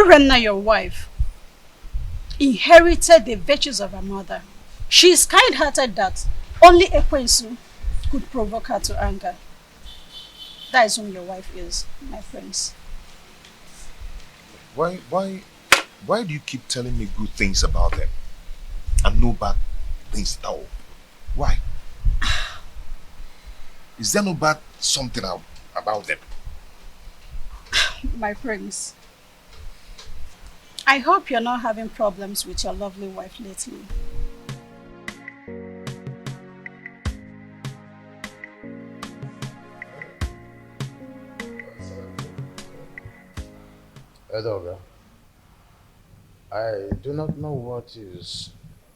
Urenna, your wife, inherited the virtues of her mother. She is kind-hearted that only Ekwensu could provoke her to anger. That is whom your wife is, my friends. Why do you keep telling me good things about them and no bad things at all? Why? Is there no bad something about them? My prince, I hope you're not having problems with your lovely wife lately. Edoga, I do not know what is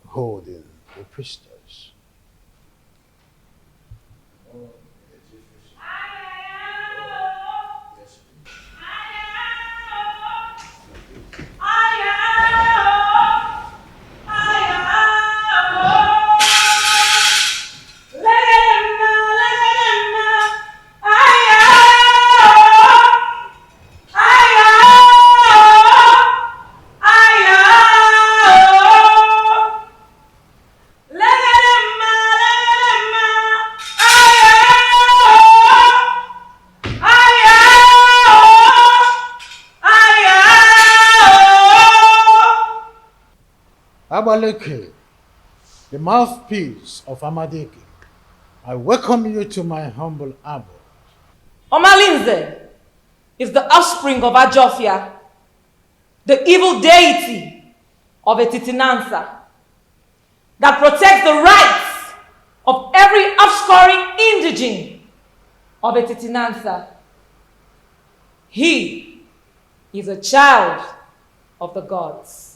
holding the priestess. Abaleke, the mouthpiece of Amadeke, I welcome you to my humble abode. Omalinze is the offspring of Ajofia, the evil deity of Etitinansa, that protects the rights of every offscoring indigene of Etitinansa. He is a child of the gods.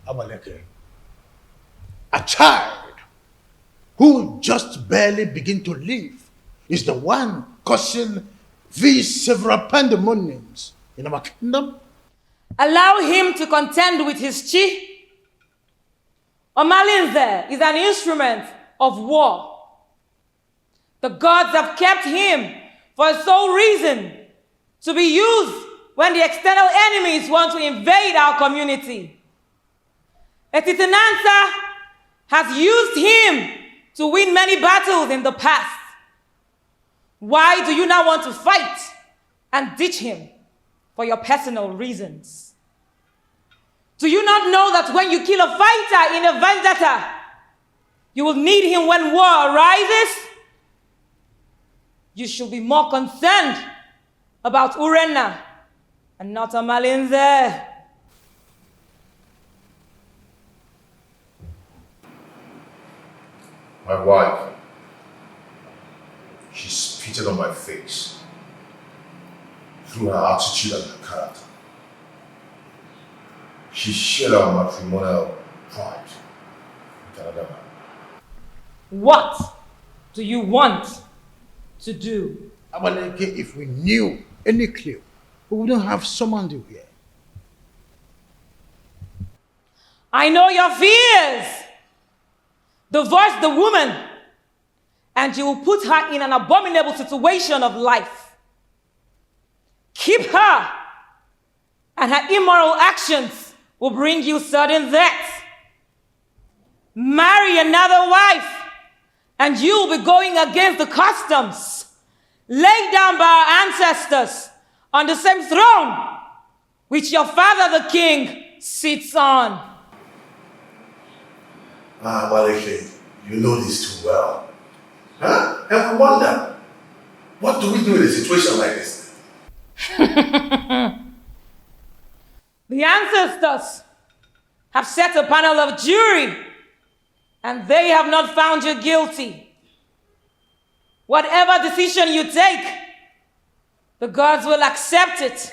Abaleke, a child who just barely begin to live is the one causing these several pandemoniums in our kingdom. Allow him to contend with his chi. Omalinze is an instrument of war. The gods have kept him for a sole reason, to be used when the external enemies want to invade our community. Etitinansa has used him to win many battles in the past. Why do you now want to fight and ditch him for your personal reasons? Do you not know that when you kill a fighter in a vendetta, you will need him when war arises? You should be more concerned about Urenna and not Omalinze. My wife, she spitted on my face through her attitude and her character. She shared our matrimonial pride with another man. What do you want to do? Abaleke, if we knew any clue, we wouldn't have summoned you here. I know your fears. Divorce the woman, and you will put her in an abominable situation of life. Keep her, and her immoral actions will bring you sudden death. Marry another wife, and you will be going against the customs laid down by our ancestors on the same throne which your father the king sits on. Maleke, you know this too well. Huh? And I wonder, what do we do in a situation like this? The ancestors have set a panel of jury, and they have not found you guilty. Whatever decision you take, the gods will accept it.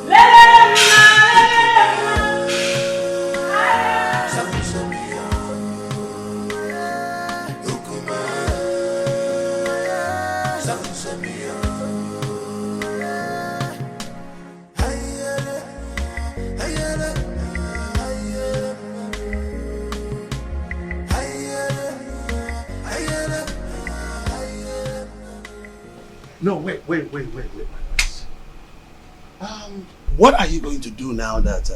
Let No, wait, my prince. What are you going to do now that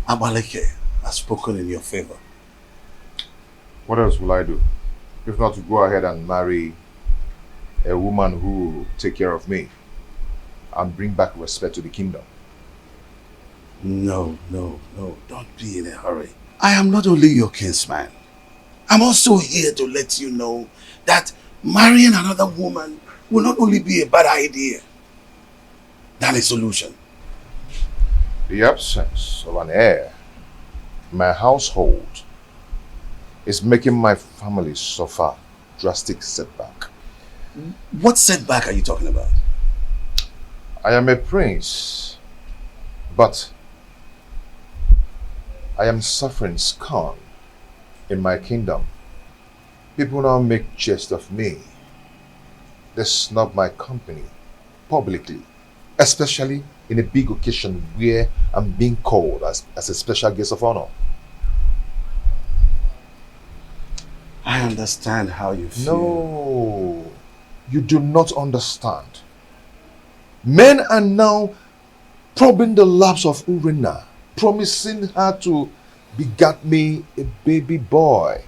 Abaleke has spoken in your favor? What else will I do? If not to go ahead and marry a woman who will take care of me and bring back respect to the kingdom. No, don't be in a hurry. I am not only your kinsman. I'm also here to let you know that marrying another woman will not only be a bad idea than a solution. The absence of an heir in my household is making my family suffer drastic setback. What setback are you talking about? I am a prince, but I am suffering scorn in my kingdom. People now make jest of me. They snub my company publicly, especially in a big occasion where I'm being called as a special guest of honor. I understand how you feel. No, you do not understand. Men are now probing the laps of Urena, promising her to beget me a baby boy.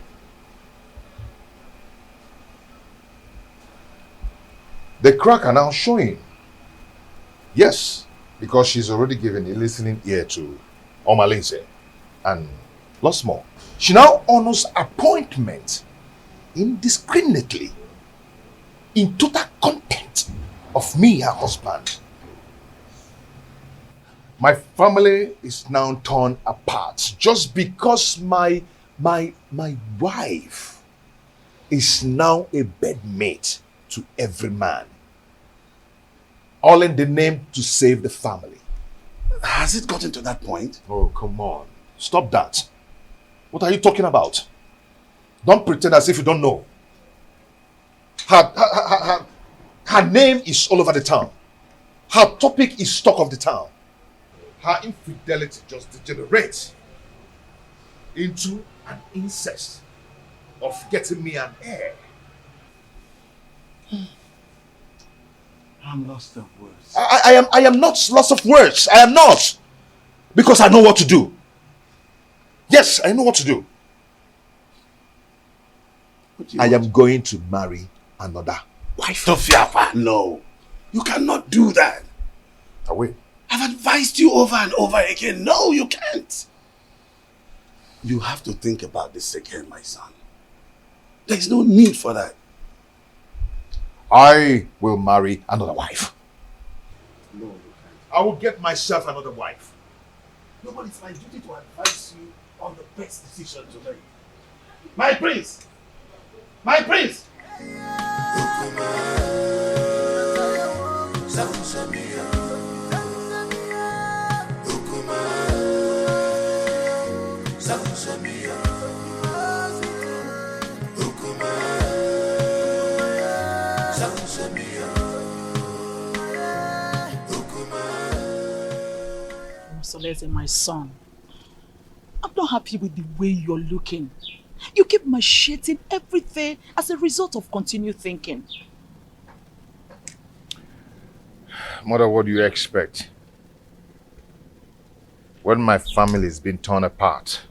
The crack are now showing. Yes, because she's already given a listening ear to Omalinze and lots more. She now honors appointment indiscriminately in total contempt of me, her husband. My family is now torn apart just because my wife is now a bedmate to every man. All in the name to save the family. Has it gotten to that point? Oh, come on. Stop that. What are you talking about? Don't pretend as if you don't know. Her name is all over the town. Her topic is talk of the town. Her infidelity just degenerates into an incest of getting me an heir. I'm lost of words. I am not lost of words. I am not. Because I know what to do. Yes, I know what to do. I am going to marry another wife. Tofiafa, no. You cannot do that. I will. I've advised you over and over again. No, you can't. You have to think about this again, my son. There's no need for that. I will marry another wife. No, you can't. I will get myself another wife. No, but it's my duty to advise you on the best decision to make. My prince! My prince! Solese, my son, I'm not happy with the way you're looking. You keep macheting everything as a result of continued thinking. Mother, what do you expect? When my family is being torn apart,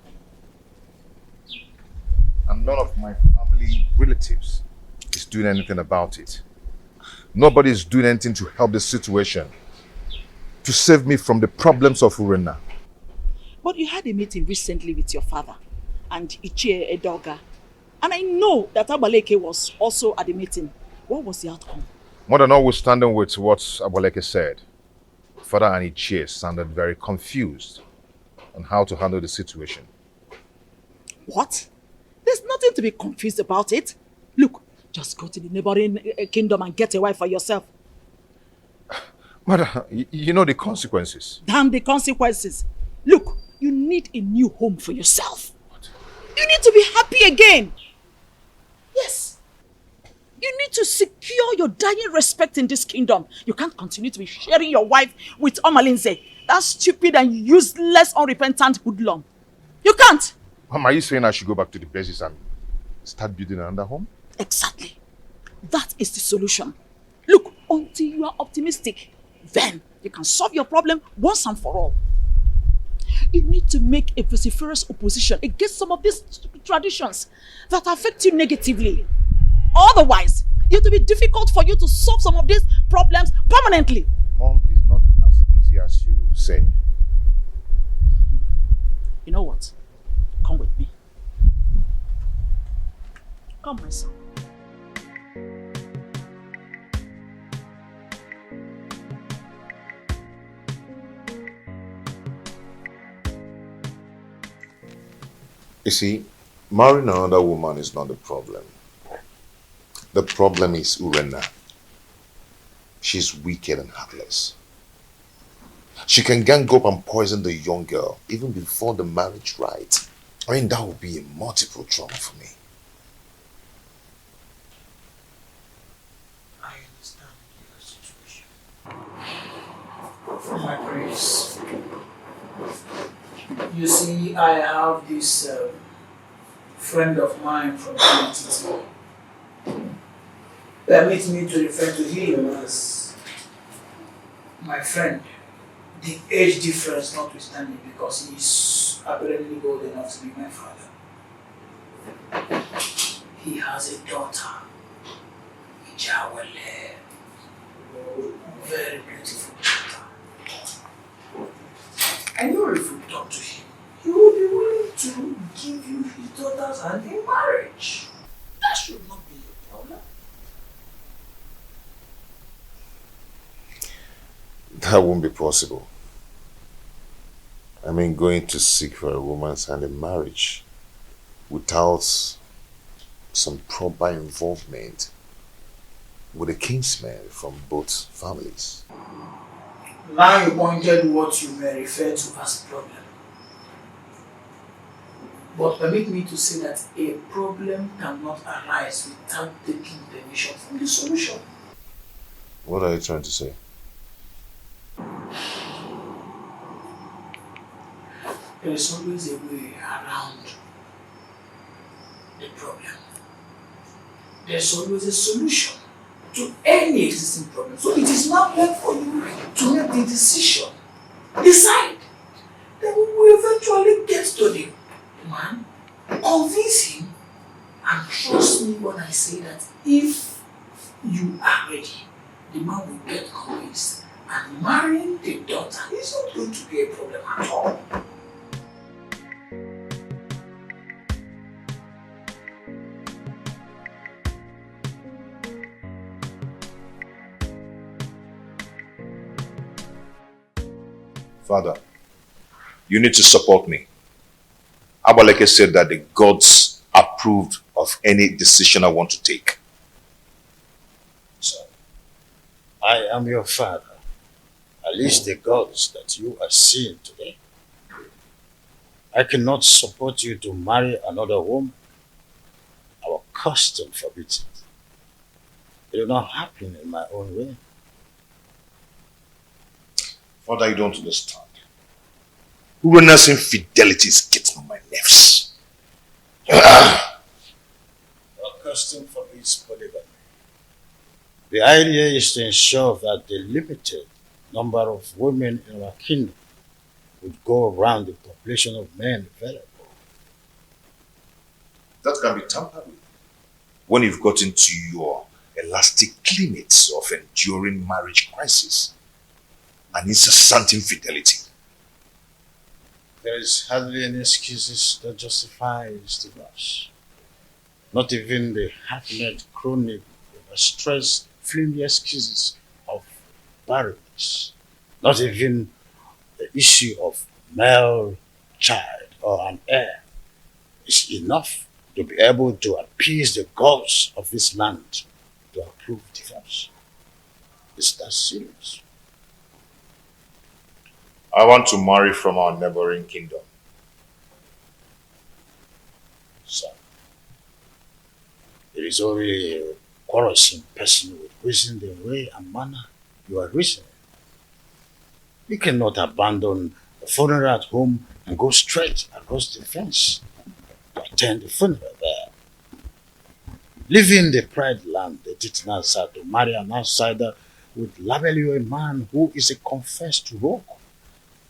and none of my family relatives is doing anything about it. Nobody is doing anything to help the situation, to save me from the problems of Urena. But you had a meeting recently with your father and Ichie Edoga. And I know that Abaleke was also at the meeting. What was the outcome? Mother, notwithstanding with what Abaleke said, Father and Ichie sounded very confused on how to handle the situation. What? There's nothing to be confused about it. Look, just go to the neighboring kingdom and get a wife for yourself. Mother, you know the consequences. Damn the consequences. Look, you need a new home for yourself. What? You need to be happy again. Yes. You need to secure your dying respect in this kingdom. You can't continue to be sharing your wife with Omalinze, that stupid and useless, unrepentant hoodlum. You can't. Mom, are you saying I should go back to the basis and start building another home? Exactly. That is the solution. Look, until you are optimistic. Then you can solve your problem once and for all. You need to make a vociferous opposition against some of these traditions that affect you negatively. Otherwise, it will be difficult for you to solve some of these problems permanently. Mom, is not as easy as you say. You know what? Come with me. Come, my son. You see, marrying another woman is not the problem. The problem is Urena. She's wicked and heartless. She can gang up and poison the young girl even before the marriage rite. I mean, that would be a multiple trauma for me. I understand your situation. My praise. You see, I have this friend of mine from NTT. Permit me to refer to him as my friend. The age difference notwithstanding, because he's apparently old enough to be my father. He has a daughter, Ijawale, very beautiful daughter. I know if you talk to him, he will be willing to give you his daughter's hand in marriage. That should not be a problem. That won't be possible. I mean, going to seek for a woman's hand in marriage without some proper involvement with a kinsman from both families. Now you pointed what you may refer to as problem. But permit me to say that a problem cannot arise without taking permission from the solution. What are you trying to say? There is always a way around the problem. There's always a solution to any existing problem. So it is now left for you to make the decision. Decide. Then we will eventually get to the man, convince him, and trust me when I say that if you are ready, the man will get convinced. And marrying the daughter is not going to be a problem at all. Father, you need to support me. Abaleke said that the gods approved of any decision I want to take. Son, I am your father. At least the gods that you are seeing today. I cannot support you to marry another woman. Our custom forbids it. It will not happen in my own way. Father, you don't understand. Urena's infidelity is getting on my nerves. Our custom forbids polygamy. The idea is to ensure that the limited number of women in our kingdom would go around the population of men available. That can be tampered with when you've got into your elastic limits of enduring marriage crisis and incessant infidelity. There is hardly any excuses that justifies divorce. Not even the half-net chronic, overstressed, flimsy excuses of barrenness. Not even the issue of male child or an heir is enough to be able to appease the gods of this land to approve divorce. Is that serious? I want to marry from our neighboring kingdom. Son, it is only a quarrelsome person with reason the way and manner you are reasoning. You cannot abandon the funeral at home and go straight across the fence to attend the funeral there. Leaving the pride land, the Titan outside to marry an outsider would label you a man who is a confessed rogue,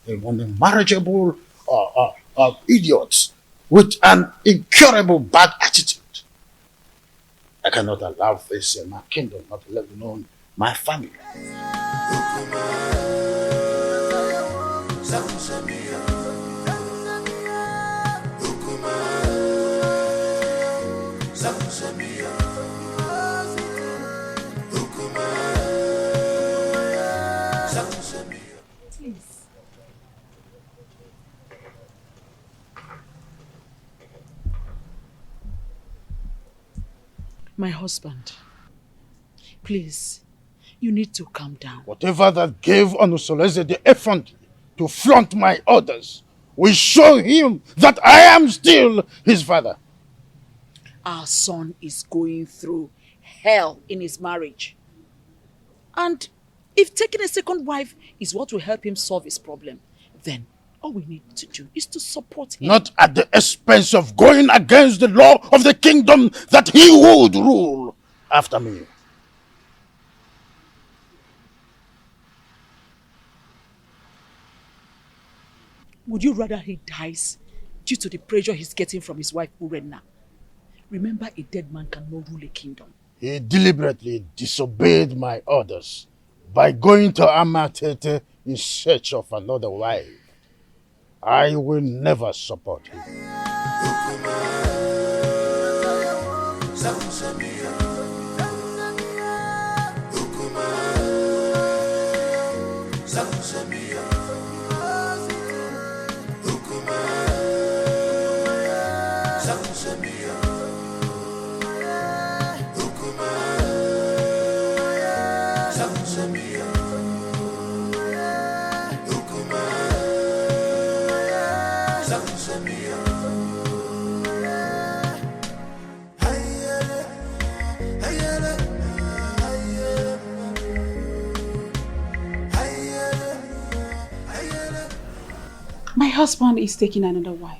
an unmarriageable idiot with an incurable bad attitude. I cannot allow this in my kingdom, not let alone my family. Please. My husband, please, you need to calm down. Whatever that gave Onusoleze the effrontery to flaunt my orders will show him that I am still his father. Our son is going through hell in his marriage. And if taking a second wife is what will help him solve his problem, then all we need to do is to support him. Not at the expense of going against the law of the kingdom that he would rule after me. Would you rather he dies due to the pressure he's getting from his wife Urenna? Remember, a dead man cannot rule a kingdom. He deliberately disobeyed my orders by going to Amatete in search of another wife. I will never support him. My husband is taking another wife.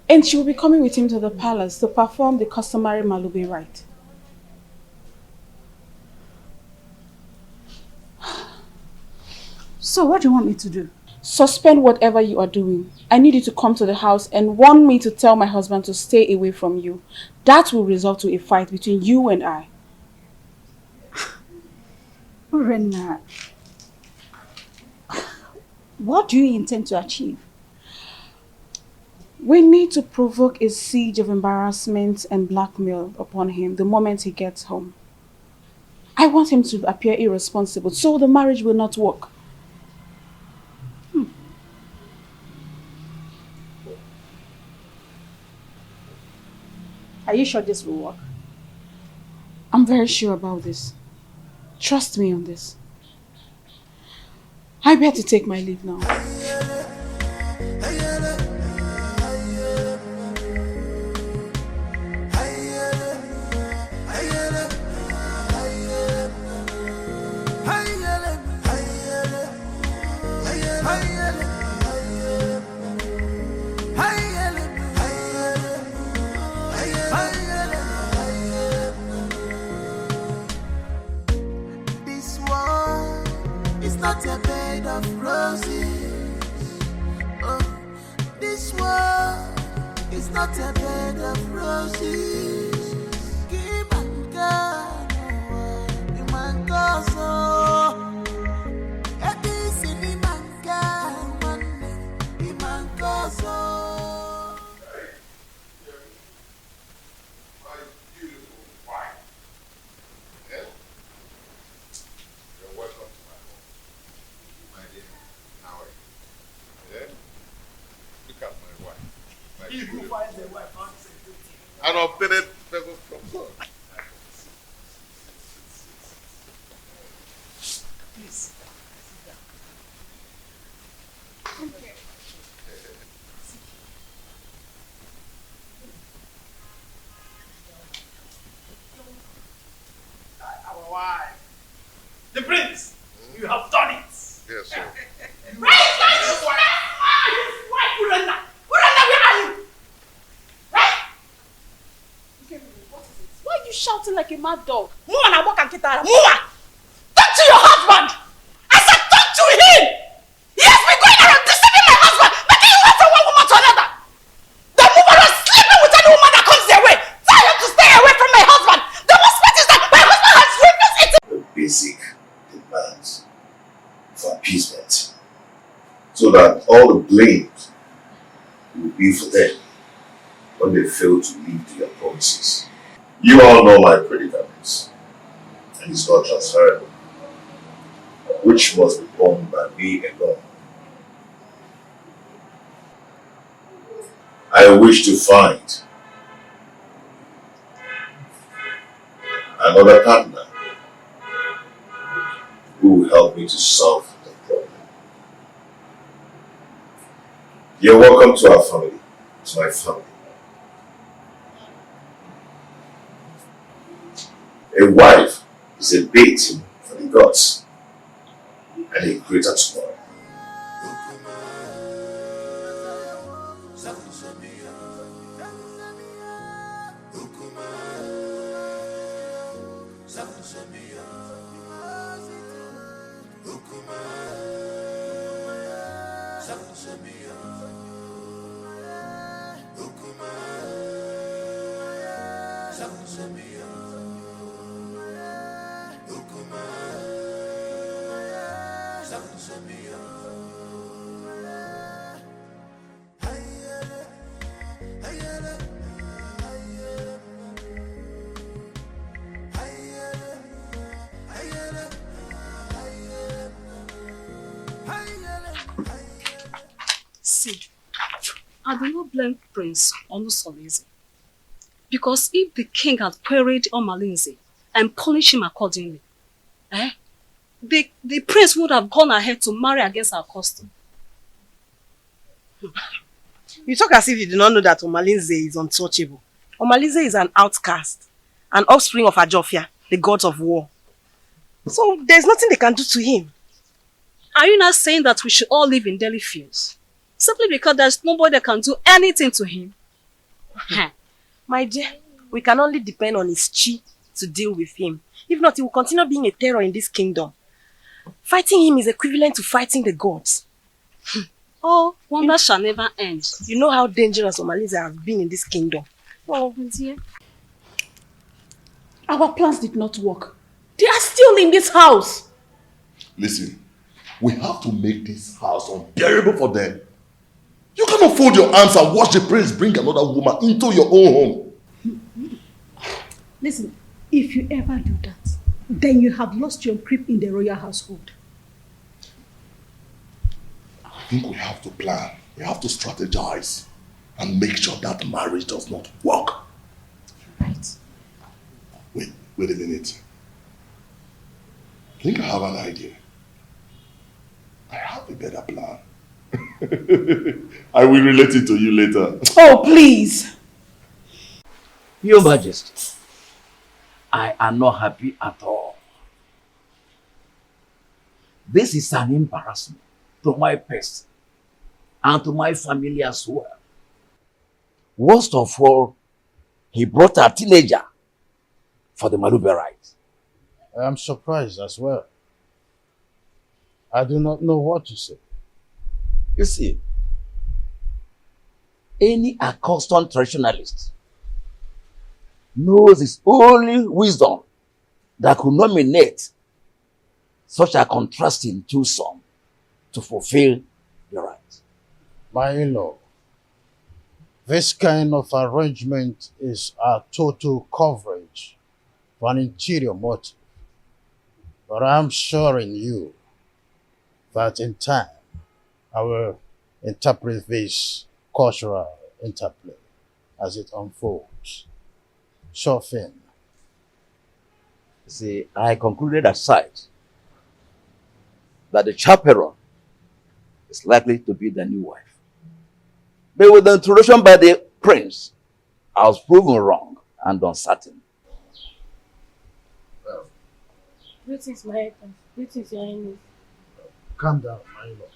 And she will be coming with him to the palace to perform the customary Malube rite. So what do you want me to do? Suspend whatever you are doing. I need you to come to the house and warn me to tell my husband to stay away from you. That will result to a fight between you and I. Rena, what do you intend to achieve? We need to provoke a siege of embarrassment and blackmail upon him the moment he gets home. I want him to appear irresponsible so the marriage will not work. Are you sure this will work? I'm very sure about this. Trust me on this. I better take my leave now. Not a bed of roses. Oh, this world is not a bed of roses. Give and God, you man go so. This is the man God, the man go so. My beautiful wife. Yeah? You're welcome to my home. My dear, how are you? Yeah? Look at my wife. My beautiful wife. An obtained favor from God. Please, sit down. Okay. Our wife. The prince, you have done it. Yes, sir. Why are you shouting like a mad dog? Move and walk and get out. Move! husband! I said talk to him! He has been going around deceiving my husband, making you from one woman to another! The woman was sleeping with any woman that comes their way! Tell him to stay away from my husband! The most part is that my husband has refused it! The basic demands for appeasement, so that all the blame will be for them when they fail to live to their promises. You all know my predicament, and it's not transferable, which must be borne by me alone. I wish to find another partner who will help me to solve the problem. You're welcome to our family, to my family. A wife is a bait for the gods and a greater tomorrow. See, I do not blame Prince Onusolese, because if the king had queried Omalinze and punished him accordingly, the prince would have gone ahead to marry against our custom. You talk as if you do not know that Omalinze is untouchable. Omalinze is an outcast, an offspring of Ajofia, the gods of war. So there's nothing they can do to him. Are you not saying that we should all live in daily fears? Simply because there's nobody that can do anything to him? My dear, we can only depend on his chi to deal with him. If not, he will continue being a terror in this kingdom. Fighting him is equivalent to fighting the gods. Oh, wonder shall never end. You know how dangerous Omalinze has been in this kingdom. Oh, dear. Our plans did not work. They are still in this house. Listen, we have to make this house unbearable for them. You cannot fold your arms and watch the prince bring another woman into your own home. Listen, if you ever do that, then you have lost your grip in the royal household. I think we have to plan. We have to strategize and make sure that marriage does not work. Right. Wait a minute. I think I have an idea. I have a better plan. I will relate it to you later. Oh, please. Your Majesty, I am not happy at all. This is an embarrassment to my person and to my family as well. Worst of all, he brought a teenager for the Malube rite. I am surprised as well. I do not know what to say. You see, any accustomed traditionalist knows it's only wisdom that could nominate such a contrasting twosome to fulfill the right. My in-law, this kind of arrangement is a total coverage for an interior motive. But I'm assuring you that in time, I will interpret this cultural interplay as it unfolds. Sure thing. See, I concluded aside that the chaperone is likely to be the new wife. But with the introduction by the prince, I was proven wrong and uncertain. Greetings, my husband. Greetings, your highness. Calm down, my lord.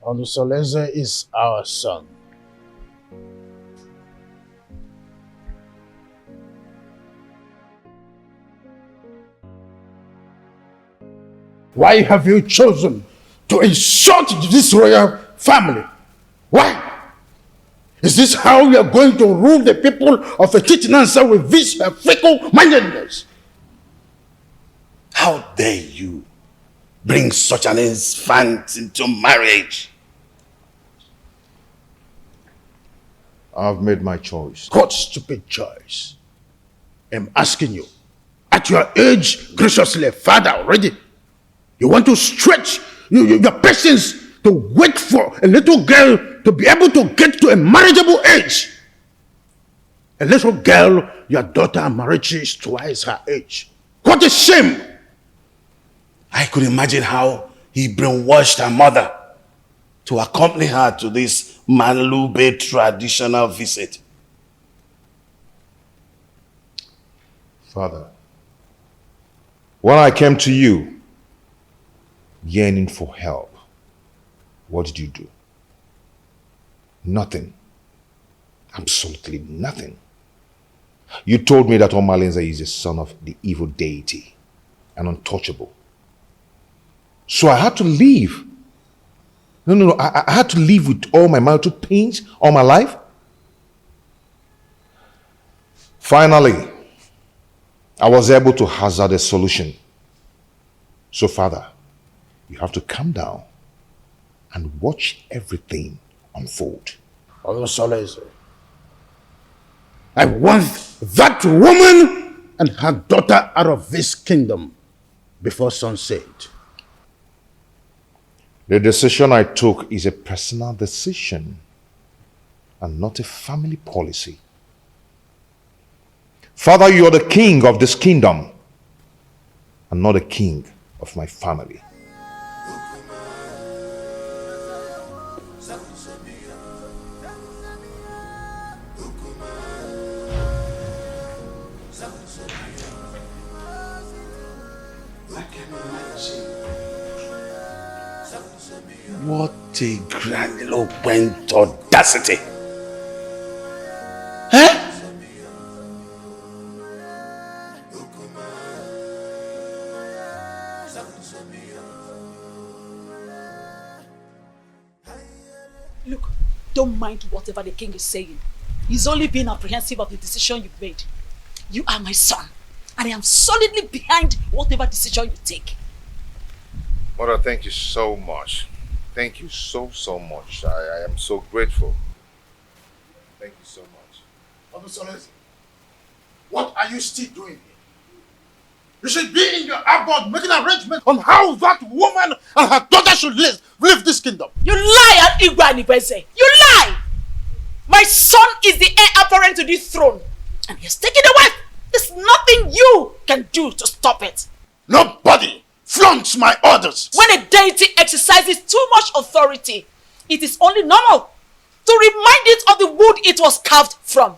Onusolese is our son. Why have you chosen to insult this royal family? Why? Is this how you are going to rule the people of Etitinansa with this fickle-mindedness? How dare you bring such an infant into marriage? I've made my choice. What stupid choice? I'm asking you. At your age, graciously, father already, you want to stretch your patience to wait for a little girl to be able to get to a marriageable age. A little girl, your daughter married is twice her age. What a shame! I could imagine how he brainwashed her mother to accompany her to this Manlube traditional visit. Father, when I came to you, yearning for help, what did you do? Nothing. Absolutely nothing. You told me that Omalenze is the son of the evil deity, and untouchable. So I had to leave. No. I had to live with all my marital pains all my life. Finally, I was able to hazard a solution. So, Father, you have to calm down and watch everything unfold. I want that woman and her daughter out of this kingdom before sunset. The decision I took is a personal decision and not a family policy. Father, you are the king of this kingdom and not the king of my family. What a grandiloquent audacity! Huh? Look, don't mind whatever the king is saying. He's only being apprehensive of the decision you've made. You are my son, and I am solidly behind whatever decision you take. Mother, thank you so much. Thank you so much. I am so grateful. Thank you so much. What are you still doing here? You should be in your abode making arrangements on how that woman and her daughter should live this kingdom. You lie, Igwe Anibeze. You lie! My son is the heir apparent to this throne, and he has taken the wife. There's nothing you can do to stop it. Nobody flaunts my orders. When a deity exercises too much authority, it is only normal to remind it of the wood it was carved from.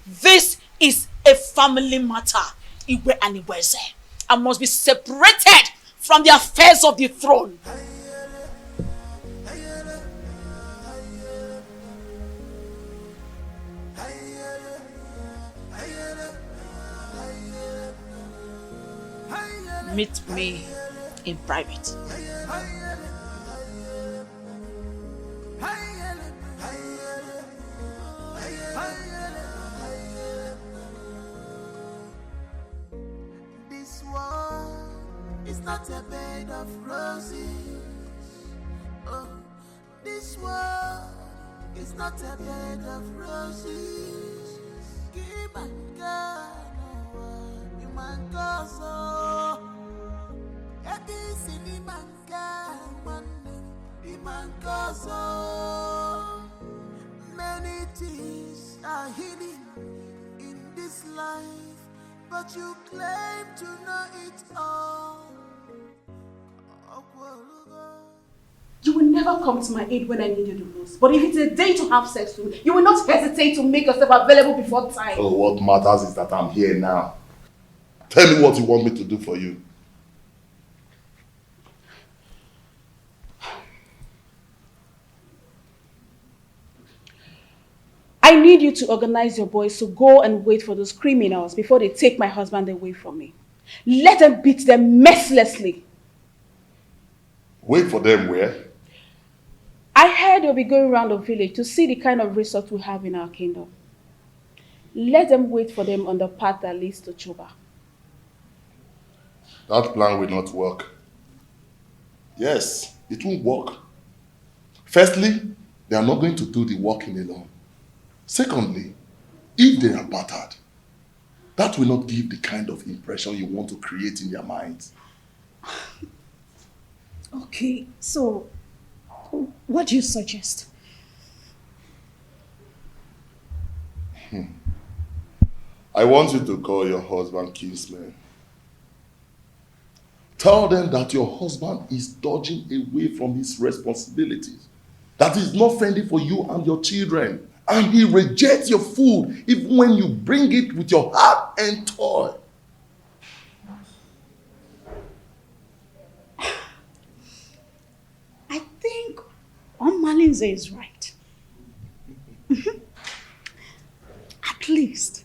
This is a family matter, Igwe Anibeze, and must be separated from the affairs of the throne. Meet me in private. This world is not a bed of roses. Oh, this world is not a bed of roses. Give and go, you man go so. Many things are hidden in this life, but you claim to know it all. You will never come to my aid when I need you the most. But if it's a day to have sex with me, you will not hesitate to make yourself available before time. So what matters is that I'm here now. Tell me what you want me to do for you. I need you to organize your boys to go and wait for those criminals before they take my husband away from me. Let them beat them mercilessly. Wait for them where? I heard they'll be going around the village to see the kind of resort we have in our kingdom. Let them wait for them on the path that leads to Chuba. That plan will not work. Yes, it won't work. Firstly, they are not going to do the walking alone. Secondly, if they are battered, that will not give the kind of impression you want to create in their minds. Okay, so what do you suggest? I want you to call your husband kinsman. Tell them that your husband is dodging away from his responsibilities, that he's not friendly for you and your children, and he rejects your food even when you bring it with your heart and toil. I think Malinze is right. At least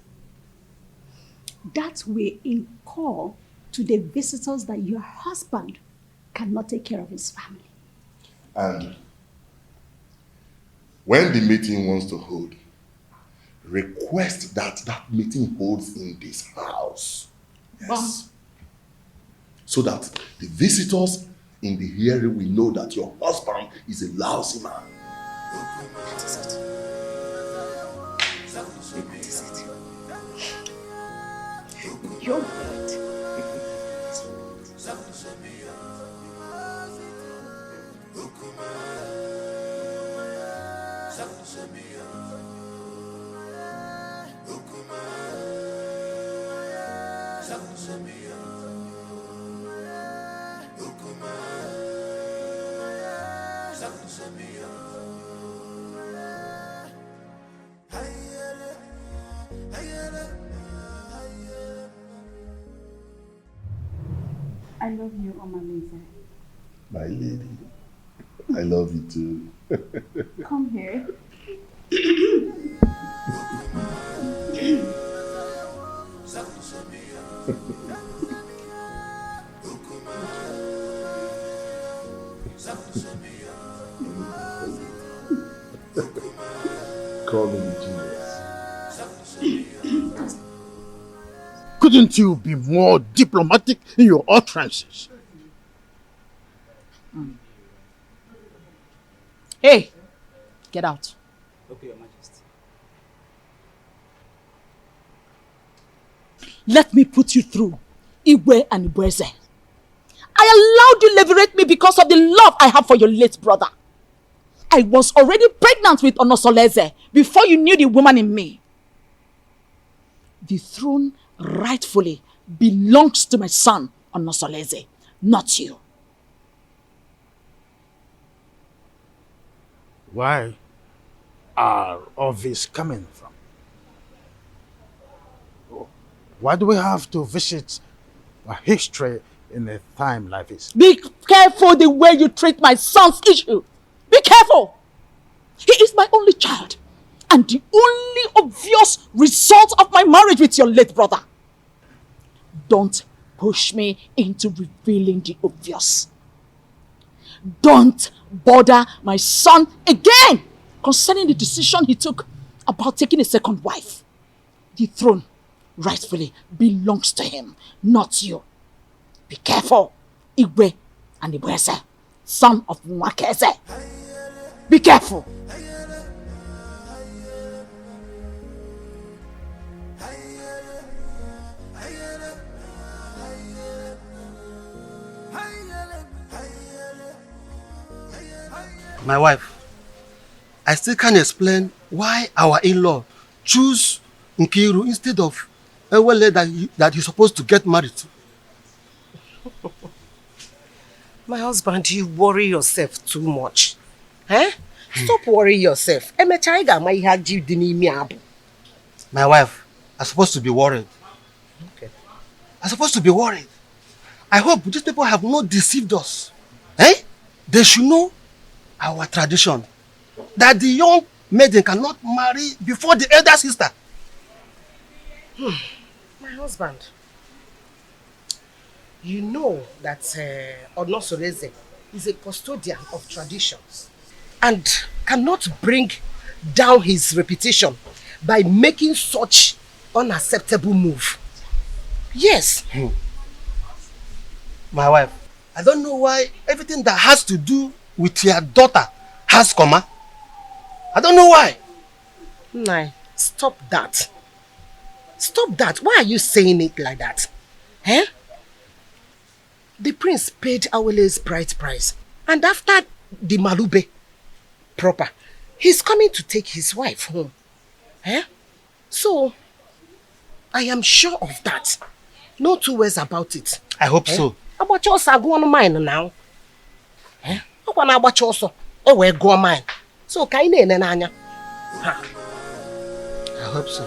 that way incur to the visitors that your husband cannot take care of his family. And when the meeting wants to hold, request that that meeting holds in this house. Yes. So that the visitors in the hearing will know that your husband is a lousy man. That is it. That is it. You're right. I love you, Omaleze. My lady, I love you too. Come here. Call me genius. Couldn't you be more diplomatic in your utterances? Hey, get out. Okay, Your Majesty. Let me put you through, Igwe and Ibweze. I allowed you liberate me because of the love I have for your late brother. I was already pregnant with Onosoleze before you knew the woman in me. The throne rightfully belongs to my son, Onosoleze, not you. Where are all this coming from? Why do we have to visit a history in a time like this? Be careful the way you treat my son's issue. Be careful. He is my only child and the only obvious result of my marriage with your late brother. Don't push me into revealing the obvious. Don't bother my son again concerning the decision he took about taking a second wife. The throne rightfully belongs to him, not you. Be careful, Igwe and Ibweze, son of Mwakeze. Be careful. My wife, I still can't explain why our in-law choose Nkiru instead of Ewele that you're supposed to get married to. My husband, you worry yourself too much. Eh? Stop worrying yourself. My wife, I'm supposed to be worried. Okay. I'm supposed to be worried. I hope these people have not deceived us. Eh? They should know our tradition. That the young maiden cannot marry before the elder sister. My husband, you know that Onosoleze is a custodian of traditions and cannot bring down his reputation by making such unacceptable move. Yes. My wife, I don't know why everything that has to do with your daughter has comma. I don't know why. Nah, stop that. Stop that. Why are you saying it like that? Eh? The prince paid Awele's bride price. And after the Malube proper, he's coming to take his wife home. Eh? So, I am sure of that. No two ways about it. I hope so. Agbacha ọsọ agụọ mine now. Eh? Ọkwa na agbacha ọsọ, wee gụọ mine. So, ka anyị na-ene n'anya. I hope so.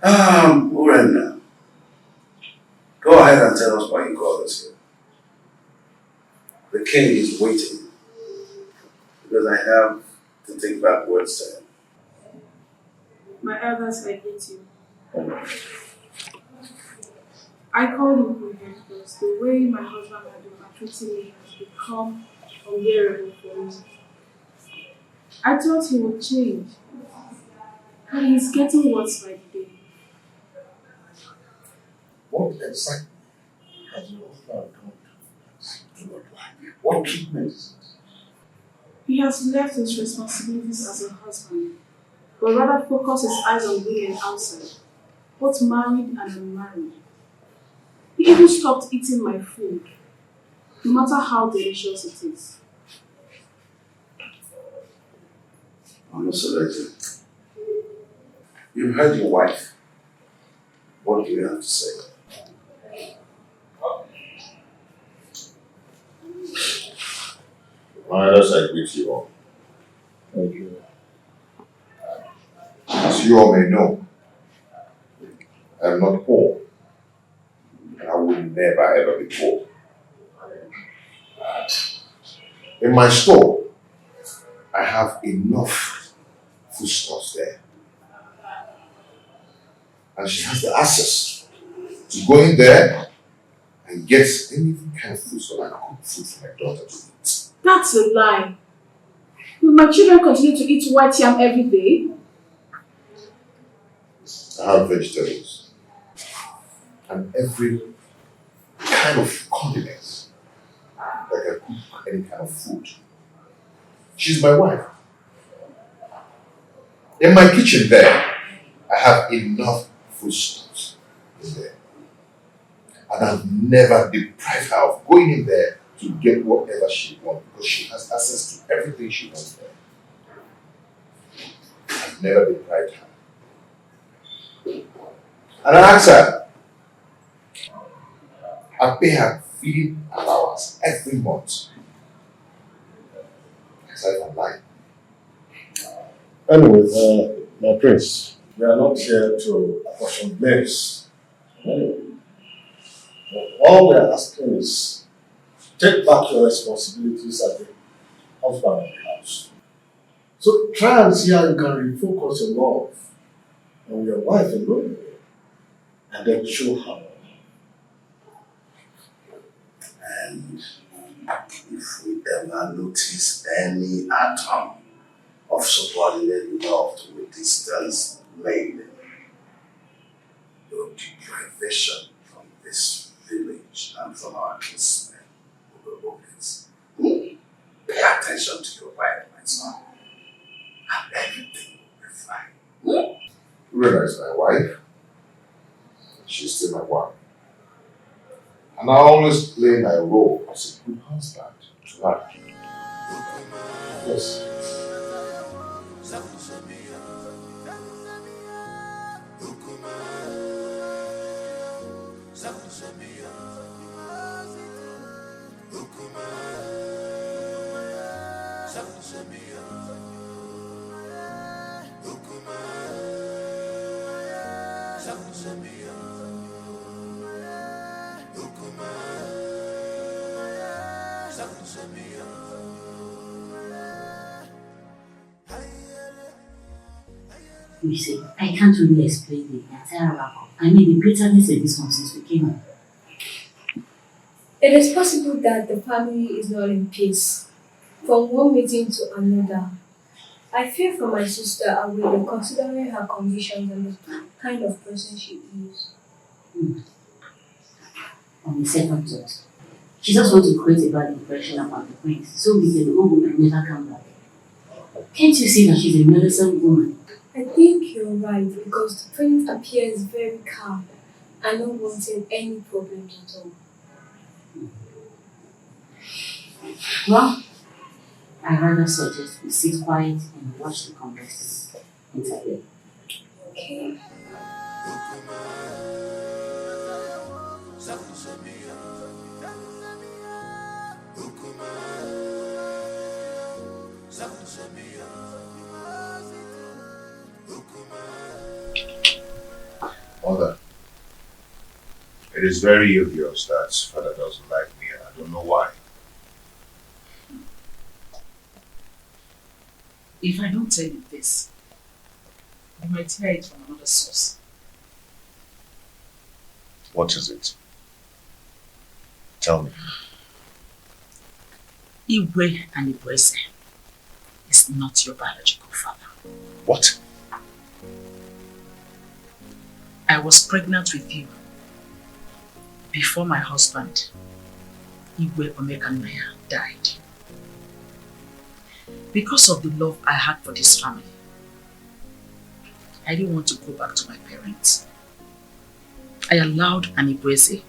Urena, go ahead and tell us why you called us here. The king is waiting because I have to take back words to him. My elders, I hate you. I called him for him because the way my husband had been treating me has become unbearable for me. I thought he would change, but he's getting worse by the day. What exactly has your husband done to not lie? What treatment is it? He has left his responsibilities as a husband, but rather focus his eyes on women outside, both married and unmarried. He even stopped eating my food, no matter how delicious it is. Honestly, you've heard your wife. What do you have to say? My elders, I greet you all. Thank you. As you all may know, I am not poor, and I will never ever be poor. In my store, I have enough foodstuffs there. And she has the access to go in there and get any kind of food so I can cook food for my daughter to eat. That's a lie. Will my children continue to eat white yam every day? I have vegetables and every kind of condiments that can cook any kind of food. She's my wife. In my kitchen there, I have enough foodstuffs in there. And I've never deprived her of going in there to get whatever she wants because she has access to everything she wants there. I've never deprived her. And I ask her, I pay her feeding allowance every month. Aside from lying. Anyway, my prince, we are not here to apportion blames. All we are asking is take back your responsibilities as the husband of the house. So try and see how you can refocus your love on your wife alone and then show her. And if we ever notice any atom of subordinate love to a distance made, your deprivation from this village and from our kinsmen will be obvious. Pay attention to your wife, my son, and everything will be fine. Rena is my wife. She's still my wife. And I always play my role as a good husband to her. Yes. You see, I can't really explain the entire outcome. I mean, the bitterness in this one since we came home. It is possible that the family is not in peace. From one meeting to another, I fear for my sister and will be considering her conditions and the kind of person she is. On the second thought, she just wants to create a bad impression about the prince so we can go home and never come back. Can't you see that she's a meddlesome woman? I think you're right because the prince appears very calm and not wanting any problems at all. Well, I rather suggest we sit quiet and watch the conversations entirely. Okay. Mother, it is very obvious that father doesn't like me and I don't know why. If I don't tell you this, you might hear it from another source. What is it? Tell me. Igwe and Igweze is not your biological father. What? I was pregnant with you before my husband, Igwe Omekanaya, died. Because of the love I had for this family, I didn't want to go back to my parents. I allowed an Igweze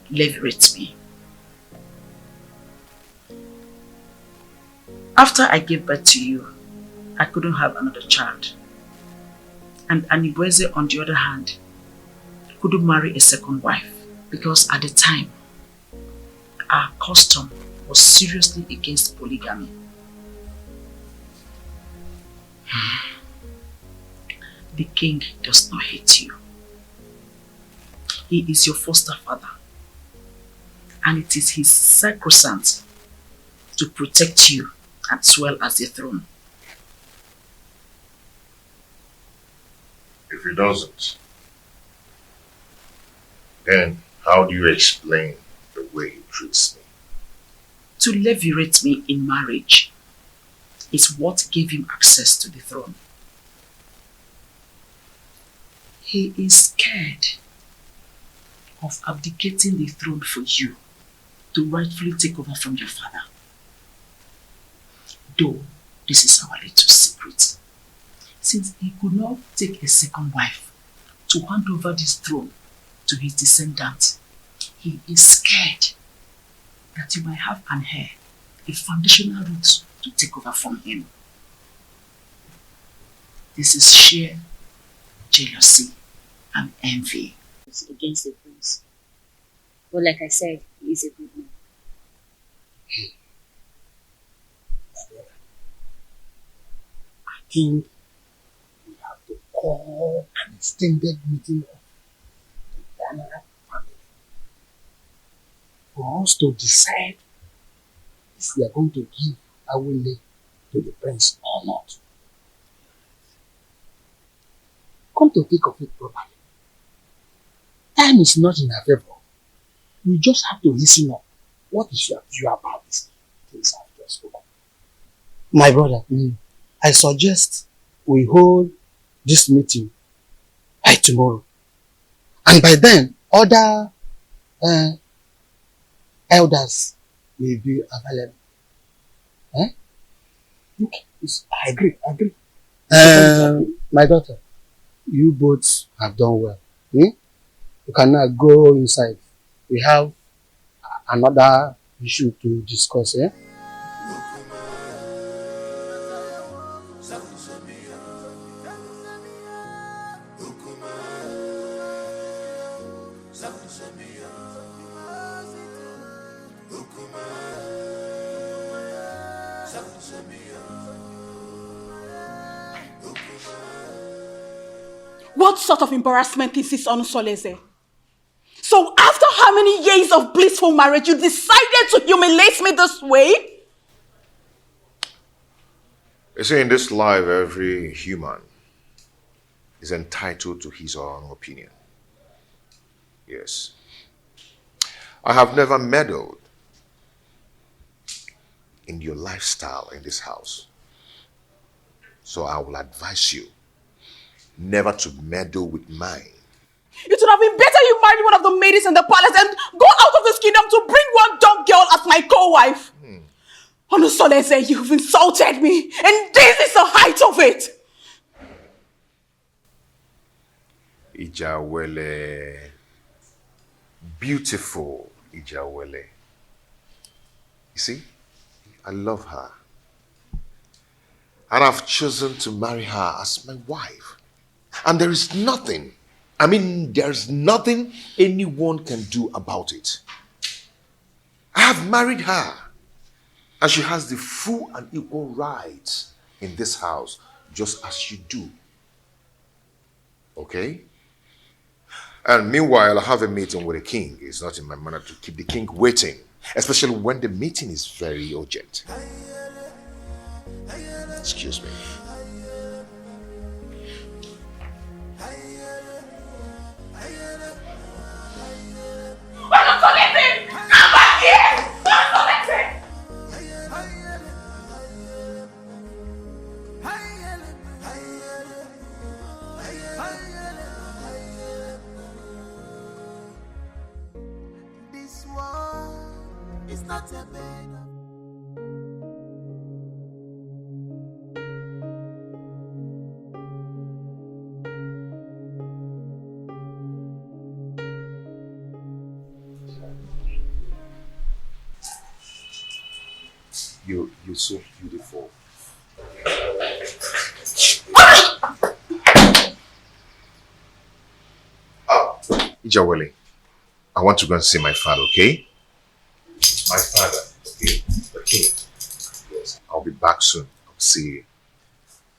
leverage me. After I gave birth to you, I couldn't have another child. And Anibweze, on the other hand, couldn't marry a second wife because at the time, our custom was seriously against polygamy. The king does not hate you. He is your foster father, and it is his sacrosanct to protect you as well as the throne. If he doesn't, then how do you explain the way he treats me? To levirate me in marriage is what gave him access to the throne. He is scared of abdicating the throne for you to rightfully take over from your father. Though this is our little secret, since he could not take a second wife to hand over this throne to his descendants, he is scared that you might have an heir, a foundational root to take over from him. This is sheer jealousy and envy. It's against the prince. But like I said, he is a good man. I think we have to call an extended meeting of the Billionaire family for us to decide if we are going to give Awele to the prince or not. Come to think of it properly, time is not in our favor. We just have to listen up. What is your view about these things I've just spoken? My brother, I suggest we hold this meeting by tomorrow. And by then, other elders will be available. Okay, I agree. My daughter, you both have done well. You can now go inside. We have another issue to discuss. What sort of embarrassment is this, Onusoleze? So after how many years of blissful marriage, you decided to humiliate me this way? They say in this life, every human is entitled to his or her own opinion. Yes. I have never meddled in your lifestyle in this house. So I will advise you never to meddle with mine. It would have been better you married one of the maidens in the palace and go out of this kingdom to bring one dumb girl as my co-wife. Onusolese, you've insulted me, and this is the height of it. Ijawele. Beautiful Ijawele. You see, I love her. And I've chosen to marry her as my wife. And there is nothing, there's nothing anyone can do about it. I have married her. And she has the full and equal rights in this house, just as you do. Okay? And meanwhile, I have a meeting with the king. It's not in my manner to keep the king waiting, especially when the meeting is very urgent. Excuse me. Come back here! This world is not a bed of You're so beautiful. Ijawele, I want to go and see my father, okay? My father, okay? The king. Yes, I'll be back soon. I'll see you.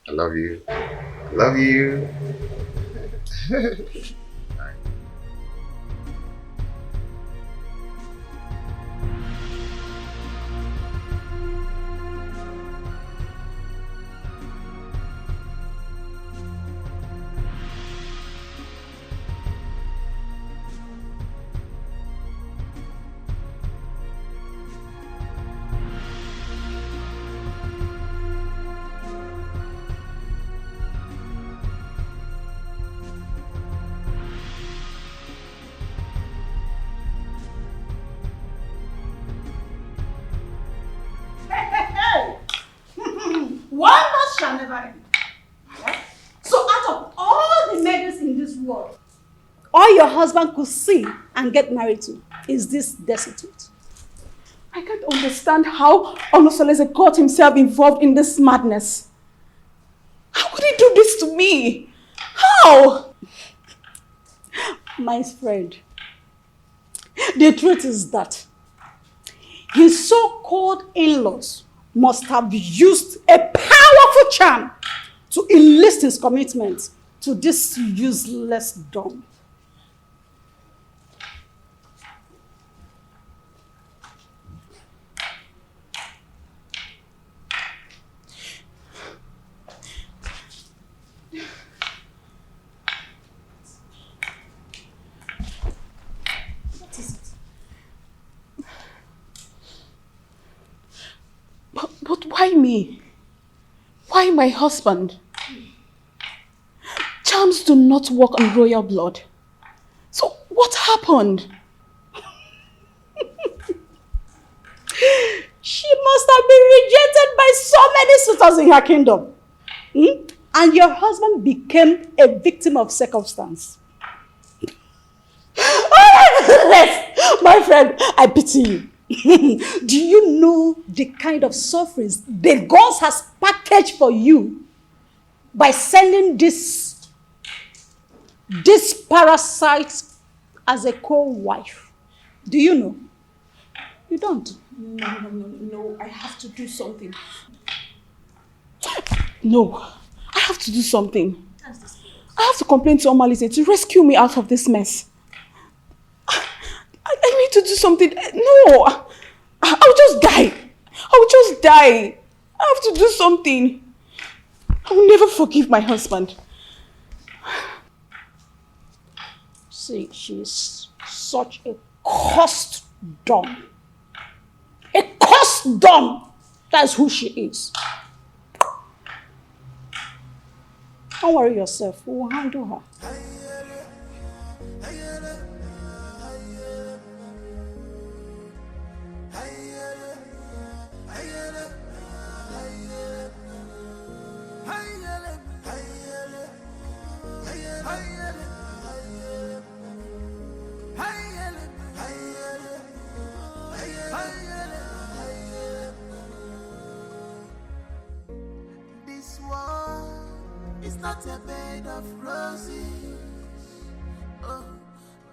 I love you. I love you. Wonders shall never end. So out of all the maidens in this world, all your husband could see and get married to is this destitute. I can't understand how Onusolese got himself involved in this madness. How could he do this to me? How? My friend, the truth is that his so-called in-laws must have used a powerful charm to enlist his commitment to this useless dump. But why me? Why my husband? Charms do not work on royal blood. So what happened? She must have been rejected by so many suitors in her kingdom. And your husband became a victim of circumstance. My friend, I pity you. Do you know the kind of sufferings the gods has packaged for you by sending this parasite as a co-wife? Do you know? You don't. No, I have to do something. No, I have to do something. I have to complain to Omalise to rescue me out of this mess. I need to do something. No, I'll just die. I'll just die. I have to do something. I will never forgive my husband. See, she's such a cursed dumb. A cursed dumb. That's who she is. Don't worry yourself. We will handle her. This world is not a bed of roses. Oh,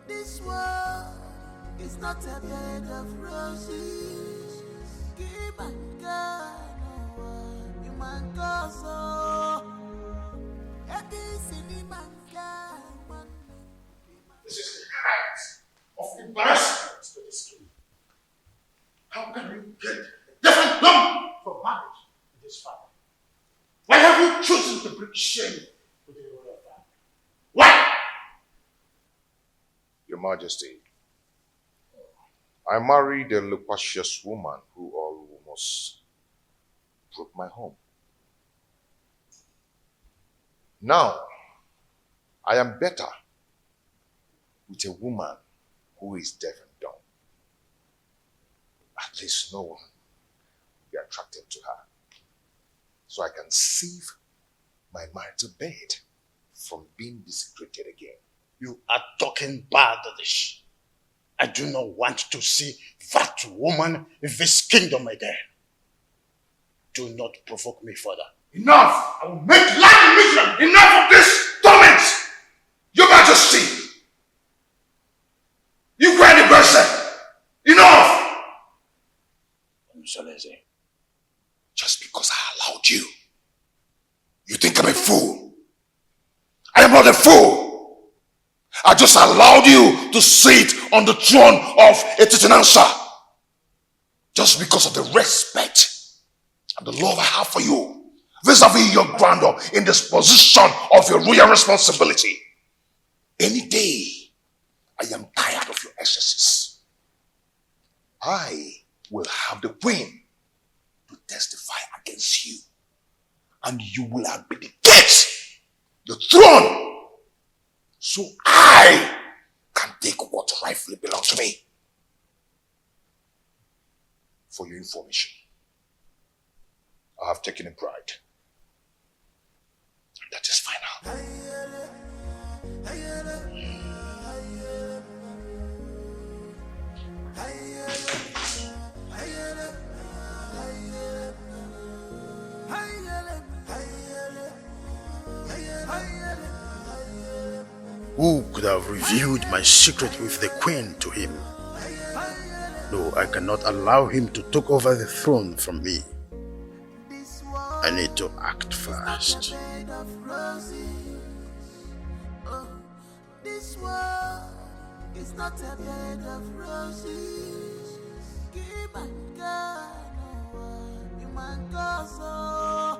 this world is not a bed of roses. Give and God, no you man goes so. This is the height of embarrassment to this king. How can you get a different number for marriage in this family? Why have you chosen to bring shame to the royal family? Why? Your Majesty, I married a loquacious woman who almost broke my home. Now, I am better with a woman who is deaf and dumb. At least no one will be attracted to her. So I can save my marital bed from being desecrated again. You are talking baddish. I do not want to see that woman in this kingdom again. Do not provoke me further. Enough! I will make life miserable! Enough of this torment! Your Majesty! You crazy person! Enough! Just because I allowed you, you think I'm a fool? I am not a fool! I just allowed you to sit on the throne of a Titanansa just because of the respect and the love I have for you vis-a-vis your grandeur in this position of your royal responsibility. Any day, I am tired of your excesses. I will have the queen to testify against you, and you will abdicate the throne so I can take what rightfully belongs to me. For your information, I have taken a bride. And that is final. Who could have revealed my secret with the queen to him? No, I cannot allow him to take over the throne from me. I need to act fast. This world is not a bed of roses. Give and God, no you man go so.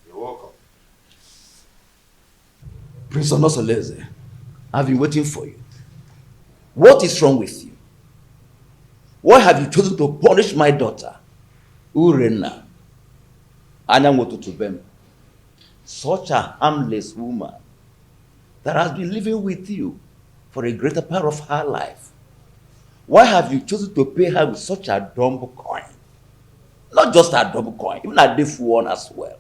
You're welcome. Prince Onosoleze, I've been waiting for you. What is wrong with you? Why have you chosen to punish my daughter, Urena Anyangotutubem, such a harmless woman that has been living with you for a greater part of her life? Why have you chosen to pay her with such a dumb coin? Not just a dumb coin, even a deaf one as well.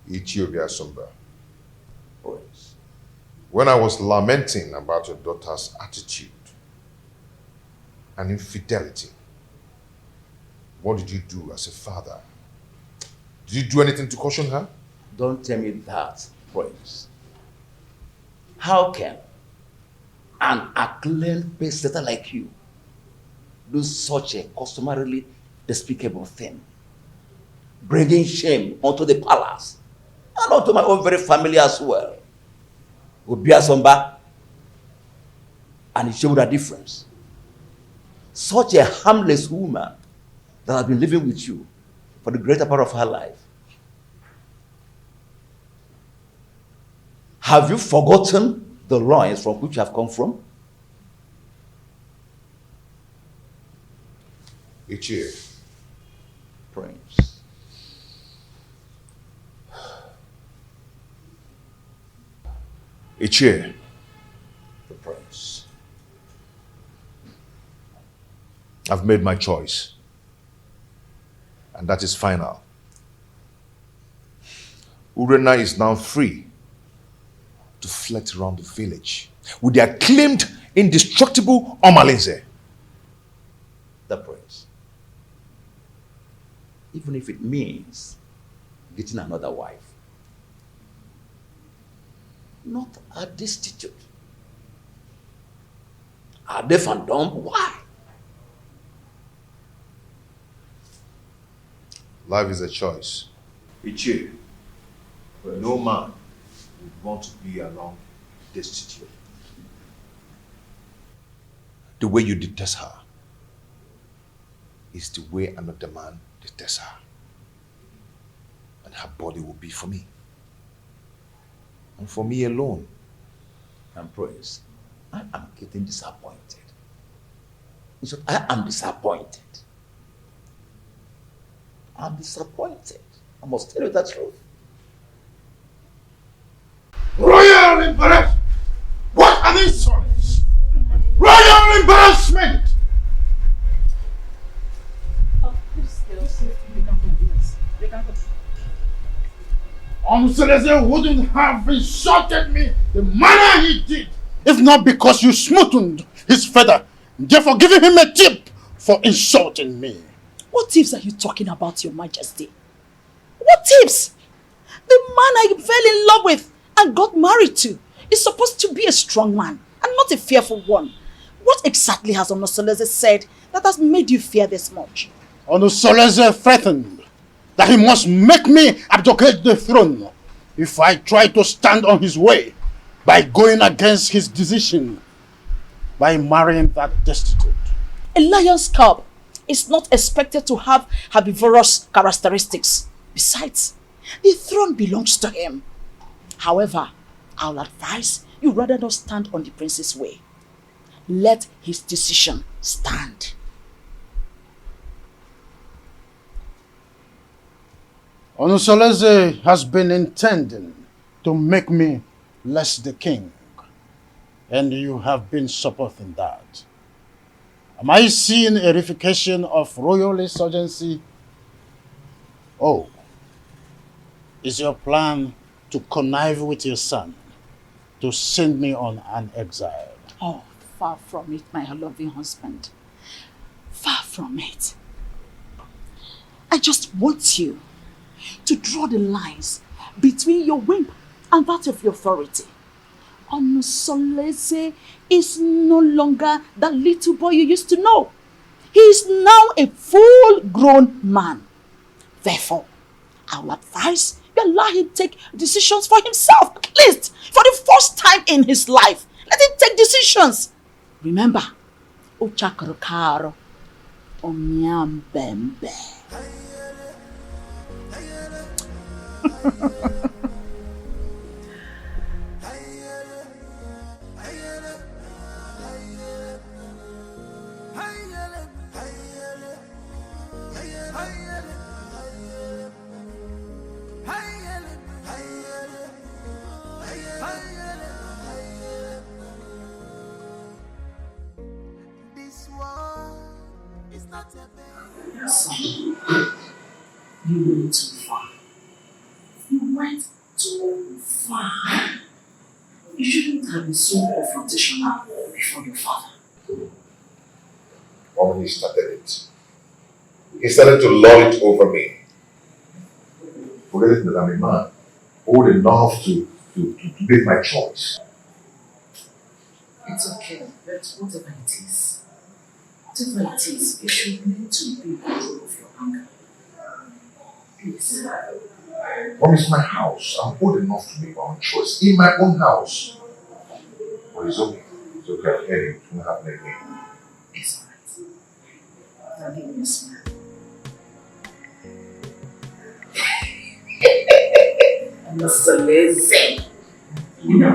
Ethiopia Sumba. When I was lamenting about your daughter's attitude and infidelity, what did you do as a father? Did you do anything to caution her? Don't tell me that, Prince. How can an acclaimed pace-setter like you do such a customarily despicable thing? Bringing shame onto the palace. and not to my own very family as well. Obia Somba, and it showed a difference. Such a harmless woman that has been living with you for the greater part of her life. Have you forgotten the loins from which you have come from? Ichie. Prince. Ichie. The prince. I've made my choice. And that is final. Urena is now free to flit around the village with the acclaimed, indestructible Omalinze. The prince. Even if it means getting another wife. Not a destitute. A deaf and dumb? Why? Life is a choice. Ichie, but no man would want to be alone destitute. The way you detest her is the way another man detests her. And her body will be for me. And for me alone. And Prince, I am getting disappointed. In short, I am disappointed. I'm disappointed. I must tell you the truth. Royal embarrassment! What an insolence! Royal embarrassment! Seleze wouldn't have insulted me the manner he did if not because you smoothened his feather, therefore giving him a tip for insulting me. What tips are you talking about, Your Majesty? What tips? The man I fell in love with and got married to is supposed to be a strong man and not a fearful one. What exactly has Onosoleze said that has made you fear this much? Onosoleze threatened that he must make me abdicate the throne if I try to stand on his way by going against his decision by marrying that destitute. A lion's cub is not expected to have herbivorous characteristics. Besides, the throne belongs to him. However, I'll advise you rather not stand on the prince's way. Let his decision stand. Onosoleze has been intending to make me less the king, and you have been supporting that. Am I seeing a reification of royal insurgency? Oh, is your plan to connive with your son to send me on an exile? Oh, far from it, my loving husband. Far from it. I just want you to draw the lines between your whim and that of your authority. Onosoleze is no longer that little boy you used to know. He is now a full-grown man. Therefore, I will advise you allow him take decisions for himself, at least for the first time in his life. Let him take decisions. Remember, Uchakarokaro, Omyambembe. Son, you went too far. You went too far. You shouldn't have been so confrontational before your father. When he started it, he started to lord it over me. Forgetting that I'm a man, old enough to make my choice. It's okay, but whatever it is, you should learn to be in control of your anger. Please. Mom, it's my house. I'm old enough to make my own choice. In my own house. But it's okay. It's okay. I'm hearing it won't happen again. It's alright. I'll give you a smile. I'm so lazy. You know,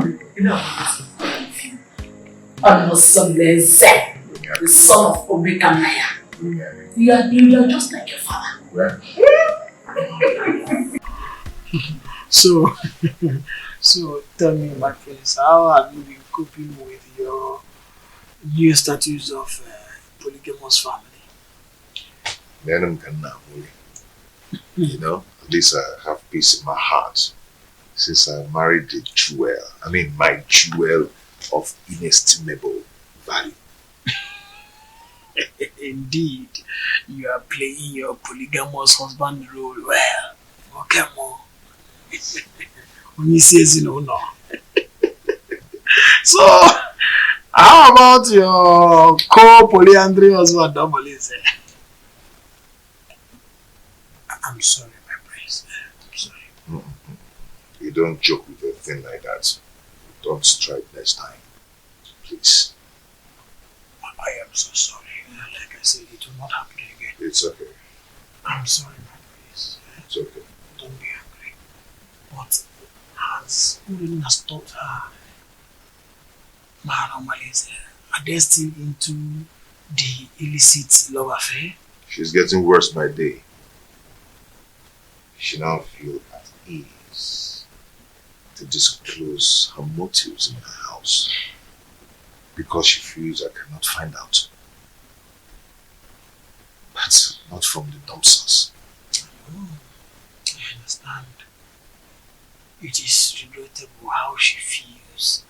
I'm so lazy. The son of Obeka Naya. You're just like your father. So tell me, my friends, how have you been coping with your new status of polygamous family? You know, at least I have peace in my heart since I married the jewel. I mean, my jewel of inestimable value. Indeed, you are playing your polygamous husband role well. Okay, more. When he says no. So, how about your co-polyandry husband, Domolize? I'm sorry, my prince. I'm sorry. You don't joke with a thing like that. Don't strike next time. Please. I am so sorry. Like I said, it will not happen again. It's okay. I'm sorry, my prince. It's okay. Don't be angry. But has Urine has taught her Maharamalese are destined into the illicit love affair? She's getting worse by day. She now feels at ease to disclose her motives in her house because she feels I cannot find out. But not from the dumpsters. I understand. It is regrettable how she feels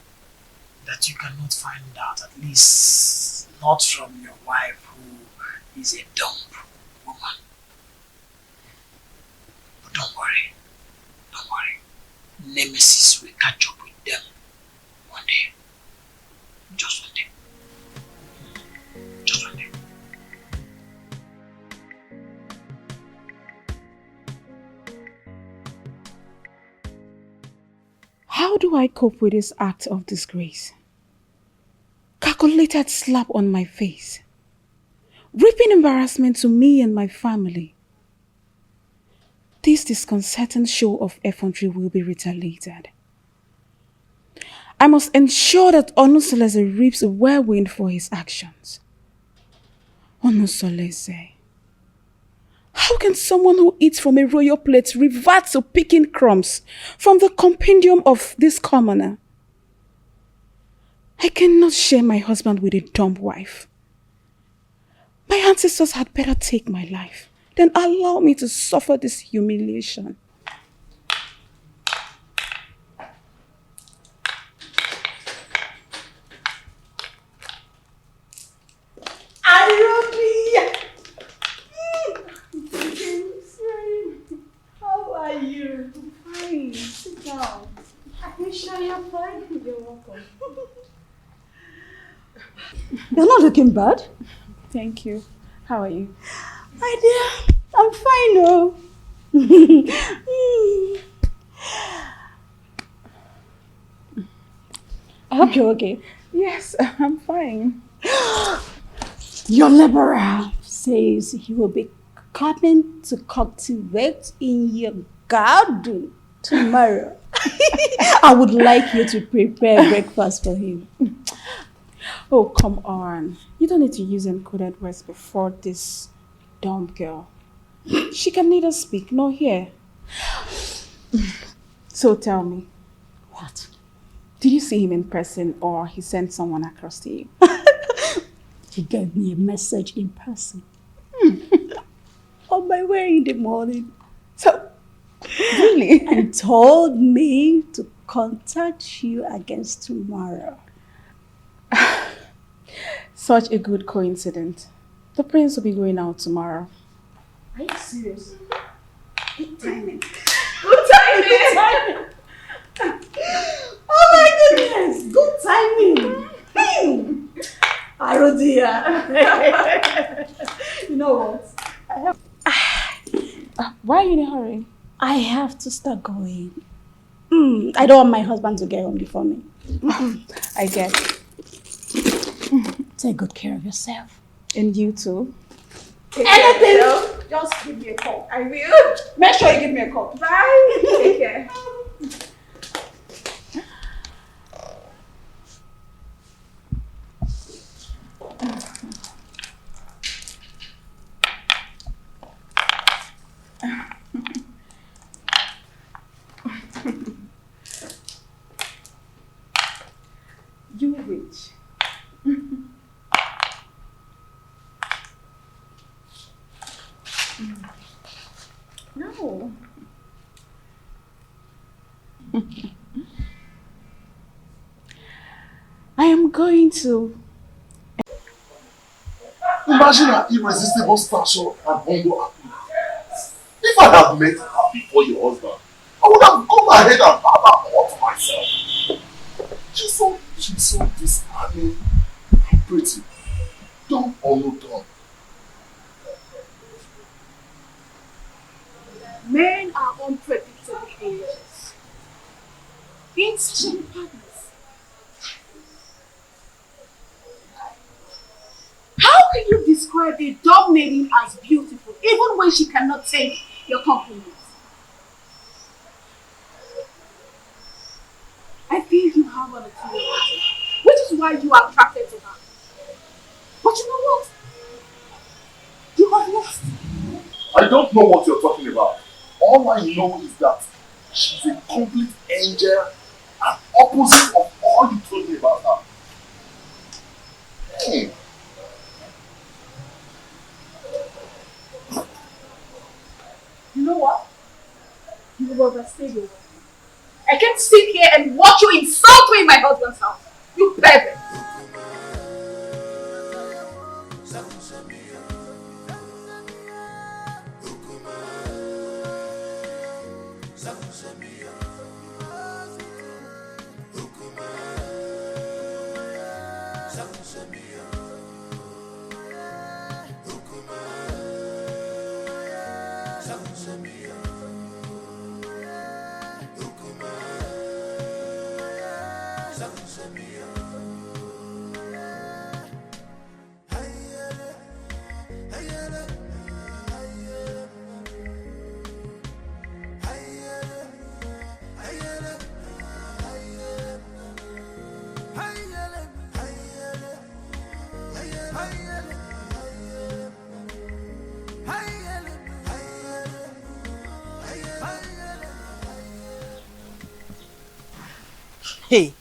that you cannot find out, at least not from your wife who is a dumb woman. But don't worry. Nemesis will catch up with them one day. Just one day. Just one day. How do I cope with this act of disgrace? Calculated slap on my face. Reaping embarrassment to me and my family. This disconcerting show of effrontery will be retaliated. I must ensure that Onusolese reaps a whirlwind for his actions. Onusolese. How can someone who eats from a royal plate revert to picking crumbs from the compendium of this commoner? I cannot share my husband with a dumb wife. My ancestors had better take my life than allow me to suffer this humiliation. How are you? Fine. Sit down. Are you sure you're fine? You're welcome. You're not looking bad. Thank you. How are you? My dear, I'm fine, oh. I hope you're okay. Yes, I'm fine. Your liberal says he will be coming to cultivate in your garden tomorrow. I would like you to prepare breakfast for him. Oh, come on. You don't need to use encoded words before this dumb girl. She can neither speak nor hear. So tell me. What? Did you see him in person or he sent someone across to you? He gave me a message in person. On my way in the morning. So, really? And told me to contact you against tomorrow. Such a good coincidence. The prince will be going out tomorrow. Are you serious? Good timing. Good timing! Oh my goodness! Good timing! Arodia. You know what? Why are you in a hurry? I have to start going. I don't want my husband to get home before me. I get it. Take good care of yourself. And you too. Anything? Just give me a call. I will. Make sure you give me a call. Bye. Take care. You rich. No. I am going to. Imagine her irresistible stature and humble appearance. If I had met her before your husband, I would have gone ahead and had her all to myself. She's so disarming and pretty. Dumb or no dumb. Men are unpredictable angels. Instant partners. How can you describe a dominating as beautiful, even when she cannot take your compliments? I feel you have an opinion, which is why you are attracted to her. But you know what? You have lost. I don't know what you're talking about. All I know is that she's a complete angel and opposite of all you told me about her. Hey. You know what? You have overstayed your welcome. I can't sit here and watch you insult me in my husband's house. You pervert. Hey,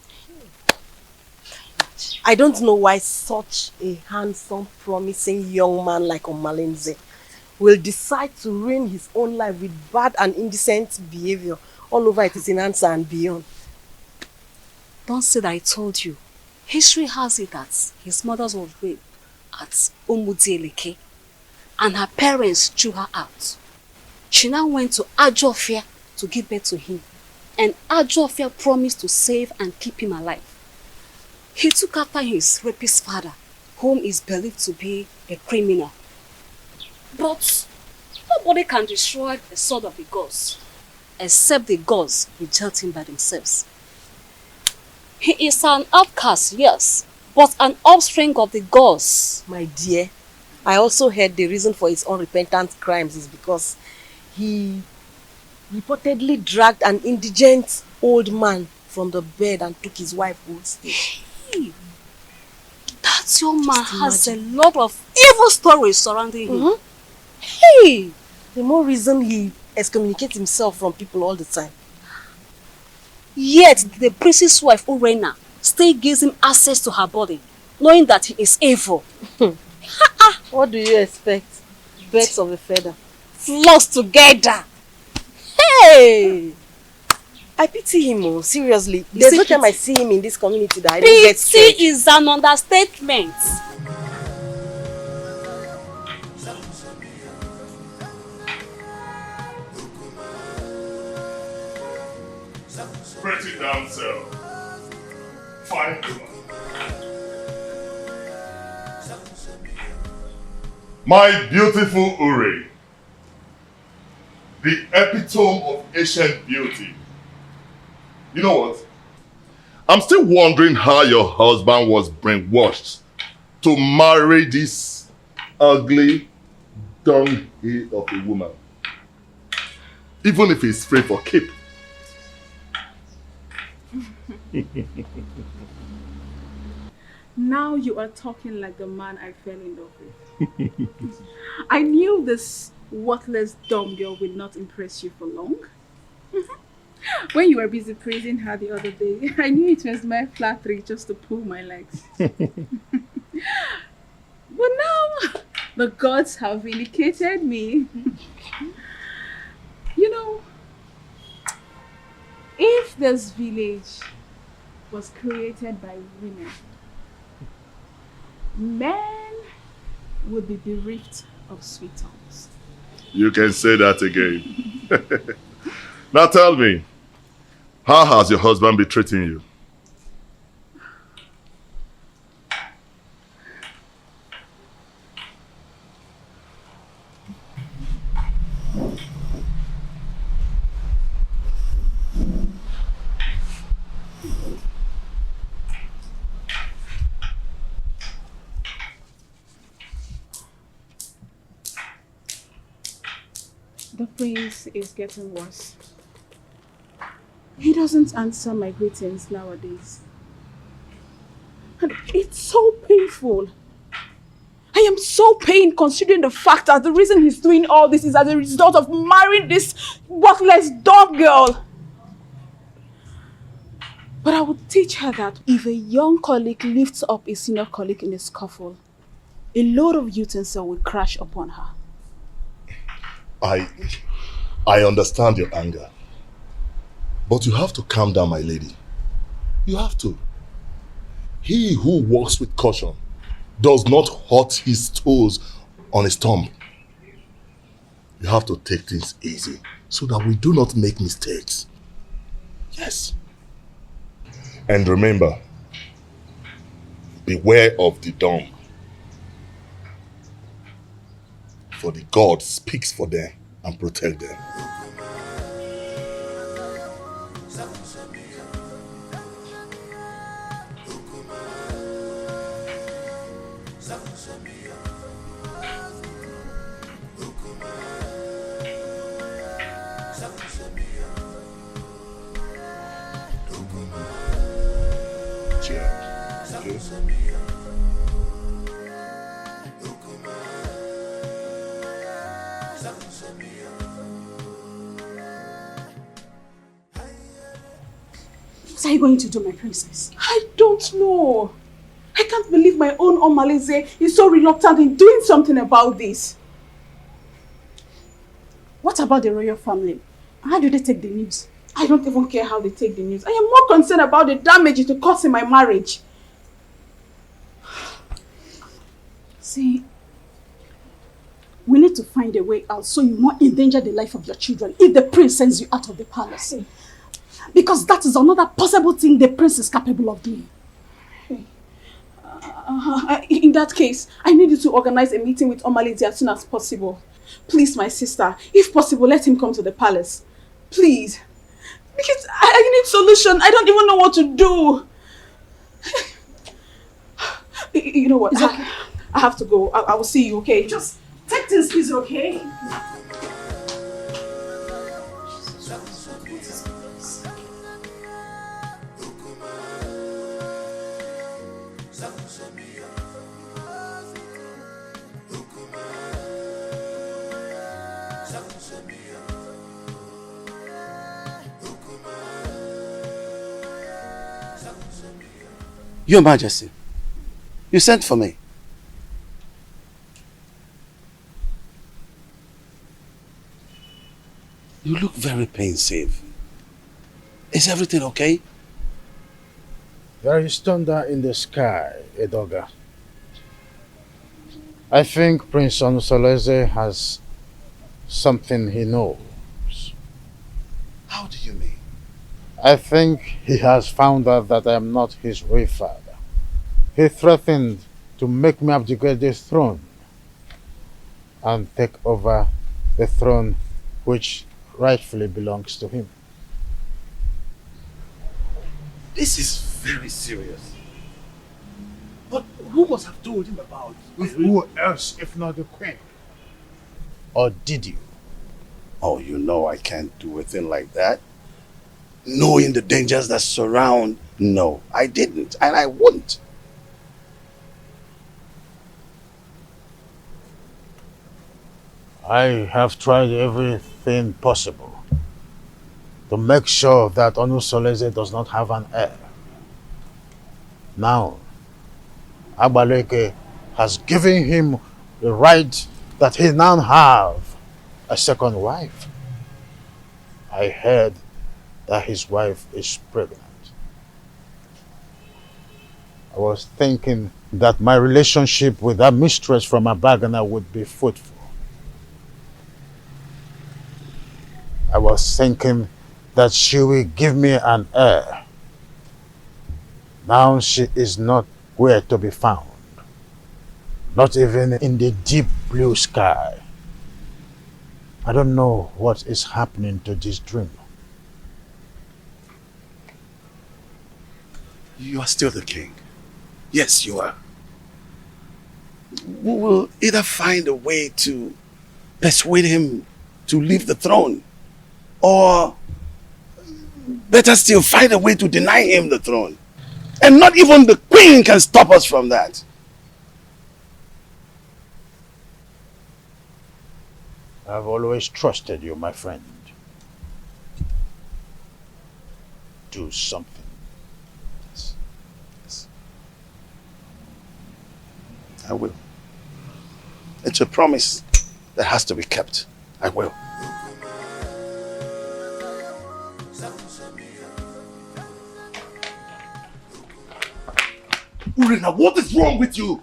I don't know why such a handsome, promising young man like Omalinze will decide to ruin his own life with bad and indecent behavior all over Itisinansa and beyond. Don't say that I told you. History has it that his mother was raped at Umudieleke and her parents threw her out. She now went to Ajofia to give birth to him, and Ajofia promised to save and keep him alive. He took after his rapist father, whom is believed to be a criminal. But nobody can destroy the sword of the gods, except the gods reject him by themselves. He is an outcast, yes, but an offspring of the gods. My dear, I also heard the reason for his unrepentant crimes is because he reportedly dragged an indigent old man from the bed and took his wife Goldstein. Hey, that young man has a lot of evil stories surrounding him. Hey, the more reason he excommunicates himself from people all the time. Yet the priest's wife Urena still gives him access to her body, knowing that he is evil. What do you expect? Birds of a feather. Flocks together. Hey! I pity him, seriously. There's no time I see him in this community that I don't get scared. Pity is an understatement. Pretty damsel. Fine woman. My beautiful Uri. The epitome of ancient beauty. You know what? I'm still wondering how your husband was brainwashed to marry this ugly dunghill of a woman. Even if he's free for keep. Now you are talking like the man I fell in love with. I knew this worthless dumb girl would not impress you for long. When you were busy praising her the other day, I knew it was my flattery just to pull my legs. But now, the gods have vindicated me. You know, if this village was created by women, men would be bereft of sweet tongues. You can say that again. Now tell me, how has your husband been treating you? The prince is getting worse. He doesn't answer my greetings nowadays. And it's so painful. I am so pained considering the fact that the reason he's doing all this is as a result of marrying this worthless dog girl. But I would teach her that if a young colleague lifts up a senior colleague in a scuffle, a load of utensil will crash upon her. I understand your anger. But you have to calm down, my lady. You have to. He who walks with caution does not hurt his toes on his thumb. You have to take things easy so that we do not make mistakes. Yes. And remember, beware of the dumb. For the God speaks for them and protect them. What are you going to do, my princess? I don't know. I can't believe my own Omalize is so reluctant in doing something about this. What about the royal family? How do they take the news? I don't even care how they take the news. I am more concerned about the damage it will cause in my marriage. See, we need to find a way out so you won't endanger the life of your children if the prince sends you out of the palace. Because that is another possible thing the prince is capable of doing. In that case, I need you to organize a meeting with Omalize as soon as possible. Please, my sister, if possible, let him come to the palace. Please. Because I need solution. I don't even know what to do. You know what? I have to go. I will see you, okay? Just take this easy, okay? Your Majesty, you sent for me. You look very pensive. Is everything okay? There is thunder in the sky, Edoga. I think Prince Onusoleze has something he knows. How do you mean? I think he has found out that I am not his real father. He threatened to make me abdicate the throne and take over the throne which rightfully belongs to him. This is very serious. But who must have told him about it? Who else if not the queen? Or did you? Oh, you know I can't do a thing like that. Knowing the dangers that surround, no, I didn't, and I wouldn't. I have tried everything possible to make sure that Onusoleze does not have an heir. Now, Agbaleke has given him the right that he now have a second wife. I heard that his wife is pregnant. I was thinking that my relationship with that mistress from Abagana would be fruitful. I was thinking that she will give me an heir. Now she is not where to be found. Not even in the deep blue sky. I don't know what is happening to this dream. You are still the king. Yes, you are. We will either find a way to persuade him to leave the throne, or better still, find a way to deny him the throne. And not even the queen can stop us from that. I've always trusted you, my friend. Do something. Yes. Yes. I will. It's a promise that has to be kept. I will. Urena, what is wrong with you?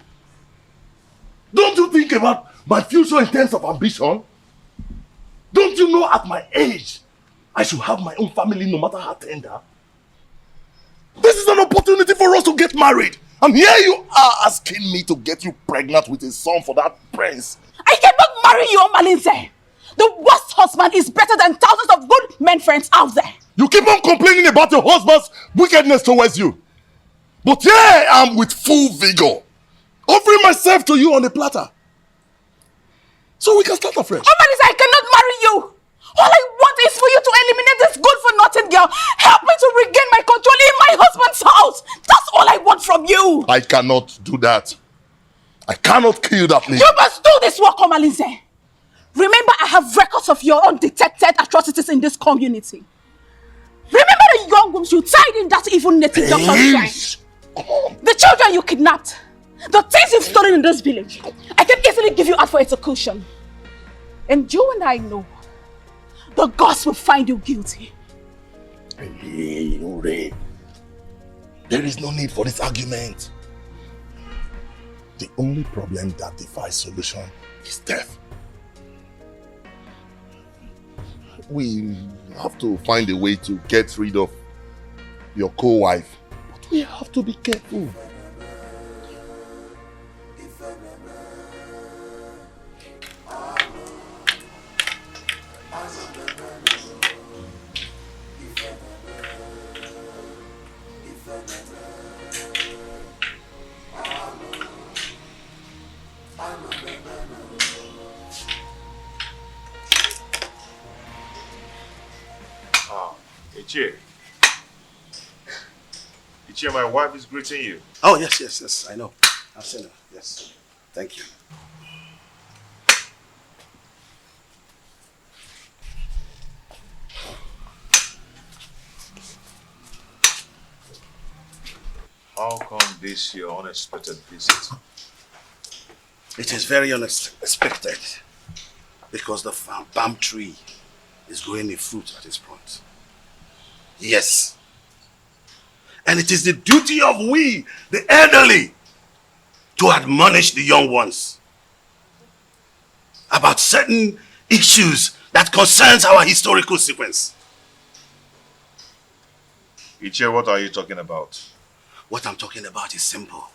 Don't you think about my future in terms of ambition? Don't you know at my age, I should have my own family no matter how tender? This is an opportunity for us to get married. And here you are asking me to get you pregnant with a son for that prince. I cannot marry you, Omalinze. The worst husband is better than thousands of good men friends out there. You keep on complaining about your husband's wickedness towards you. But here I am with full vigor, offering myself to you on a platter. So we can start afresh. Omalinze, I cannot marry you. All I want is for you to eliminate this good-for-nothing girl. Help me to regain my control in my husband's house. That's all I want from you. I cannot do that. I cannot kill that lady. You must do this work, Omalinze. Remember, I have records of your undetected atrocities in this community. Remember the young wombs you tied in that evil native doctor's shrine. The children you kidnapped. The things you've stolen in this village. I can easily give you out for execution. And you and I know the gods will find you guilty. Hey, Ure. There is no need for this argument. The only problem that defies solution is death. We have to find a way to get rid of your co-wife. But we have to be careful. Ichie, my wife is greeting you. Oh, yes, I know. I've seen her. Yes. Thank you. How come this your unexpected visit? It is very unexpected because the palm tree is growing a fruit at this point. Yes. And it is the duty of we, the elderly, to admonish the young ones about certain issues that concerns our historical sequence. Ichie, what are you talking about? What I'm talking about is simple.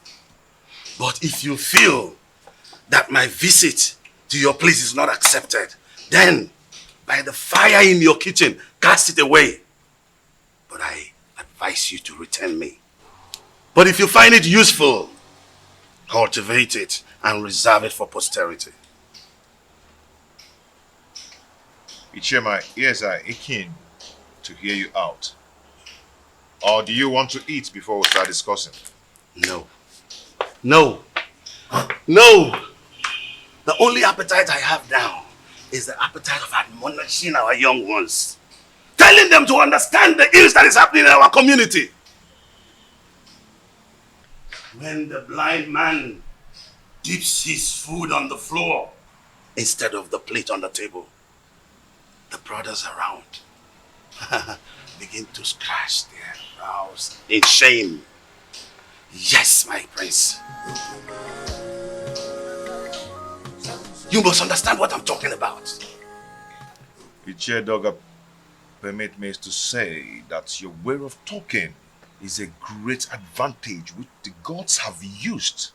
But if you feel that my visit to your place is not accepted, then by the fire in your kitchen, cast it away. But I advise you to return me. But if you find it useful, cultivate it and reserve it for posterity. Ichie, my ears are aching to hear you out. Or do you want to eat before we start discussing? No. No. No! The only appetite I have now is the appetite of admonishing our young ones. Telling them to understand the ills that is happening in our community. When the blind man dips his food on the floor instead of the plate on the table, the brothers around begin to scratch their brows in shame. Yes, my prince. You must understand what I'm talking about. Ichie Doga, permit me to say that your way of talking is a great advantage which the gods have used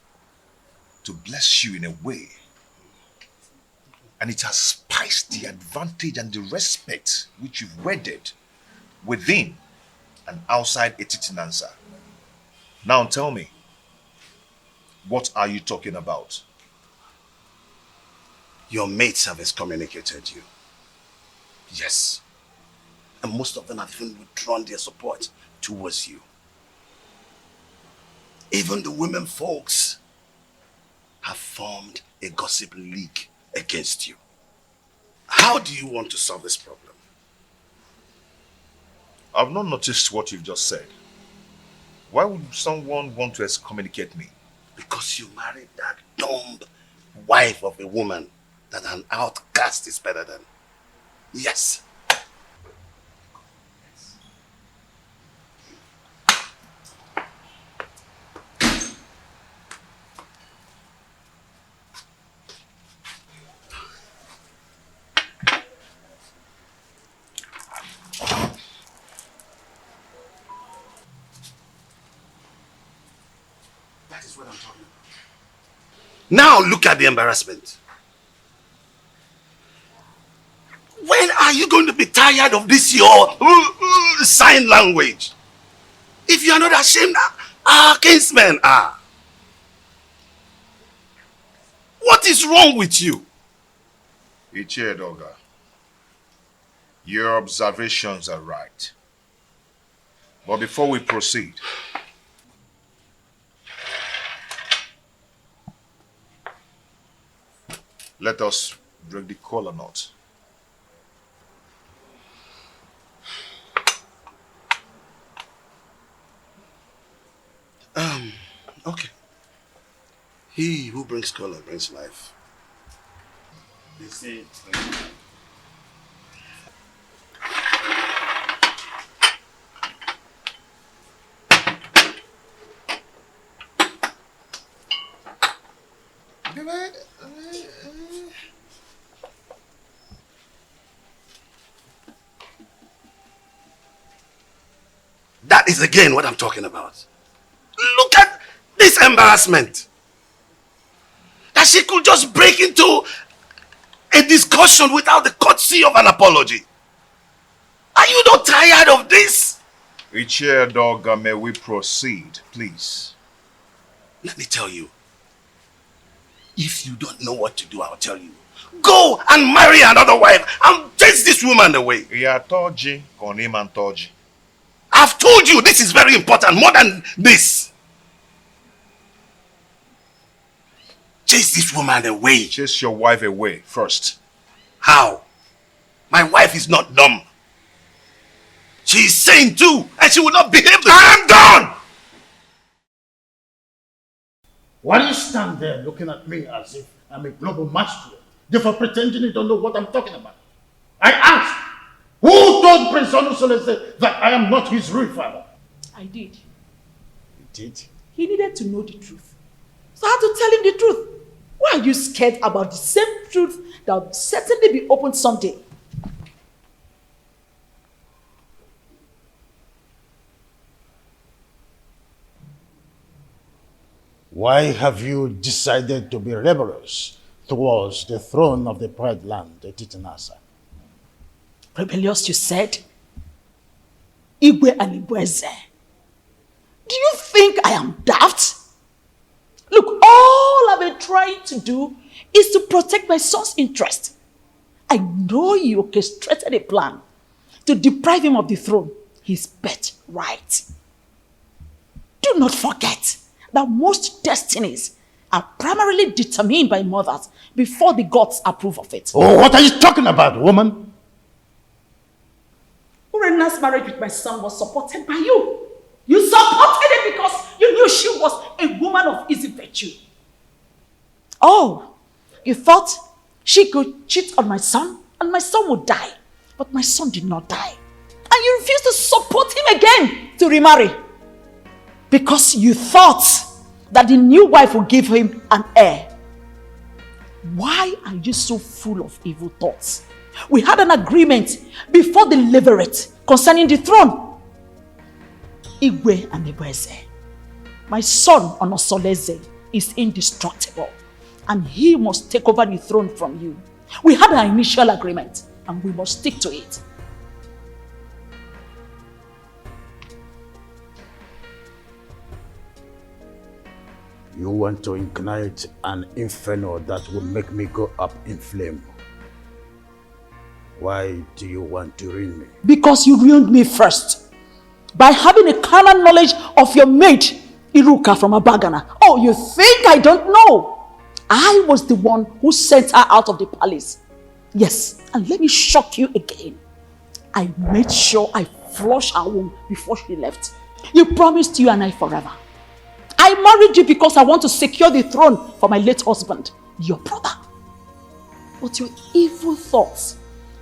to bless you in a way. And it has spiced the advantage and the respect which you've wedded within and outside Etitinansa. Now tell me, what are you talking about? Your mates have excommunicated you. Yes. And most of them have even withdrawn their support towards you. Even the women folks have formed a gossip league against you. How do you want to solve this problem? I've not noticed what you've just said. Why would someone want to excommunicate me? Because you married that dumb wife of a woman that an outcast is better than. Yes. That is what I'm talking about. Now look at the embarrassment. When are you going to be tired of this your sign language? If you are not ashamed, our kinsmen are. What is wrong with you? Ichie Doga, your observations are right. But before we proceed, let us break the kola nut. Okay. He who brings color brings life. They say. That is again what I'm talking about. Look at this embarrassment. That she could just break into a discussion without the courtesy of an apology. Are you not tired of this? Ichie Doga, may we proceed, please? Let me tell you. If you don't know what to do, I'll tell you. Go and marry another wife and chase this woman away. I've told you this is very important, more than this. Chase this woman away. Chase your wife away first. How? My wife is not dumb. She is sane too, and she will not behave the I am done! Why do you stand there looking at me as if I'm a global master, therefore pretending you don't know what I'm talking about? I asked, who told Prince Onusolese that I am not his real father? I did. You did? He needed to know the truth. So I had to tell him the truth. Why are you scared about the same truth that will certainly be opened someday? Why have you decided to be rebellious towards the throne of the Pride Land, the Titanasa? Rebellious, you said? Igwe and Igweze. Do you think I am daft? Look, all I've been trying to do is to protect my son's interest. I know you orchestrated a plan to deprive him of the throne, his birthright. Do not forget that most destinies are primarily determined by mothers before the gods approve of it. Oh, what are you talking about, woman? Urena's marriage with my son was supported by you. You supported it because you knew she was a woman of easy virtue. Oh, you thought she could cheat on my son and my son would die. But my son did not die. And you refused to support him again to remarry. Because you thought that the new wife would give him an heir. Why are you so full of evil thoughts? We had an agreement before the levirate concerning the throne. Igwe and Igweze. My son Onosoleze is indestructible and he must take over the throne from you. We had an initial agreement and we must stick to it. You want to ignite an inferno that will make me go up in flame. Why do you want to ruin me? Because you ruined me first. By having a carnal knowledge of your mate, Iruka from Abagana. Oh, you think I don't know? I was the one who sent her out of the palace. Yes, and let me shock you again. I made sure I flushed her womb before she left. You promised you and I forever. I married you because I want to secure the throne for my late husband, your brother. But your evil thoughts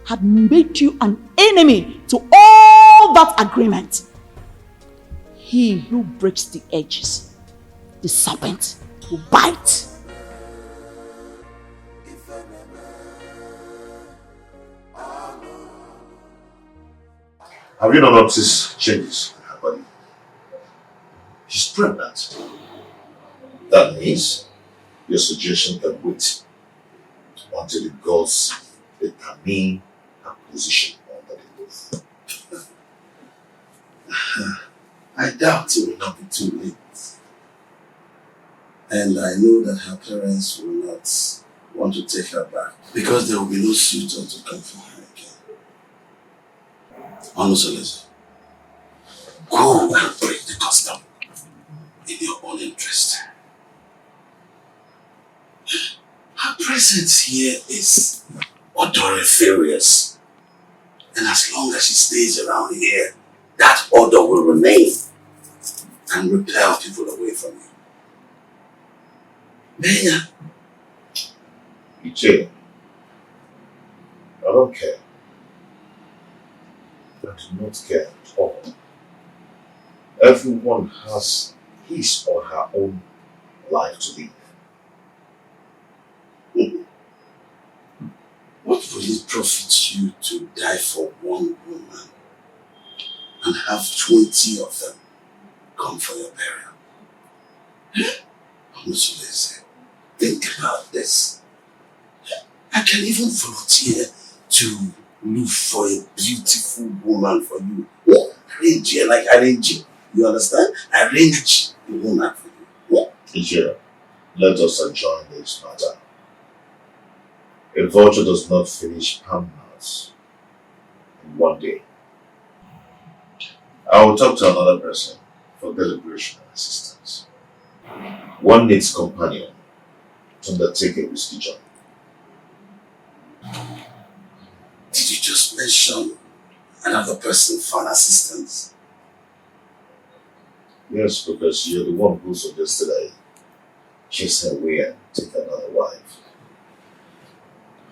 had made you an enemy to all that agreement. He who breaks the edges, the serpent will bite. Have you not noticed changes in her body? She's pregnant. That means your suggestion can wait until the gods determine her position under the roof. I doubt it will not be too late. And I know that her parents will not want to take her back because there will be no suitor to come for her again. Onosoleze, go and break the custom in your own interest. Her presence here is odoriferous. And as long as she stays around here, that odor will remain and repel people away from you. Benya. Iche, I don't care. I do not care at all. Everyone has his or her own life to live. What will it profit you to die for one woman and have 20 of them come for your burial? Onosoleze, think about this. I can even volunteer to look for a beautiful woman for you. Arrange her like arrange. You understand? Arrange the woman for you. Ije, let us adjourn this matter. A vulture does not finish palm-nuts in one day. I will talk to another person for deliberation and assistance. One needs companion to undertake a risky job. Did you just mention another person for an assistance? Yes, because you're the one who suggested I chase her away and take another wife.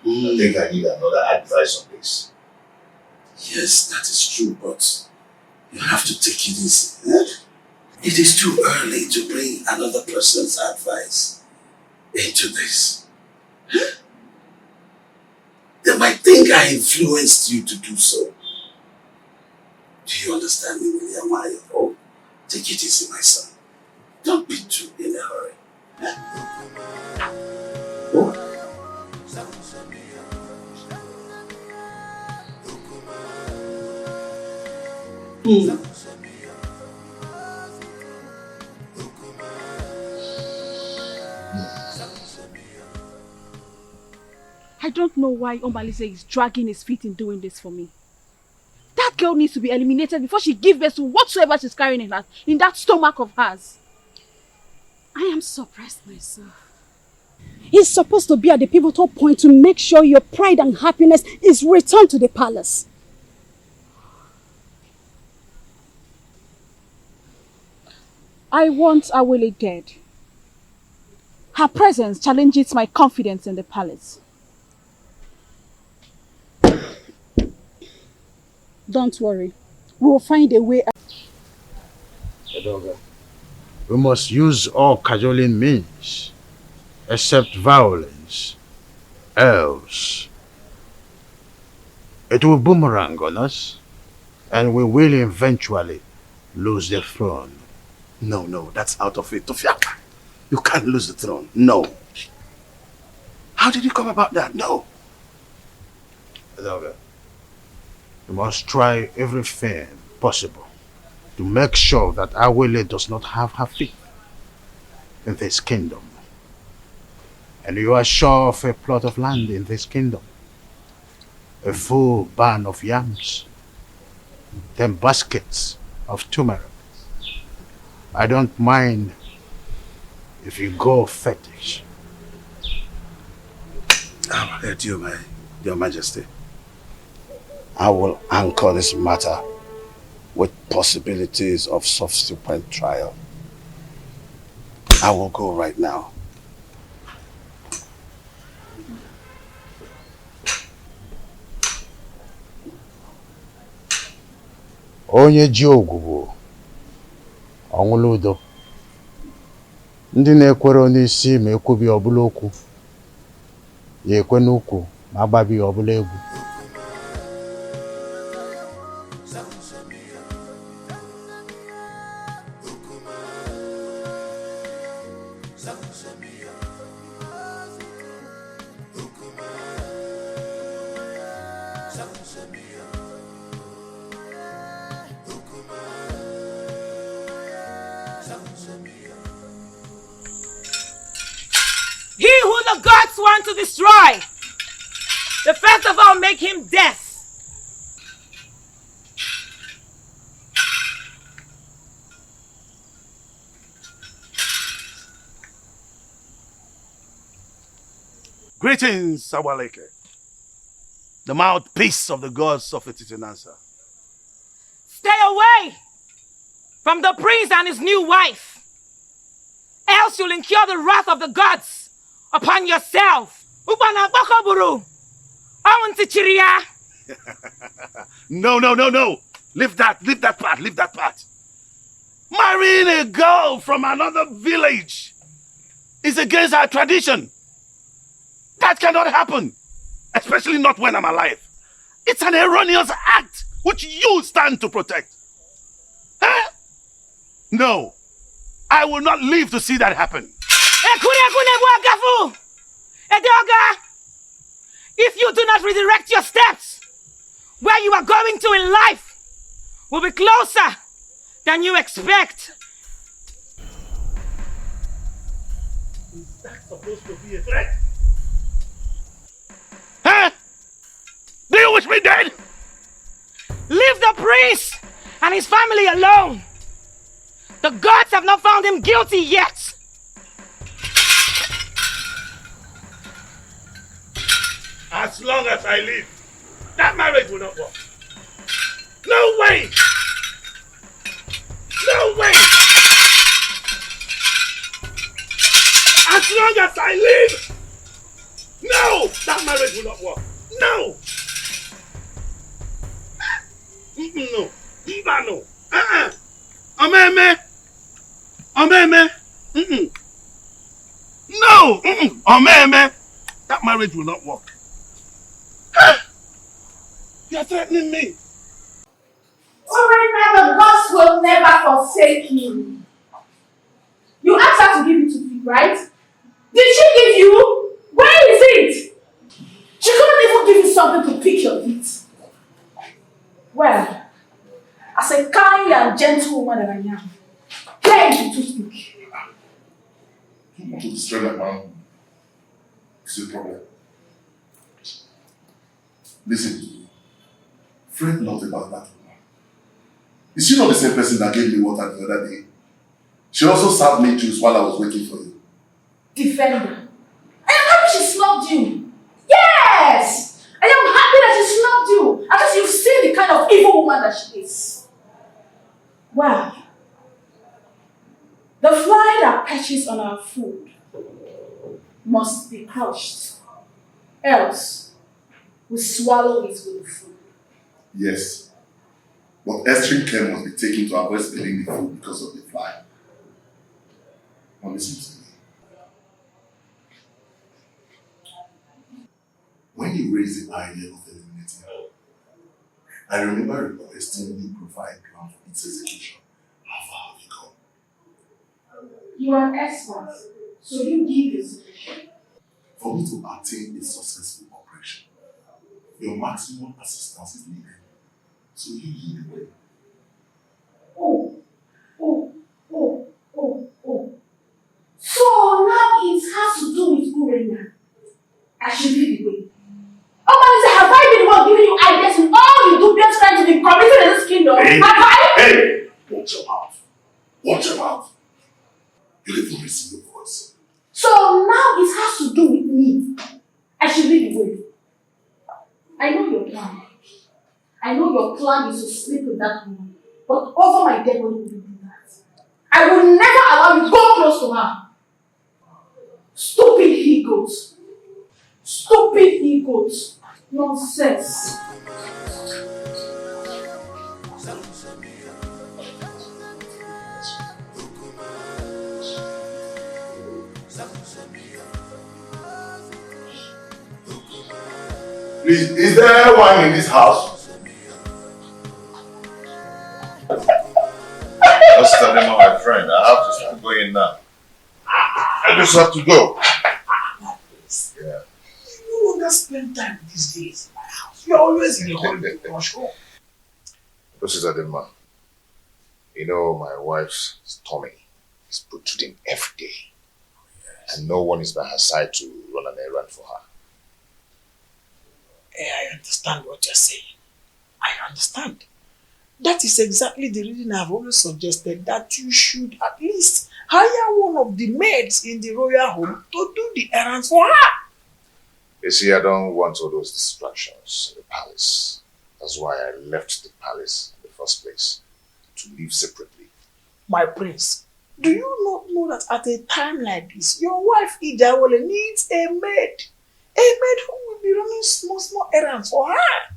I think I need another advice on this. Yes, that is true, but you have to take it easy. It is too early to bring another person's advice into this. They might think I influenced you to do so. Do you understand me, William? Oh, take it easy, my son. Don't be too in a hurry. Oh. I don't know why Omalise is dragging his feet in doing this for me. That girl needs to be eliminated before she gives birth to whatsoever she's carrying in that stomach of hers. I am surprised myself. He's supposed to be at the pivotal point to make sure your pride and happiness is returned to the palace. I want Awele dead. Her presence challenges my confidence in the palace. Don't worry. We will find a way out. Edoga, we must use all cajoling means, except violence. Else, it will boomerang on us, and we will eventually lose the throne. No, that's out of it. Tofiaka, you can't lose the throne. No. How did you come about that? No. Edoga, we must try everything possible to make sure that Awele does not have her feet in this kingdom. And you are sure of a plot of land in this kingdom, a full barn of yams, 10 baskets of turmeric. I don't mind if you go fetish. Your Majesty, I will anchor this matter with possibilities of subsequent trial. I will go right now. Onye ji ogwu bụ ọnwụla udo. Ndị na-ekwere onye isi ma ekwubi ọbụla okwu, ya ekwe n'ukwu ma agbabi ọbụla egwu. He who the gods want to destroy, the first of all make him death. Greetings, Awaleke, the mouthpiece of the gods of Etitinansa. Stay away from the prince and his new wife, else you'll incur the wrath of the gods upon yourself. No. Leave that part. Marrying a girl from another village is against our tradition. That cannot happen, especially not when I'm alive. It's an erroneous act which you stand to protect. Huh? No, I will not live to see that happen. If you do not redirect your steps, where you are going to in life will be closer than you expect. Is that supposed to be a threat? Huh? Do you wish me dead? Leave the prince and his family alone. The gods have not found him guilty yet. As long as I live, that marriage will not work. No way! No way! As long as I live, no! That marriage will not work. No! No. No. Omeme! No! Omeme! That marriage will not work. You are threatening me. Alright, now the gods will never forsake you. You asked her to give you 2 feet, right? Did she give you? Where is it? She couldn't even give you something to pick your feet. Well, as a kind and gentle woman that I am. Here is the toothpick. You want to destroy that man? It's a problem. Listen to me. Fret not about that woman. Is she not the same person that gave me water the other day? She also served me juice while I was waiting for you. Defender. I am happy she snubbed you. Yes! I am happy that she snubbed you. Because you've seen the kind of evil woman that she is. Well, the fly that perches on our food must be crushed. Else, we swallow it with the food. Yes. But extreme care must be taken to avoid spilling the food because of the fly. Now listen to me. When you raised the idea of eliminating her, I remember requesting you provide plan for its execution. How far have you gone? You are an expert, so you give the solution. For me to attain a successful operation, your maximum assistance is needed. So you lead the way. Oh. So now it has to do with Urena. I should lead the way. Oh, have I been the one giving you ideas in all you dubious crimes to be committed in this kingdom? Hey, have I? Hey! Watch your mouth. Watch your mouth. You live in raising your voice. So now it has to do with me. I should lead the way. I know your plan. I know your plan is to sleep with that woman. But over my dead body will you do that? I will never allow you to go close to her. Stupid he-goats. Stupid he-goats. Nonsense. Please, is there wine in this house? Just tell him, my friend, I have to start going now. I just have to go. Yeah. You don't just spend time these days in my house. You're always in the holiday rush home. This is Adema. You know, my wife's tummy is protruding every day. And no one is by her side to run an errand for her. I understand what you're saying. I understand. That is exactly the reason I've always suggested that you should at least hire one of the maids in the royal home to do the errands for her. You see, I don't want all those distractions in the palace. That's why I left the palace in the first place, to live separately. My prince, do you not know that at a time like this, your wife Ijawole needs a maid? A maid who will be running small errands for her.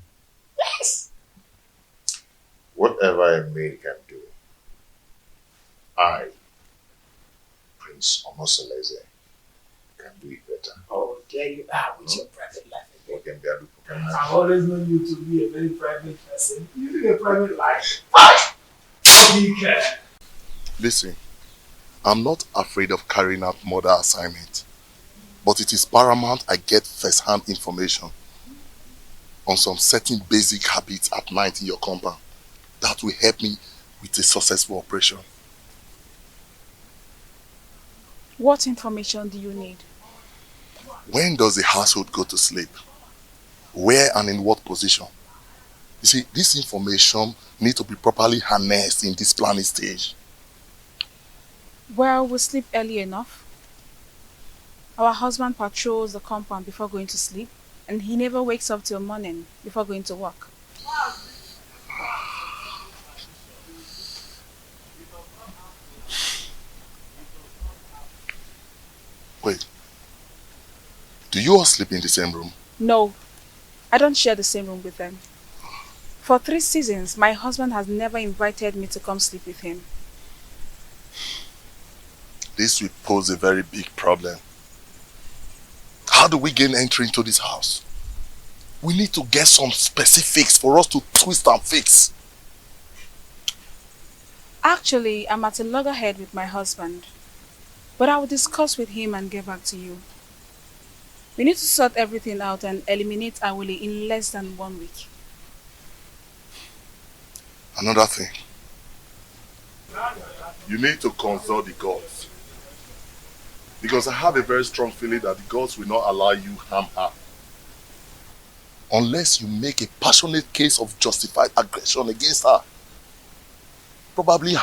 Yes. Whatever a maid can do, I, Prince Omosoleze, can do it better. Oh, there you are with your private life. I've always known you to be a very private person. You live a private life. What do you care? Listen, I'm not afraid of carrying out murder assignment, but it is paramount I get first-hand information on some certain basic habits at night in your compound that will help me with a successful operation. What information do you need? When does the household go to sleep? Where and in what position? You see, this information needs to be properly harnessed in this planning stage. Well, we sleep early enough. Our husband patrols the compound before going to sleep, and he never wakes up till morning before going to work. Wait, do you all sleep in the same room? No, I don't share the same room with them. For 3 seasons, my husband has never invited me to come sleep with him. This will pose a very big problem. How do we gain entry into this house? We need to get some specifics for us to twist and fix. Actually, I'm at a loggerhead with my husband. But I will discuss with him and get back to you. We need to sort everything out and eliminate Awole in less than 1 week. Another thing. You need to consult the gods. Because I have a very strong feeling that the gods will not allow you harm her. Unless you make a passionate case of justified aggression against her. Probably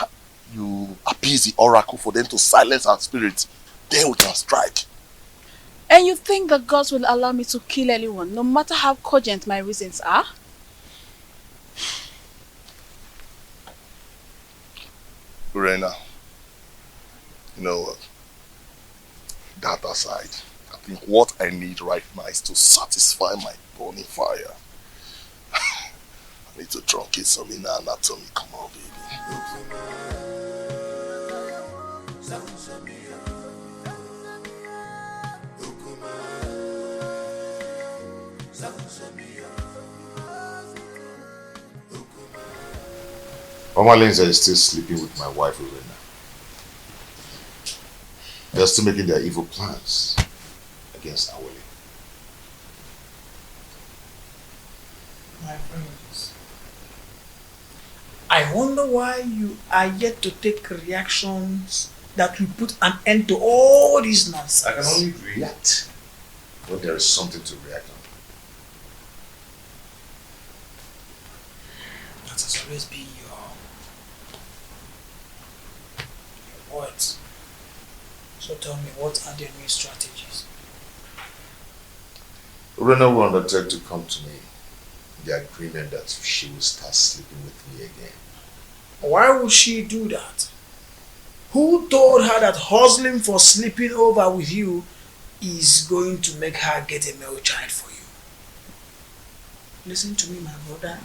you appease the oracle for them to silence her spirit. Then we can strike. And you think the gods will allow me to kill anyone, no matter how cogent my reasons are? Urena, you know what? That aside, I think what I need right now is to satisfy my burning fire. I need to truncate some inner anatomy. Come on, baby. Mama Lindsay is still sleeping with my wife, Urena. They're still making their evil plans against Awele. My friends, I wonder why you are yet to take reactions that will put an end to all this nonsense. I can only react when there is something to react on. That has always been your words. So tell me, what are their new strategies? Urena will undertake to come to me in the agreement that she will start sleeping with me again. Why would she do that? Who told her that hustling for sleeping over with you is going to make her get a male child for you? Listen to me, my brother.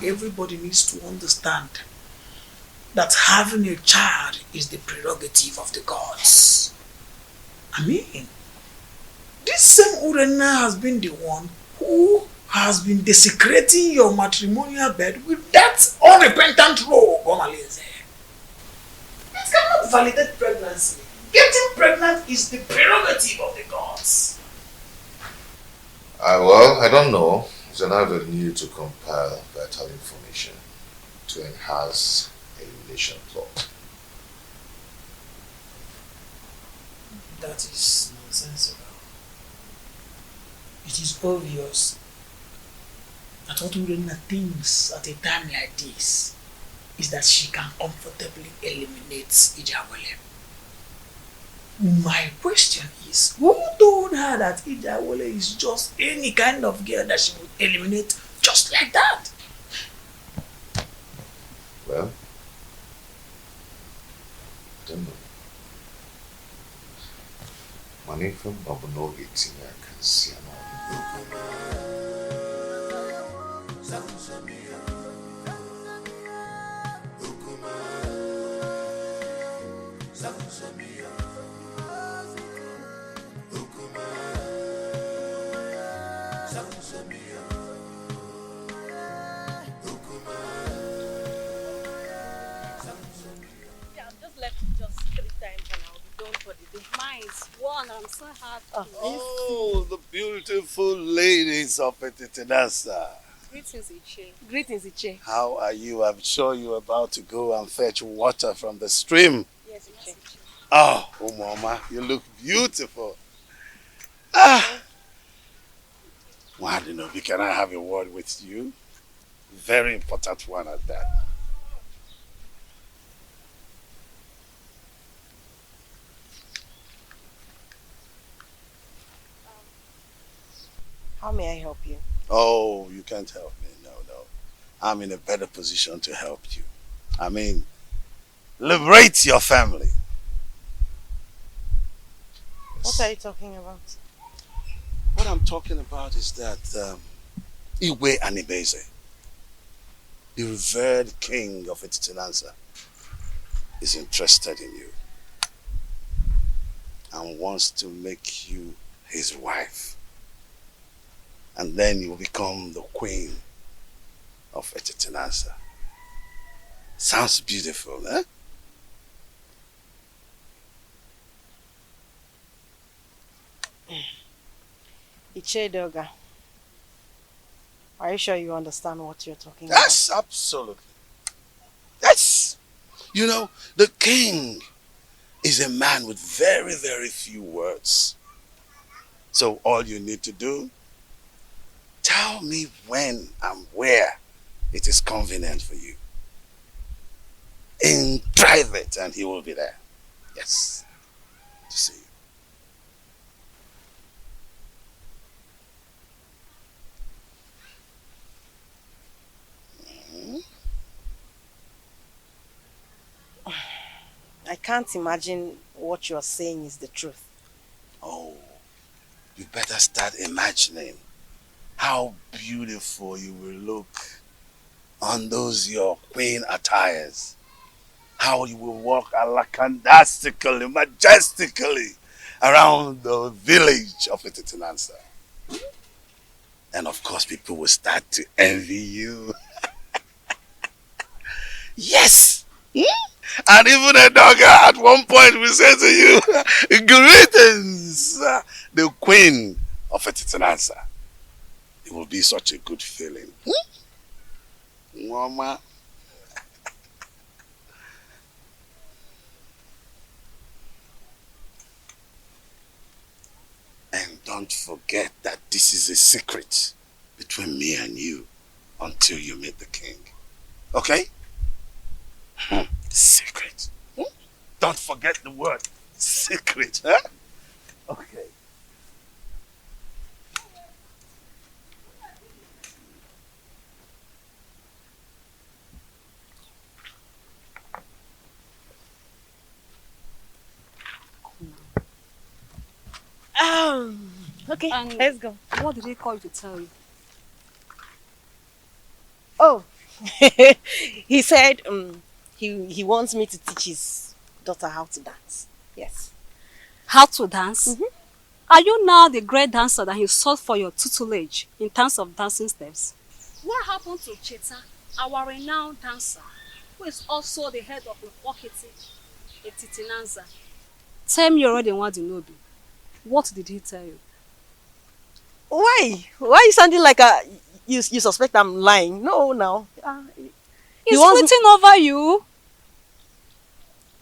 Everybody needs to understand that having a child is the prerogative of the gods. I mean, this same Urena has been the one who has been desecrating your matrimonial bed with that unrepentant rogue, Mama Lindsay. It cannot validate pregnancy. Getting pregnant is the prerogative of the gods. Well, I don't know. It's an avenue to compile vital information to enhance elimination plot. That is nonsensical. It is obvious that what Urena thinks at a time like this is that she can comfortably eliminate Ijawele. My question is, who told her that Ijawele is just any kind of girl that she would eliminate just like that? Well, I don't know. Money from Babuno eating I can see I'm so happy. Oh, the beautiful ladies of Etitinasa. Greetings, Iche. Greetings, Iche. How are you? I'm sure you're about to go and fetch water from the stream. Yes, Iche. Oh, Mama, you look beautiful. Wadinobi, can I have a word with you? Very important one at that. How may I help you? Oh, you can't help me. No. I'm in a better position to help you. I mean, liberate your family. What are you talking about? What I'm talking about is that Iwe Anibeze, the revered king of Etitinansa, is interested in you and wants to make you his wife. And then you will become the queen of Etitinansa. Sounds beautiful, eh? Iche Doga, are you sure you understand what you're talking about? Yes, absolutely. You know, the king is a man with very, very few words. So all you need to do, tell me when and where it is convenient for you. In private, and he will be there. Yes, to see you. I can't imagine what you're saying is the truth. Oh, you better start imagining how beautiful you will look on those your queen attires. How you will walk alakandastically, majestically around the village of Ititinansa. And of course, people will start to envy you. Yes! And even a dog at one point will say to you, greetings, the queen of Ititinansa. It will be such a good feeling. Mama. And don't forget that this is a secret between me and you until you meet the king. Okay? Secret. Don't forget the word secret, huh? Okay. Okay, And let's go. What did he call you to tell you? Oh, he said he wants me to teach his daughter how to dance. Yes. How to dance? Are you now the great dancer that he sought for your tutelage in terms of dancing steps? What happened to Cheta, our renowned dancer, who is also the head of Okiti, Etitinanza? Tell me already in Wadinobi. What did he tell you? Why? Why are you sounding like you suspect I'm lying? No, now. He's waiting over you.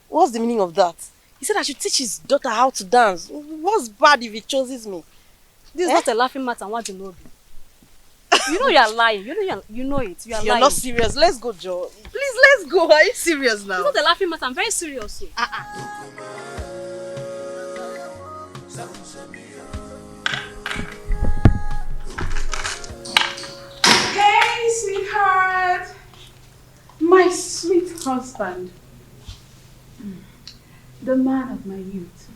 What's the meaning of that? He said I should teach his daughter how to dance. What's bad if he chooses me? This is not a laughing matter, Wadinobi. You know you are lying. You know it. You are lying. You're not serious. Let's go, Joe. Please, let's go. Are you serious now? It's not a laughing matter. I'm very serious. Hey, sweetheart. My sweet husband. The man of my youth.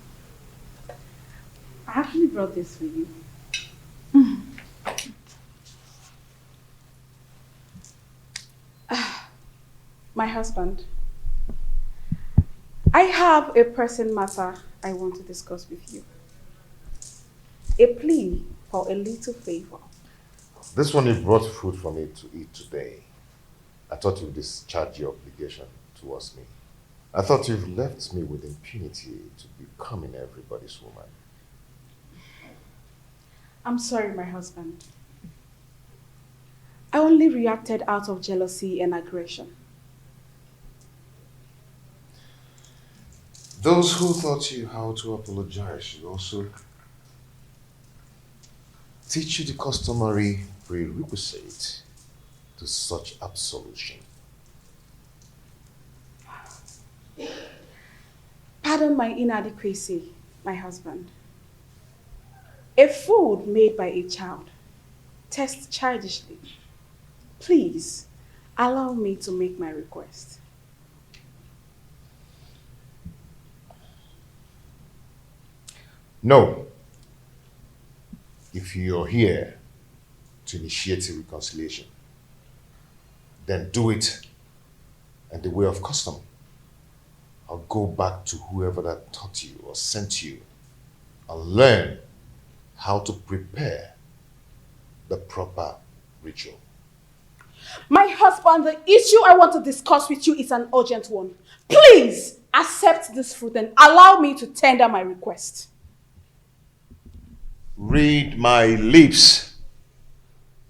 I actually brought this for you. My husband. I have a pressing matter I want to discuss with you. A plea for a little favor. This one you brought food for me to eat today. I thought you'd discharge your obligation towards me. I thought you've left me with impunity to becoming everybody's woman. I'm sorry, my husband. I only reacted out of jealousy and aggression. Those who taught you how to apologize should also teach you the customary prerequisite to such absolution. Pardon my inadequacy, my husband. A food made by a child tastes childishly. Please, allow me to make my request. No. If you're here to initiate a reconciliation, then do it in the way of custom. I'll go back to whoever that taught you or sent you and learn how to prepare the proper ritual. My husband, the issue I want to discuss with you is an urgent one. Please accept this fruit and allow me to tender my request. Read my lips.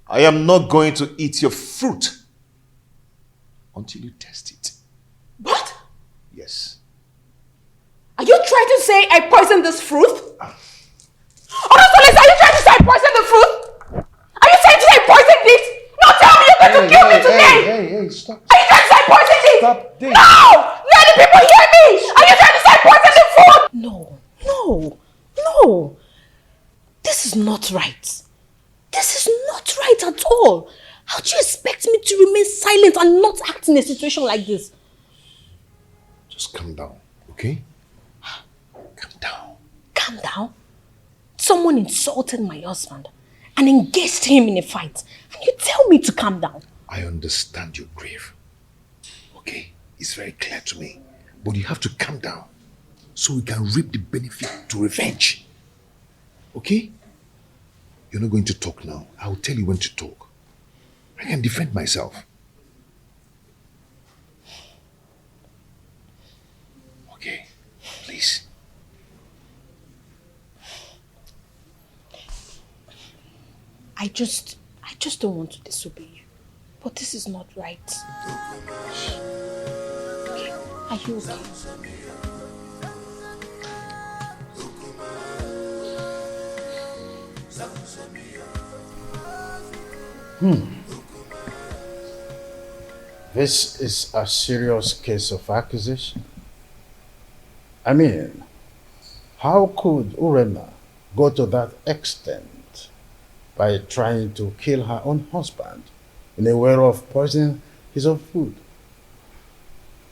I am not going to eat your fruit until you test it. What? Yes. Are you trying to say I poisoned this fruit? Honestly, are you trying to say I poisoned the fruit? Are you trying to say I poisoned it? No, tell me you're going to kill me today! Hey, stop. Are you trying to say I poisoned it? Stop this. No! Let the people hear me! Are you trying to say I poisoned the food? No. This is not right. This is not right at all. How do you expect me to remain silent and not act in a situation like this? Just calm down, okay? Calm down? Someone insulted my husband and engaged him in a fight. And you tell me to calm down? I understand your grief. Okay? It's very clear to me. But you have to calm down so we can reap the benefit to revenge. Okay? You're not going to talk now. I'll tell you when to talk. I can defend myself. Okay? Please. I just don't want to disobey you. But this is not right. Okay. Are you okay? This is a serious case of accusation. I mean, how could Urena go to that extent by trying to kill her own husband in a way of poisoning his own food?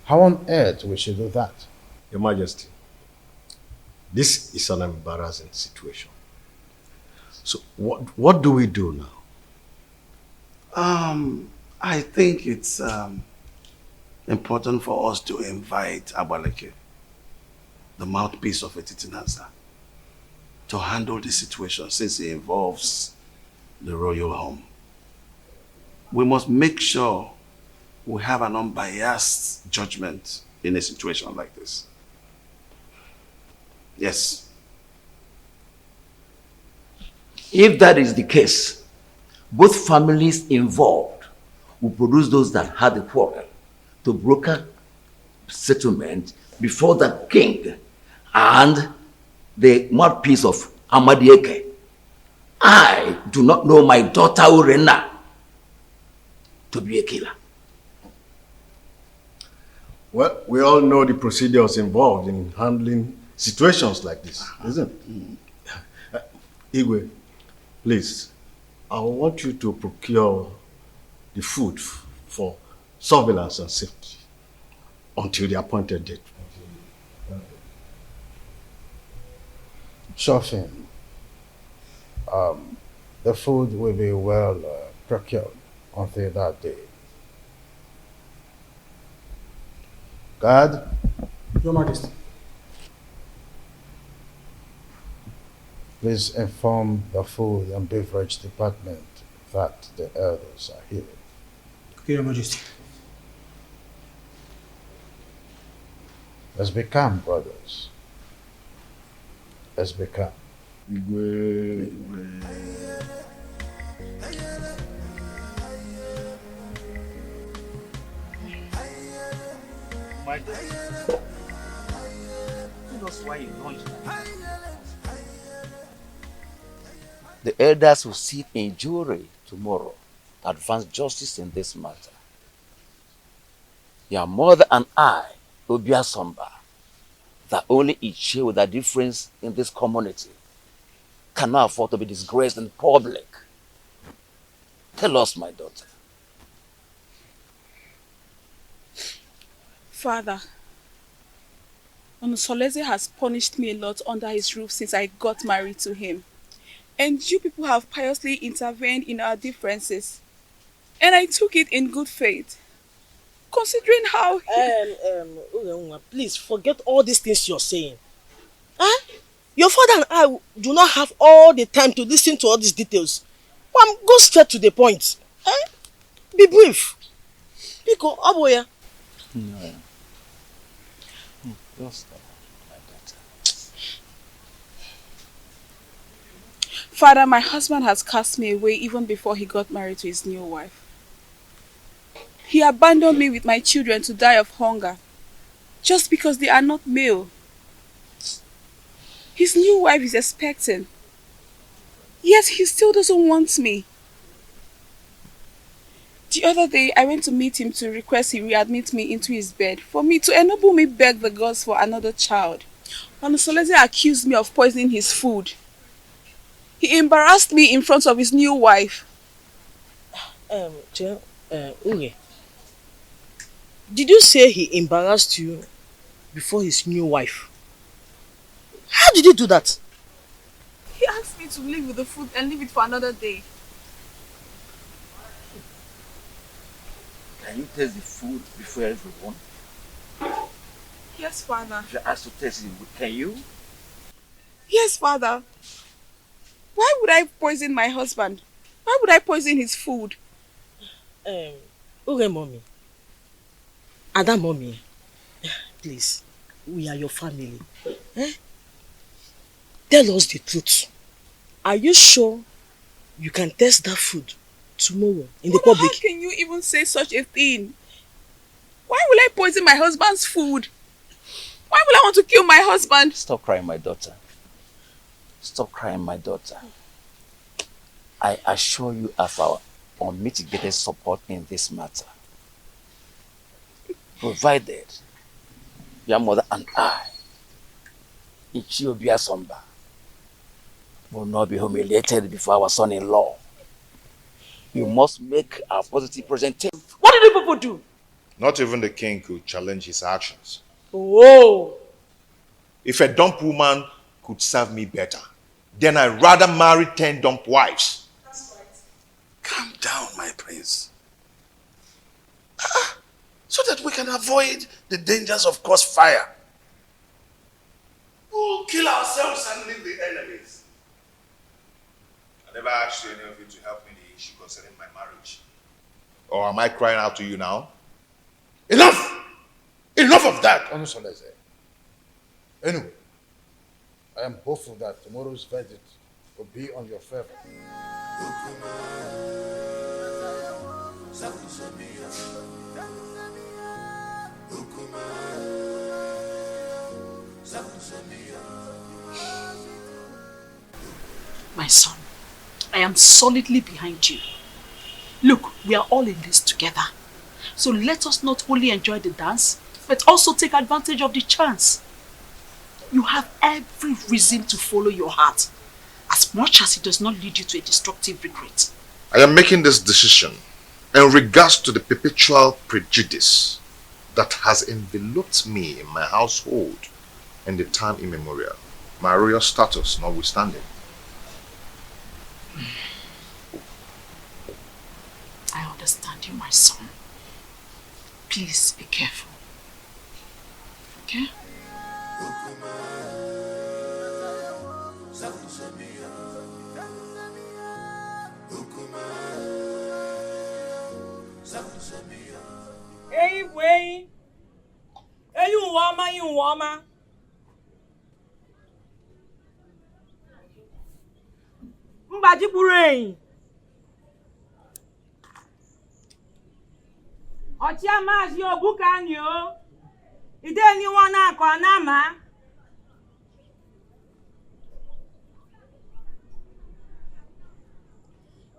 How on earth will she do that? Your Majesty, this is an embarrassing situation. So what do we do now? I think it's important for us to invite Abaleke, the mouthpiece of Etitinanza, to handle the situation since it involves the royal home. We must make sure we have an unbiased judgment in a situation like this. Yes. If that is the case, both families involved will produce those that had the quarrel to broker settlement before the king and the mouthpiece of Amadieke. I do not know my daughter Urena to be a killer. Well, we all know the procedures involved in handling situations like this, isn't it? Igwe, please, I want you to procure the food for surveillance and safety until the appointed date. Sure thing. The food will be well procured until that day. Guard. Your Majesty. Please inform the food and beverage department that the elders are here. Okay, Your Majesty. Let's be calm, brothers. Let's be calm. The elders will sit in jury tomorrow to advance justice in this matter. Your mother and I, Obia Somba, that only each share with a difference in this community, cannot afford to be disgraced in public. Tell us, my daughter. Father, Onusoleze has punished me a lot under his roof since I got married to him. And you people have piously intervened in our differences. And I took it in good faith. Considering how... Please forget all these things you're saying. Huh? Your father and I do not have all the time to listen to all these details. Go straight to the point. Huh? Be brief. Pico, Aboya. No. Don't stop, my daughter. Father, my husband has cast me away even before he got married to his new wife. He abandoned me with my children to die of hunger. just because they are not male. His new wife is expecting, yet he still doesn't want me. The other day, I went to meet him to request he readmit me into his bed for me to enable me beg the gods for another child. Onusoleze accused me of poisoning his food. He embarrassed me in front of his new wife. Unge, did you say he embarrassed you before his new wife? How did he do that? He asked me to leave with the food and leave it for another day. Can you taste the food before everyone? Yes, Father. If you ask to taste it, can you? Yes, Father. Why would I poison my husband? Why would I poison his food? Okay, mommy. Ada, mommy. Please, we are your family. Tell us the truth. Are you sure you can taste that food tomorrow in the public? How can you even say such a thing? Why will I poison my husband's food? Why will I want to kill my husband? Stop crying, my daughter. Stop crying, my daughter. I assure you of our unmitigated support in this matter. Provided your mother and I, Ichiobia Somba, will not be humiliated before our son-in-law. You must make a positive presentation. What did the people do? Not even the king could challenge his actions. Oh. If a dump woman could serve me better, then I'd rather marry 10 dump wives. That's right. Calm down, my prince. So that we can avoid the dangers of crossfire. We'll kill ourselves and leave the enemies. I never asked you any of you to help me in the issue concerning my marriage. Or am I crying out to you now? Enough! Enough of that, Onusoleze. Anyway, I am hopeful that tomorrow's verdict will be on your favor. My son, I am solidly behind you. Look, we are all in this together. So let us not only enjoy the dance, but also take advantage of the chance. You have every reason to follow your heart, as much as it does not lead you to a destructive regret. I am making this decision in regards to the perpetual prejudice that has enveloped me in my household in the time immemorial, my royal status notwithstanding. I understand you, my son. Please be careful. Okay? Hey, wait. Hey, you woman. Mbaji Burain. Ochia mas yo bukanyo. Ide ni wana kwa nama.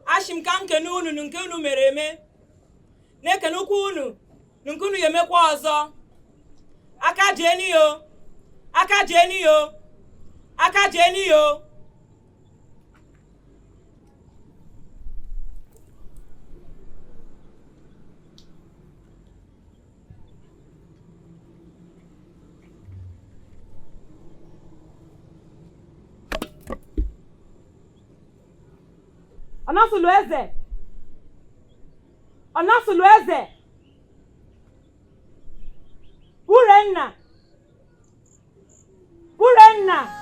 Ashim kam kenunu nunkunu mereme. Ne kenukunu nunkunu yemekwa ọzọ. Aka jeni yo. Aka jeni yo. Aka jeni yo. Onasulueze. Onasulueze. Urenna. Urenna.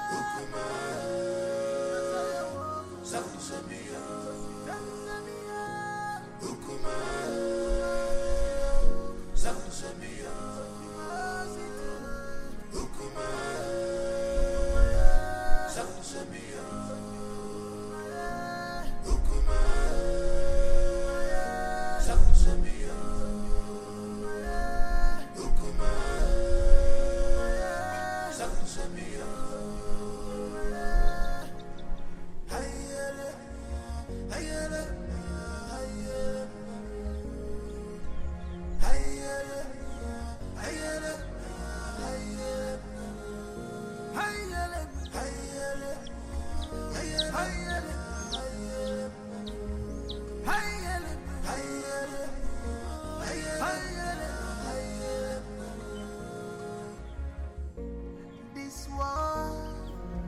This world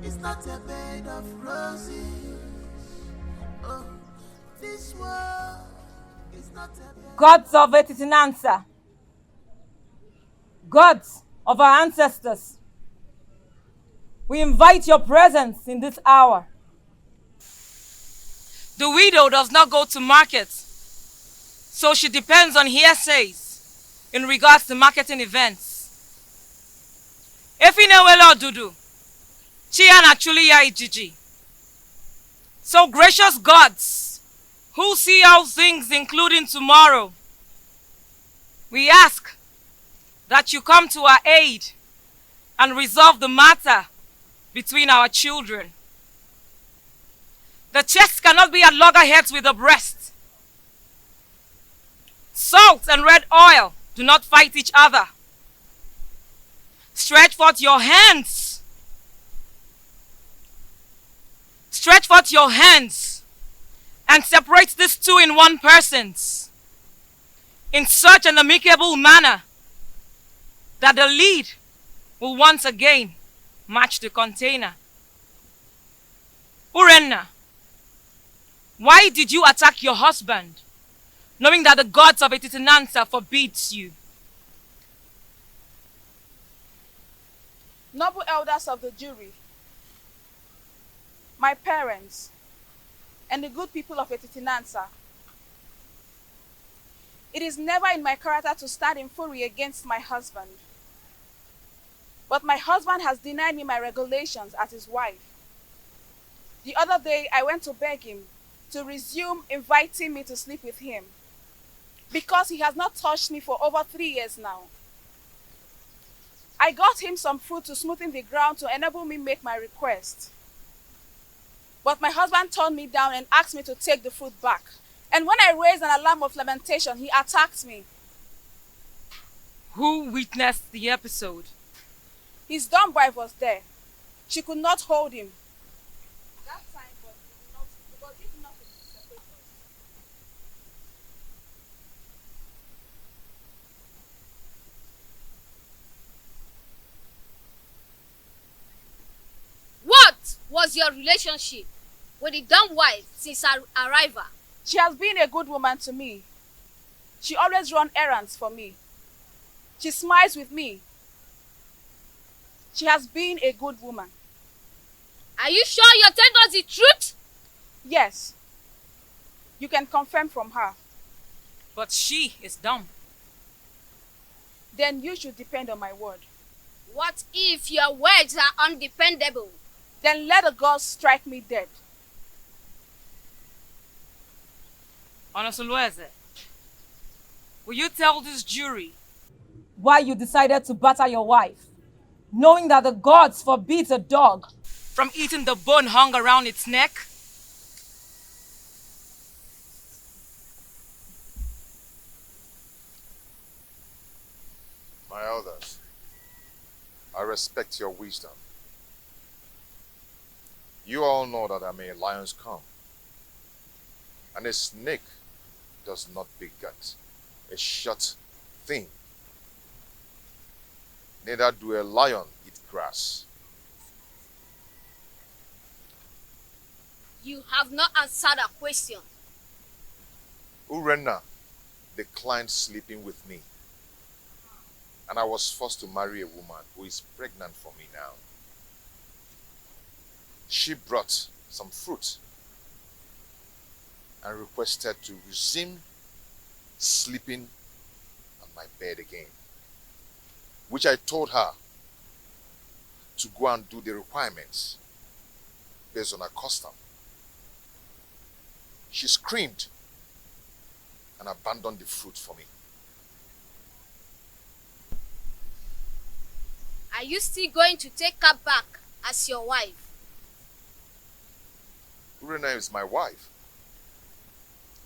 is not a bed of roses. Oh, this world is not a bed. Gods of Etitinansa, gods of our ancestors, we invite your presence in this hour. The widow does not go to market, so she depends on hearsays in regards to marketing events. Efinewele Odudu, Chia actually ya ijiji. So gracious gods, who see all things including tomorrow, we ask that you come to our aid and resolve the matter between our children. The chest cannot be at loggerheads with the breast. Salt and red oil do not fight each other. Stretch forth your hands. Stretch forth your hands and separate these two in one persons in such an amicable manner that the lead will once again match the container. Urenna, why did you attack your husband, knowing that the gods of Etitinansa forbids you? Noble elders of the jury, my parents, and the good people of Etitinansa, it is never in my character to stand in fury against my husband. But my husband has denied me my regulations as his wife. The other day, I went to beg him to resume inviting me to sleep with him because he has not touched me for over 3 years now. I got him some fruit to smoothen the ground to enable me make my request. But my husband turned me down and asked me to take the fruit back. And when I raised an alarm of lamentation, he attacked me. Who witnessed the episode? His dumb wife was there. She could not hold him. That time, but did nothing to separate us. What was your relationship with the dumb wife since her arrival? She has been a good woman to me. She always runs errands for me. She smiles with me. She has been a good woman. Are you sure you're telling us the truth? Yes. You can confirm from her. But she is dumb. Then you should depend on my word. What if your words are undependable? Then let the gods strike me dead. Onosulueze, will you tell this jury why you decided to batter your wife, knowing that the gods forbid a dog from eating the bone hung around its neck? My elders, I respect your wisdom. You all know that I'm a lion's come, and a snake does not beget a short thing. Neither do a lion eat grass. You have not answered a question. Urenna declined sleeping with me, and I was forced to marry a woman who is pregnant for me now. She brought some fruit and requested to resume sleeping on my bed again, which I told her to go and do the requirements based on her custom. She screamed and abandoned the fruit for me. Are you still going to take her back as your wife? Urena is my wife.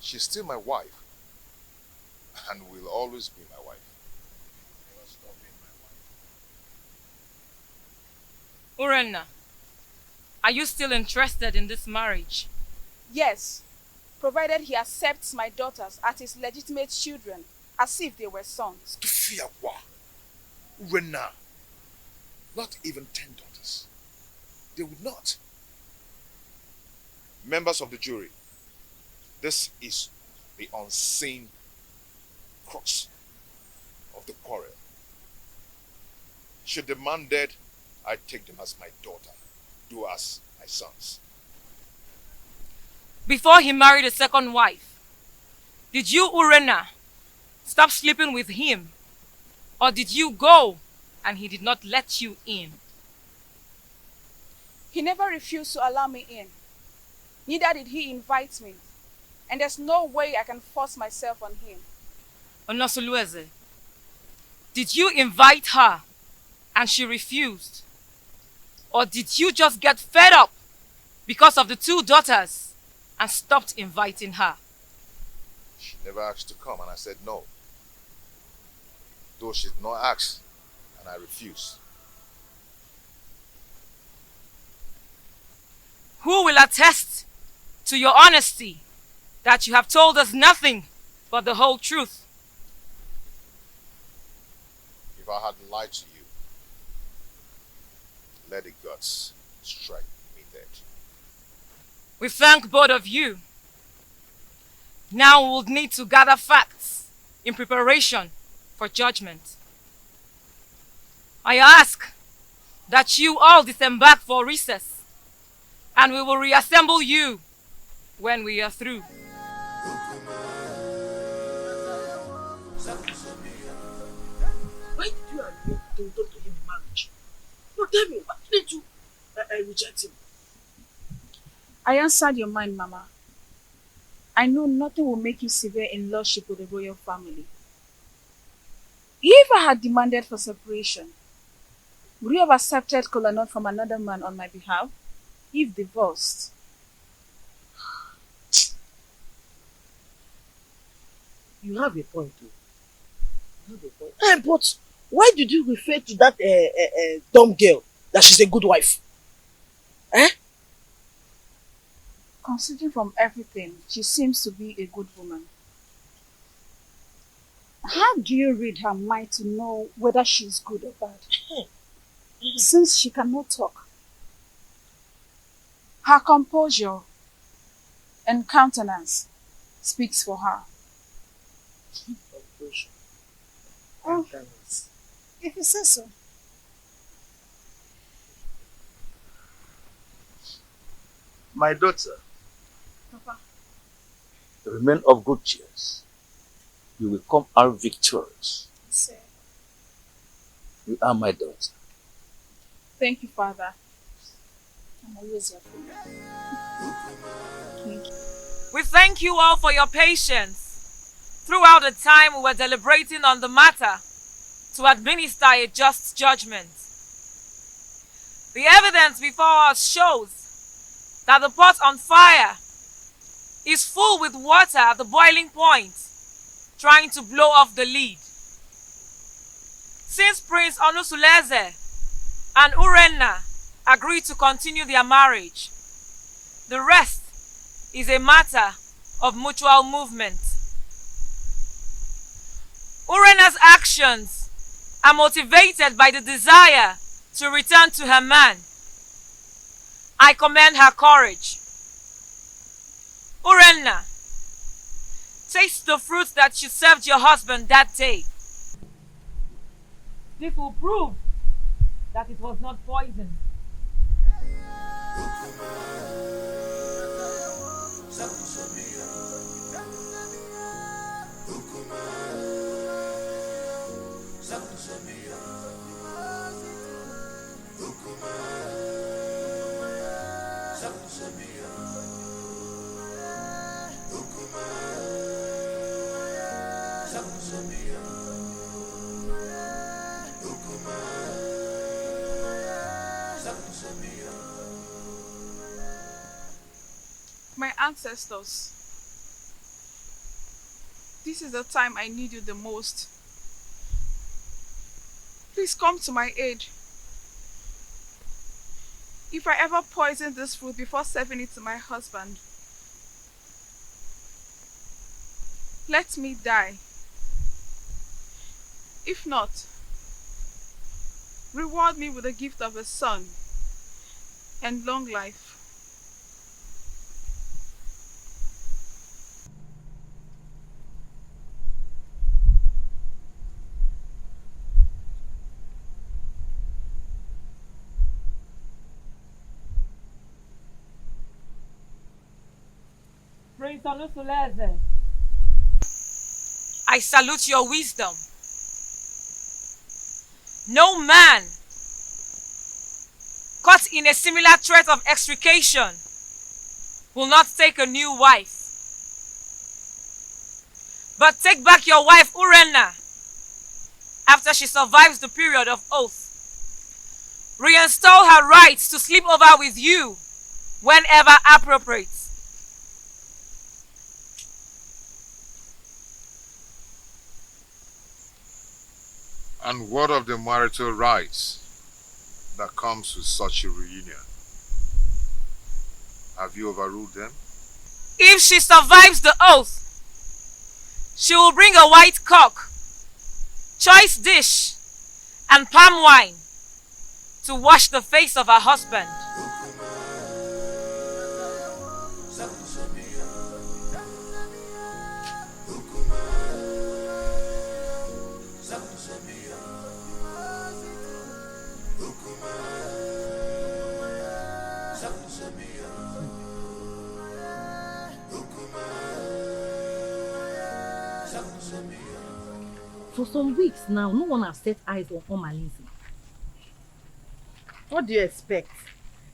She's still my wife. And will always be my wife. Never stop being my wife. Urena, are you still interested in this marriage? Yes, provided he accepts my daughters as his legitimate children, as if they were sons. Tufiawa. Urena. Not even 10 daughters. They would not. Members of the jury, this is the unseen crux of the quarrel. Should the man dead, I take them as my daughter, do as my sons. Before he married a second wife, did you, Urena, stop sleeping with him? Or did you go and he did not let you in? He never refused to allow me in. Neither did he invite me. And there's no way I can force myself on him. Onosulueze, did you invite her and she refused? Or did you just get fed up because of the 2 daughters and stopped inviting her? She never asked to come and I said no. Though she did not ask and I refused. Who will attest to your honesty that you have told us nothing but the whole truth? If I had lied to you, let the gods strike me dead. We thank both of you. Now we will need to gather facts in preparation for judgment. I ask that you all disembark for recess, and we will reassemble you when we are through. Why did you agree to talk to him in marriage? No, tell me, why didn't you reject him? I answered your mind, Mama. I know nothing will make you severe in lordship with the royal family. If I had demanded for separation, would you have accepted Kolanut from another man on my behalf? If divorced? You have a point, too. You have a point. But why did you refer to that dumb girl that she's a good wife? Eh? Considering from everything, she seems to be a good woman. How do you read her mind to know whether she's good or bad? Since she cannot talk. Her composure and countenance speaks for her. Composure. Oh, if you say so. My daughter, Papa. remain of good cheer. You will come out victorious. Sir. You are my daughter. Thank you, Father. I'm always your friend. Thank you. We thank you all for your patience throughout the time we were deliberating on the matter to administer a just judgment. The evidence before us shows that the pot on fire is full with water at the boiling point, trying to blow off the lid. Since Prince Onusuleze and Urena agreed to continue their marriage, the rest is a matter of mutual movement. Urena's actions are motivated by the desire to return to her man. I commend her courage. Urena, taste the fruit that you served your husband that day. This will prove that it was not poison. My ancestors, this is the time I need you the most. Please come to my aid. If I ever poison this food before serving it to my husband, let me die. If not, reward me with the gift of a son and long life. Prince Onusuleze, I salute your wisdom. No man caught in a similar threat of extrication will not take a new wife. But take back your wife Urenna after she survives the period of oath. Reinstall her rights to sleep over with you whenever appropriate. And what of the marital rights that comes with such a reunion? Have you overruled them? If she survives the oath, she will bring a white cock, choice dish, and palm wine to wash the face of her husband. For some weeks now, no one has set eyes on Omalise. What do you expect?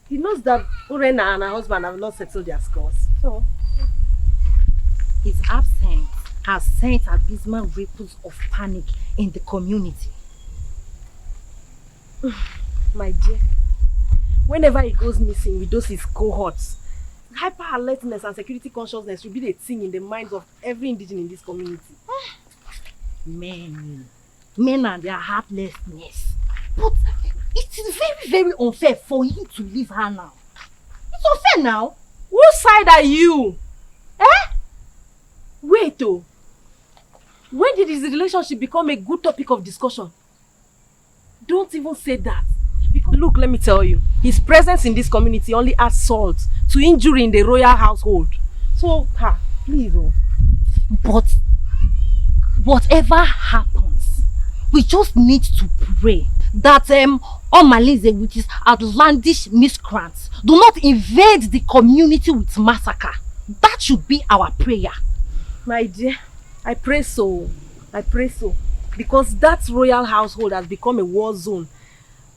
He knows that Urena and her husband have not settled their scores. So, his absence has sent abysmal ripples of panic in the community. my dear, whenever he goes missing with those his cohorts, hyper alertness and security consciousness will be the thing in the minds of every indigene in this community. Men and their heartlessness. But it is very, very unfair for him to leave her now. It's unfair now. Whose side are you? Eh? Wait oh. When did his relationship become a good topic of discussion? Don't even say that. Because look, let me tell you, his presence in this community only adds salt to injury in the royal household. So, please oh. But whatever happens, we just need to pray that Omalise, which is outlandish miscreants, do not invade the community with massacre. That should be our prayer. My dear, I pray so. I pray so. Because that royal household has become a war zone.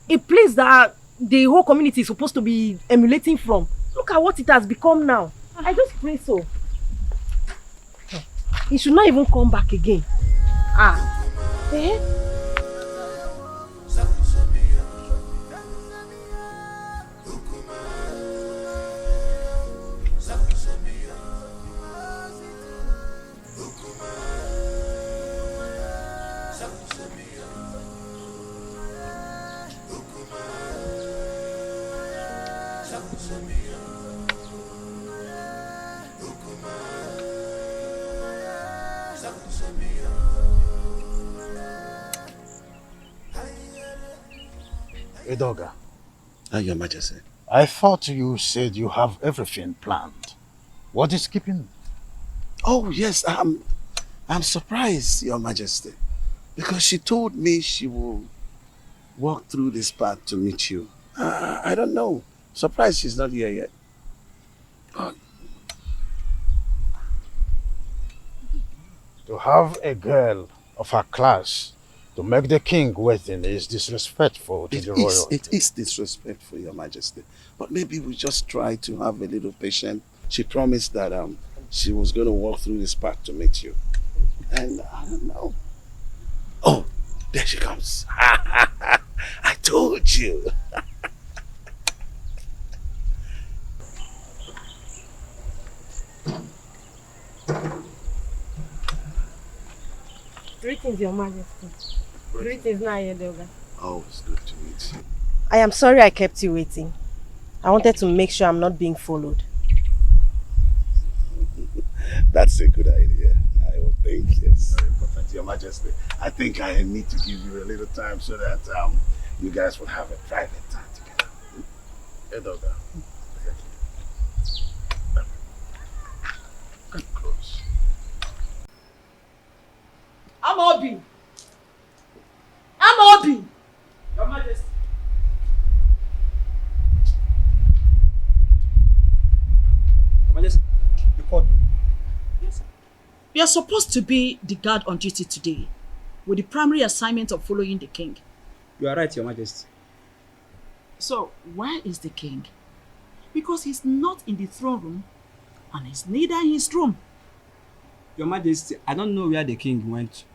A place that the whole community is supposed to be emulating from. Look at what it has become now. I just pray so. He should not even come back again. Eh? Edoga. Your Majesty. I thought you said you have everything planned. What is keeping? Oh yes, I'm surprised, Your Majesty, because she told me she will walk through this path to meet you. I don't know. Surprised she's not here yet. Oh. To have a girl of her class to make the king waiting is disrespectful to the royal. It is disrespectful, Your Majesty. But maybe we just try to have a little patience. She promised that she was going to walk through this path to meet you. And I don't know. Oh, there she comes. I told you. Greetings, Your Majesty. Greetings, Nayedoga. Oh, it's good to meet you. I am sorry I kept you waiting. I wanted to make sure I'm not being followed. That's a good idea. I would think it's very important. Your Majesty, I think I need to give you a little time so that you guys will have a private time together. Edoga. Come close. Amobi! Amobi! Your Majesty. Your Majesty, you called me. Yes, sir. You are supposed to be the guard on duty today, with the primary assignment of following the king. You are right, Your Majesty. So, where is the king? Because he's not in the throne room, and he's neither in his room. Your Majesty, I don't know where the king went.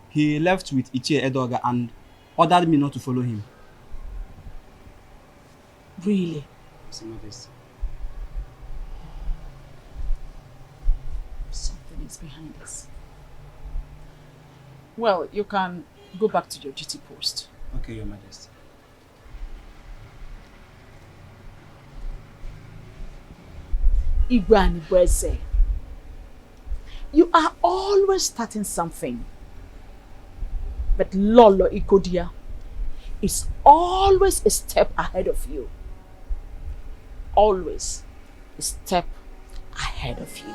He left with Ichie Edoga and ordered me not to follow him. Really? Yes, Your Majesty. Something is behind this. Well, you can go back to your duty post. Okay, Your Majesty. Igwani Bweze, you are always starting something. But Lolo Ikodia is always a step ahead of you. Always a step ahead of you.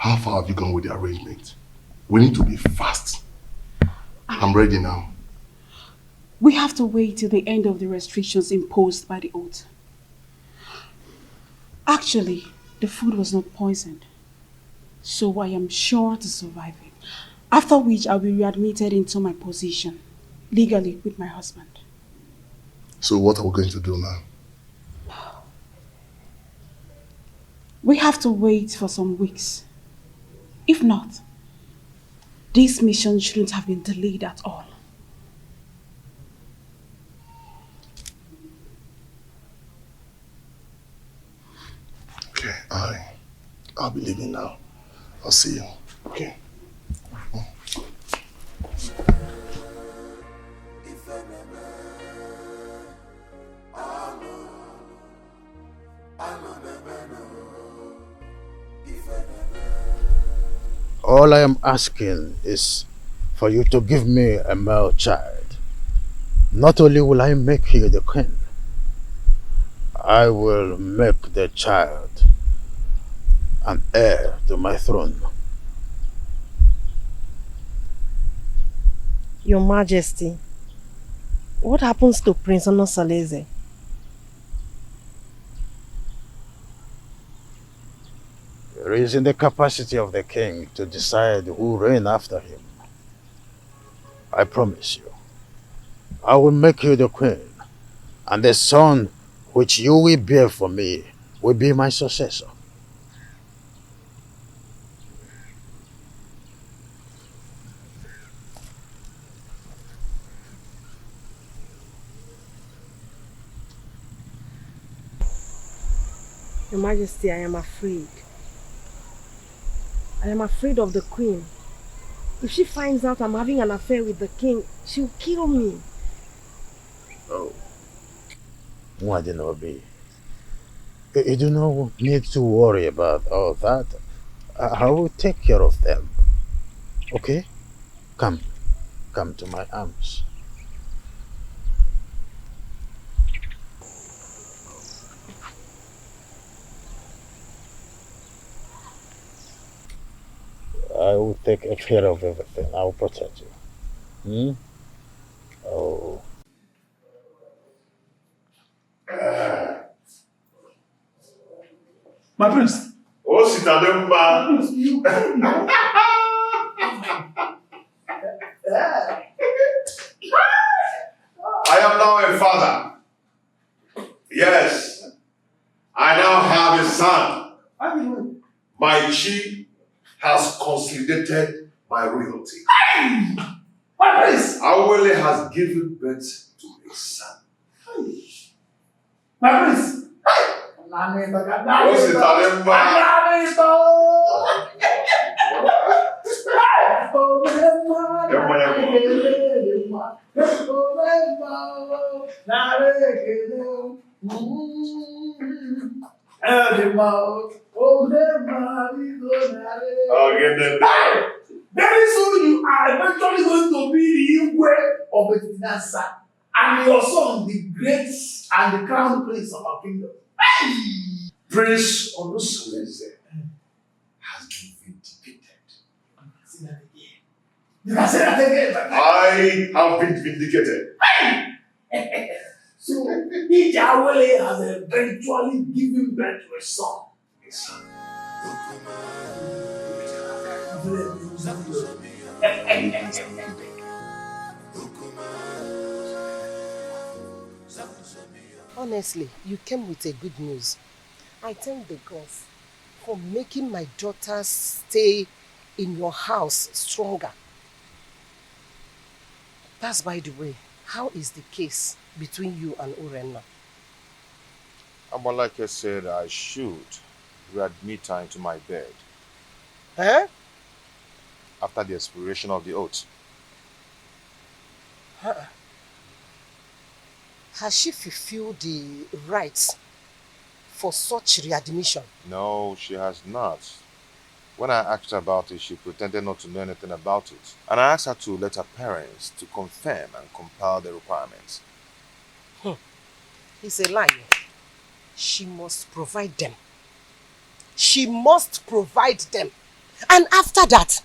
How far have you gone with the arrangement? We need to be fast. I'm ready now. We have to wait till the end of the restrictions imposed by the oath. Actually, the food was not poisoned, so I am sure to survive it. After which I'll be readmitted into my position, legally with my husband. So what are we going to do now? We have to wait for some weeks. If not, this mission shouldn't have been delayed at all. Okay, I'll be leaving now. I'll see you. Okay. All I am asking is for you to give me a male child. Not only will I make you the queen, I will make the child an heir to my throne. Your Majesty, what happens to Prince Onosaleze? It is in the capacity of the king to decide who reign after him. I promise you, I will make you the queen, and the son which you will bear for me will be my successor. Your Majesty, I am afraid. I am afraid of the queen. If she finds out I'm having an affair with the king, she'll kill me. Oh. Mwadinobi, you do not need to worry about all that. I will take care of them. Okay? Come to my arms. I will take care of everything. I will protect you. Oh. My prince. Oh, Sitademba. I am now a father. Yes. I now have a son. My chi has consolidated my royalty. Hey! My prince! Awele has given birth to a son. My prince! What's it, Very soon you are eventually going to be the Igwe of Betinasa, and your son, the great and the crown prince of our kingdom. Prince Onusaleze has been vindicated. Say that again. You can say that again. I have been vindicated. So, Ijawele has eventually given birth to a son. A son. Honestly, you came with a good news. I thank the gods for making my daughter's stay in your house stronger. That's by the way, how is the case between you and Urenna? Amalake said I should readmit her into my bed. Huh? After the expiration of the oath. Huh? Has she fulfilled the rites for such readmission? No, she has not. When I asked her about it, she pretended not to know anything about it. And I asked her to let her parents to confirm and compile the requirements. It's a lie. She must provide them. She must provide them. And after that,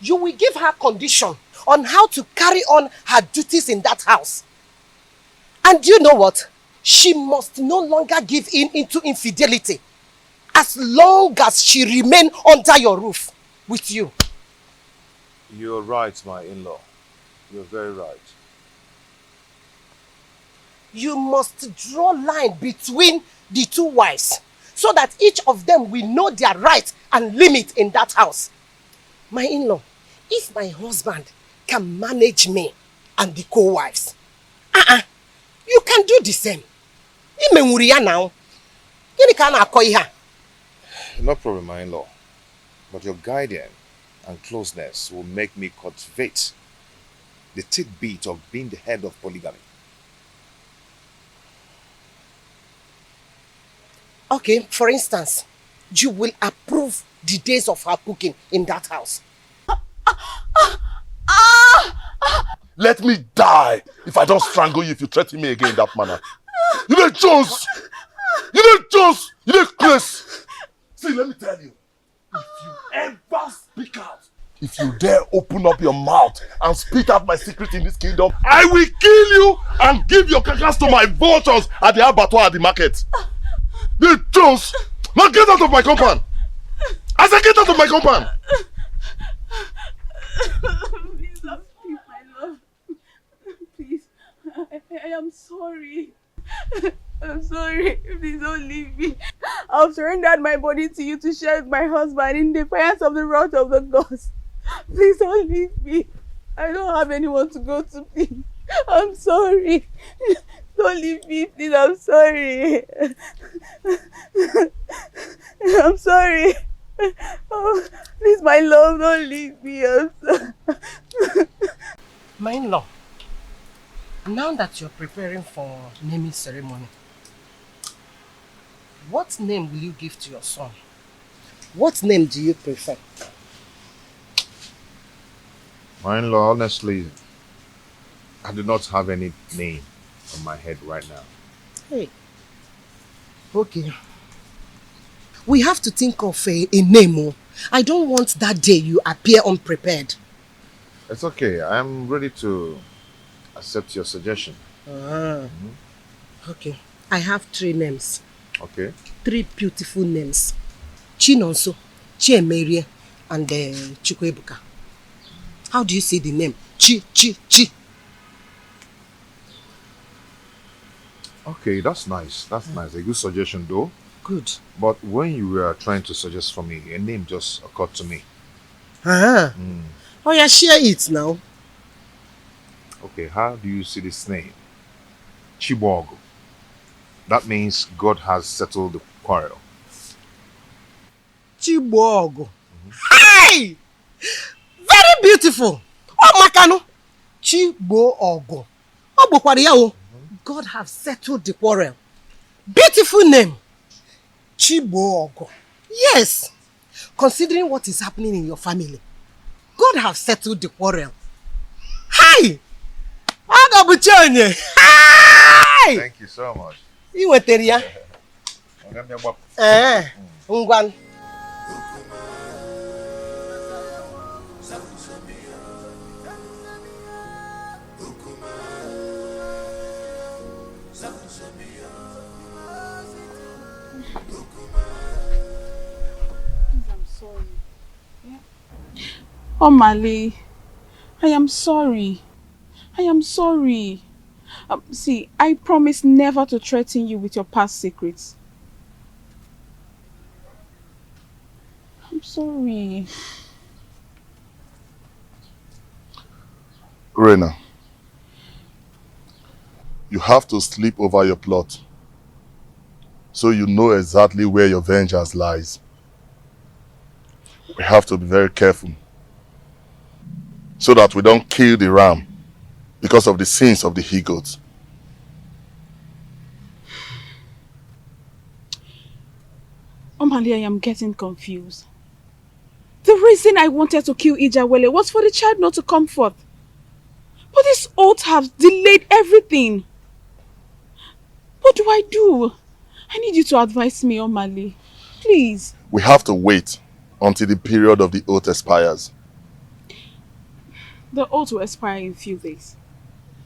you will give her condition on how to carry on her duties in that house. And you know what? She must no longer give in into infidelity as long as she remain under your roof with you. You're right, my in-law. You're very right. You must draw line between the two wives so that each of them will know their rights and limit in that house. My in-law, if my husband can manage me and the co-wives, you can do the same. Now. No problem, my in-law. But your guidance and closeness will make me cultivate the tidbit of being the head of polygamy. Okay, for instance, you will approve the days of her cooking in that house. Let me die if I don't strangle you if you threaten me again in that manner. You know Jones! You know Jones! You know Chris! See, let me tell you. If you ever speak out, if you dare open up your mouth and spit out my secret in this kingdom, I will kill you and give your carcass to my vultures at the abattoir at the market. The Jones! Now get out of my compound! I said get out of my compound! Please don't leave, my love. Please, I am sorry. I'm sorry. Please don't leave me. I've surrendered my body to you to share with my husband in defiance of the wrath of the gods. Please don't leave me. I don't have anyone to go to, please. I'm sorry. Don't leave me, please. I'm sorry. I'm sorry. Oh, please, my love, don't leave me. I'm sorry. My in-law, now that you're preparing for naming ceremony, what name will you give to your son? What name do you prefer? My in-law, honestly, I do not have any name on my head right now. Hey. Okay. We have to think of a name. I don't want that day you appear unprepared. It's okay. I'm ready to accept your suggestion. Okay. I have 3 names. Okay. 3 beautiful names. Chinonso, Chiemerie, and Chukwebuka. How do you say the name? Chi. Okay, that's nice. That's nice. A good suggestion though. Good. But when you were trying to suggest for me, a name just occurred to me. Oh yeah, share it now. Okay, how do you see this name? Chibogo. That means God has settled the quarrel. Chibogo. Hi! Very beautiful. Oh, Makano. Chibogo. Oh, Bokwariao. God have settled the quarrel. Beautiful name. Chibogo. Yes. Considering what is happening in your family, God have settled the quarrel. Hi! Hi! Thank you so much. You were there. Ungwan. I'm sorry. Oh, Mali, I am sorry. I am sorry. See, I promise never to threaten you with your past secrets. I'm sorry. Rena, you have to sleep over your plot so you know exactly where your vengeance lies. We have to be very careful so that we don't kill the ram because of the sins of the he-goats. Omali, I am getting confused. The reason I wanted to kill Ijawele was for the child not to come forth. But this oath has delayed everything. What do I do? I need you to advise me, Omali. Please. We have to wait until the period of the oath expires. The oath will expire in a few days.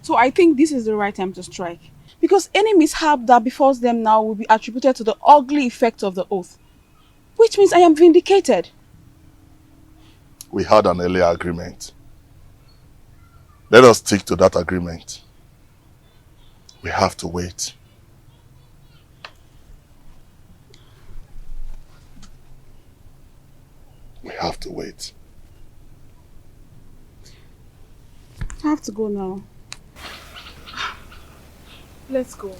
So I think this is the right time to strike. Because any mishap that befalls them now will be attributed to the ugly effect of the oath. Which means I am vindicated. We had an earlier agreement. Let us stick to that agreement. We have to wait. We have to wait. I have to go now. Let's go.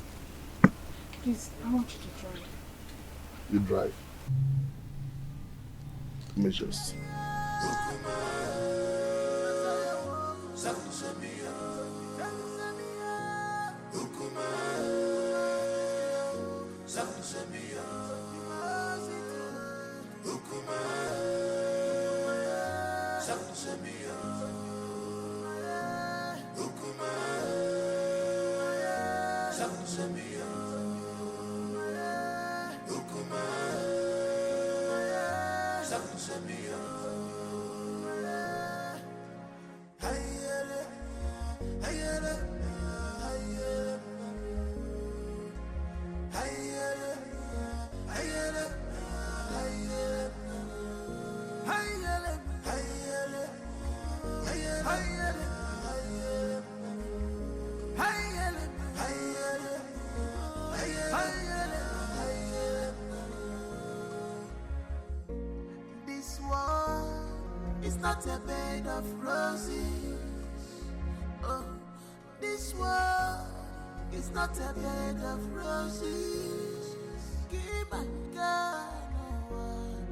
Please, I want you to drive. You drive. Let me just... This world is not a bed of roses. Oh, this world is not a bed of roses. Give my God,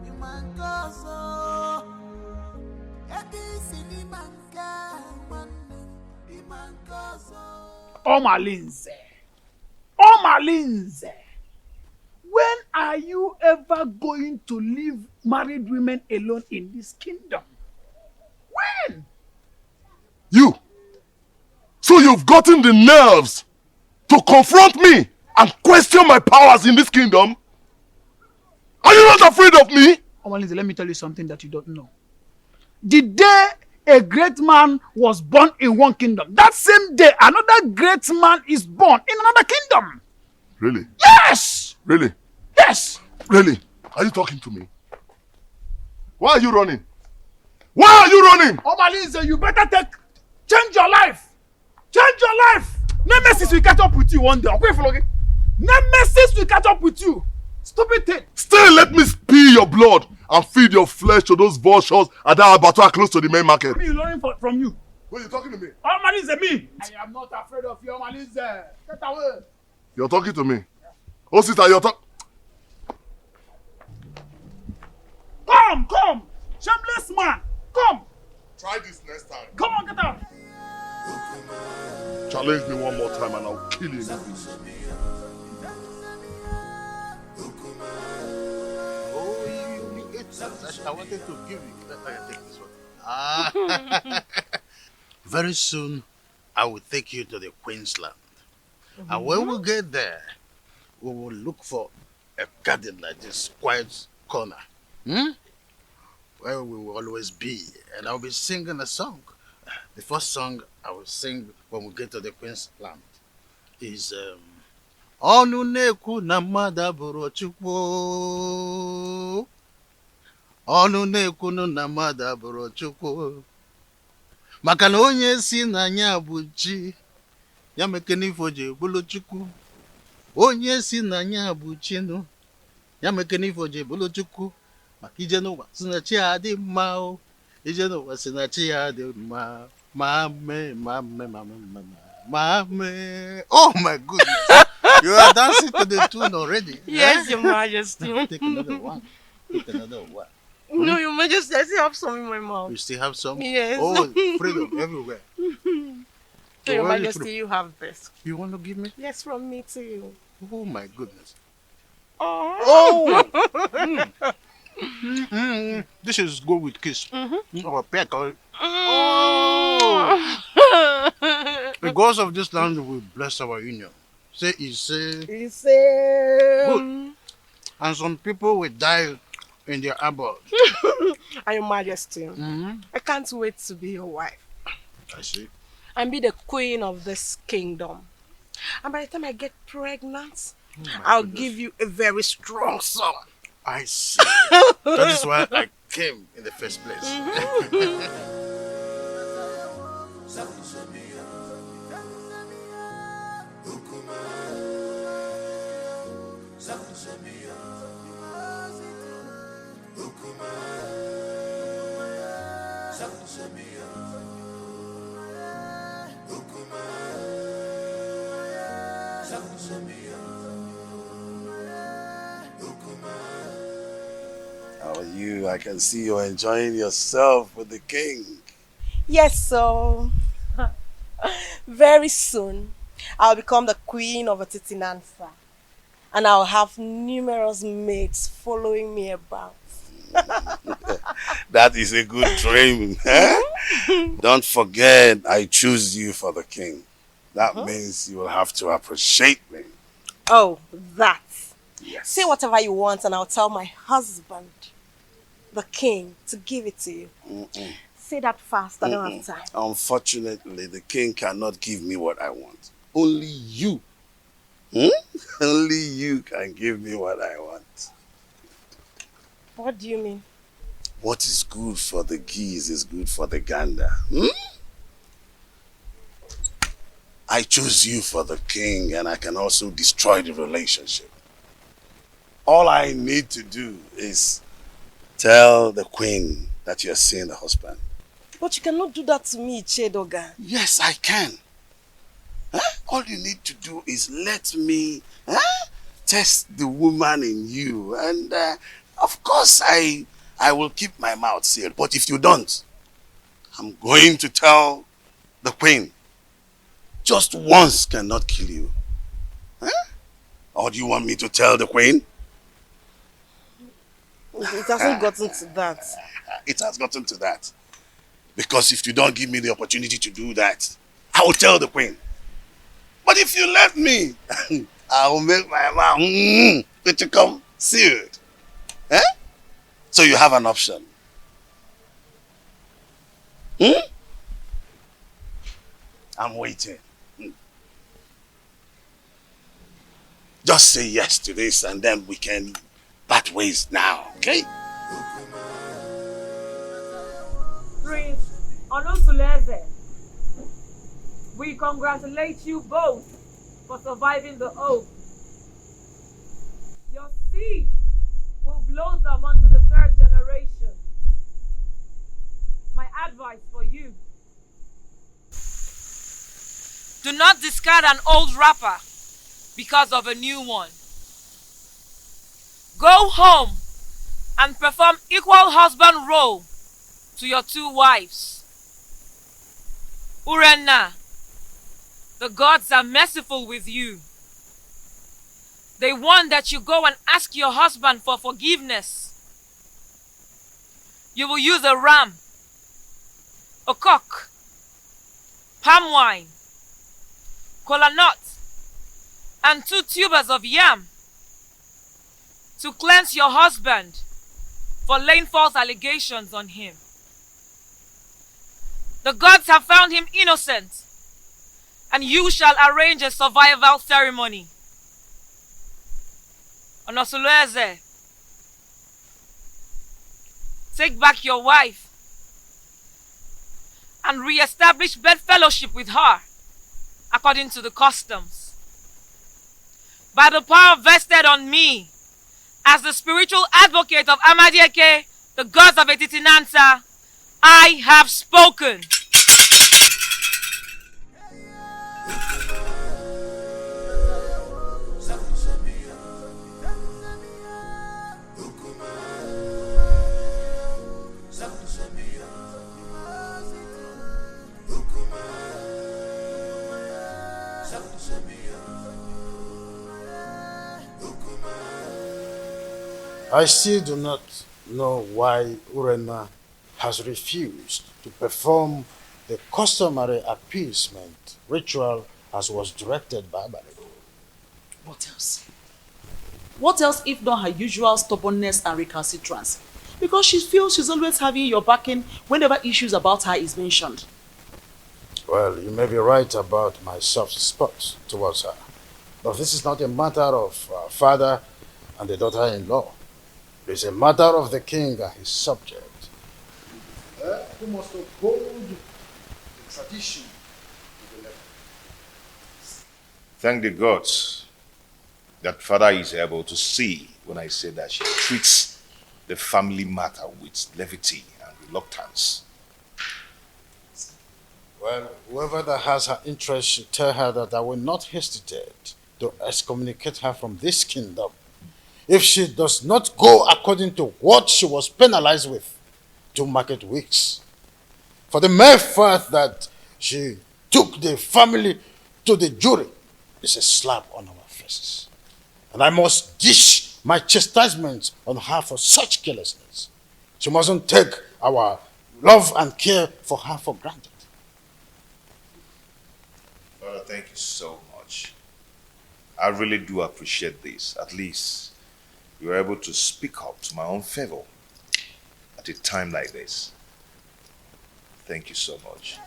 you man gozo. Omalinze, when are you ever going to leave married women alone in this kingdom? When? You! So you've gotten the nerves to confront me and question my powers in this kingdom? Are you not afraid of me? Omalinze, let me tell you something that you don't know. The day a great man was born in one kingdom, that same day another great man is born in another kingdom. Really? Yes! Really? Yes! Really? Are you talking to me? Why are you running? Why are you running? Omalinze, you better change your life. Change your life. Nemesis will catch up with you one day. Okay, Nemesis will catch up with you. Stupid thing. Still let me spill your blood and feed your flesh to those vultures at that abattoir close to the main market. Me learning from you. Who are you talking to me? Omalize me. I am not afraid of you, Omalize. Get away. You're talking to me. Oh, sister, you're talking. Come. Shameless man. Come. Try this next time. Come on, get out. Challenge me one more time and I'll kill you. I wanted to give you. Let me take this one. Very soon, I will take you to the Queensland. And when we get there, we will look for a garden like this, quiet corner. Where we will always be. And I'll be singing a song. The first song I will sing when we get to the Queensland is Onu neku na mmadụ abụrụ Chukwu. Onu neku na mmadụ abụrụ Chukwu. Maka na onye si na anya bụ chi, ya mekene ifo ji bụrụ Chukwu. Onye si na anya bụ chi nụ, ya mekene ifo ji bụrụ Chukwu. Maka ije n'ụwa si na chi ya dị mma o. Ije n'ụwa si na chi ya dị mma. Mame. Oh my goodness. You are dancing to the tune already. Yes, Your Majesty. Take another one. No, Your Majesty, I still have some in my mouth. You still have some? Yes. Oh, freedom everywhere. So, Your Majesty, you have this. You want to give me? Yes, from me to you. Oh my goodness. Oh! This is good with kiss. Or peck. Oh! The gods of this land will bless our union. Say, good. And some people will die in their abode. And Your Majesty, I can't wait to be your wife. I see. And be the queen of this kingdom. And by the time I get pregnant, I'll give you a very strong son. I see. That is why I came in the first place. How are you? I can see you're enjoying yourself with the king. Yes, so very soon I'll become the queen of Atitinansa, and I'll have numerous maids following me about. That is a good dream. Don't forget, I choose you for the king. That means you will have to appreciate me. Oh, that. Yes. Say whatever you want and I'll tell my husband, the king, to give it to you. Say that fast, I don't have time. Unfortunately, the king cannot give me what I want. Only you. Only you can give me what I want. What do you mean? What is good for the geese is good for the gander. I choose you for the king, and I can also destroy the relationship. All I need to do is tell the queen that you're seeing the husband. But you cannot do that to me, Chedoga. Yes, I can. All you need to do is let me test the woman in you. And of course, I will keep my mouth sealed. But if you don't, I'm going to tell the queen. Just once cannot kill you. Or do you want me to tell the queen? It hasn't gotten to that. It has gotten to that. Because if you don't give me the opportunity to do that, I will tell the queen. But if you let me, I will make my mouth to come sealed. So you have an option. I'm waiting. Just say yes to this and then we can part ways now, okay? Prince Onosuleze, we congratulate you both for surviving the oath. Your seed will blossom unto the third generation. My advice for you: do not discard an old wrapper because of a new one. Go home and perform equal husband role to your two wives. Urenna, the gods are merciful with you. They want that you go and ask your husband for forgiveness. You will use a ram, a cock, palm wine, kola nut, and 2 tubers of yam to cleanse your husband for laying false allegations on him. The gods have found him innocent, and you shall arrange a survival ceremony. Onosuleze, take back your wife and re-establish bedfellowship with her according to the customs. By the power vested on me as the spiritual advocate of Amadieke, the gods of Etitinansa, I have spoken. I still do not know why Urenna has refused to perform the customary appeasement ritual as was directed by Abalego. What else? What else if not her usual stubbornness and recalcitrance? Because she feels she's always having your backing whenever issues about her is mentioned. Well, you may be right about my soft spots towards her. But this is not a matter of father and the daughter-in-law. It is a matter of the king and his subject. Who must uphold the tradition to the letter. Thank the gods that father is able to see when I say that she treats the family matter with levity and reluctance. Well, whoever that has her interest should tell her that I will not hesitate to excommunicate her from this kingdom if she does not go according to what she was penalized with 2 market weeks. For the mere fact that she took the family to the jury is a slap on our faces. And I must dish my chastisement on her for such carelessness. She mustn't take our love and care for her for granted. Father, thank you so much. I really do appreciate this. At least you were able to speak up to my own favor at a time like this. Thank you so much.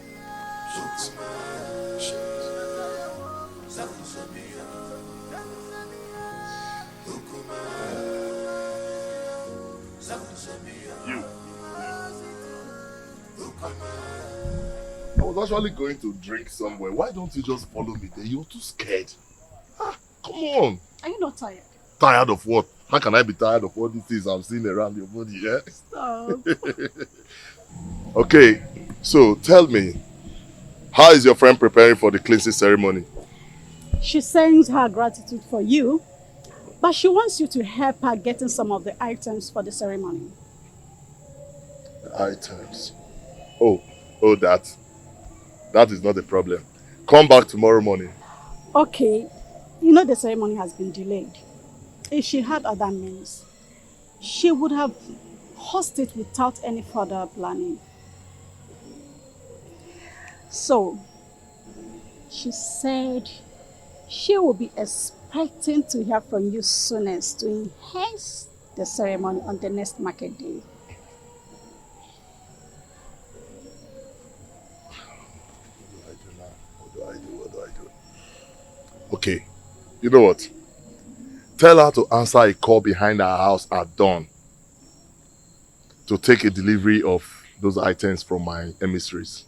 You. I was actually going to drink somewhere. Why don't you just follow me there? You're too scared. Come on. Are you not tired? Tired of what? How can I be tired of all these things I'm seeing around your body, yeah? Stop. Okay, so tell me, how is your friend preparing for the cleansing ceremony? She sends her gratitude for you, but she wants you to help her getting some of the items for the ceremony. The items? Oh, that is not a problem. Come back tomorrow morning. Okay, you know the ceremony has been delayed. If she had other means, she would have hosted it without any further planning. So, she said she will be expecting to hear from you soonest to enhance the ceremony on the next market day. What do I do? Okay, you know what? Tell her to answer a call behind our house at dawn to take a delivery of those items from my emissaries.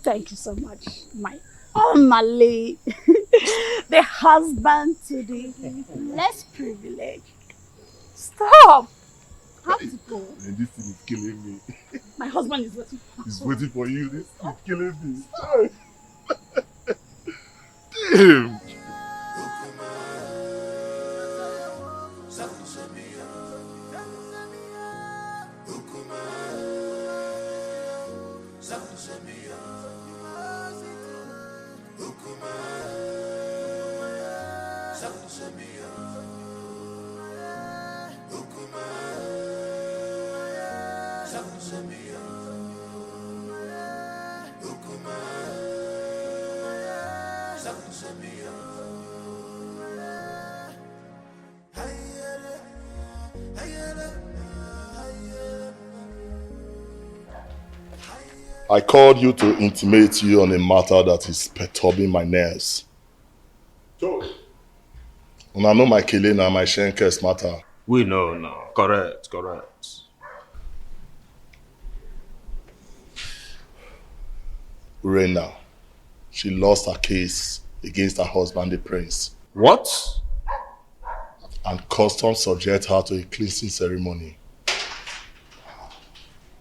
Thank you so much, my Omale. The husband to the less privileged. Stop! Have to go. And this thing is killing me. My husband is waiting. He's waiting for you. This is killing me. Damn. I called you to intimate you on a matter that is perturbing my nerves. And I know my killing and my Shenkes matter. We know now. Correct. Reina, she lost her case against her husband, the prince. What? And customs subject her to a cleansing ceremony.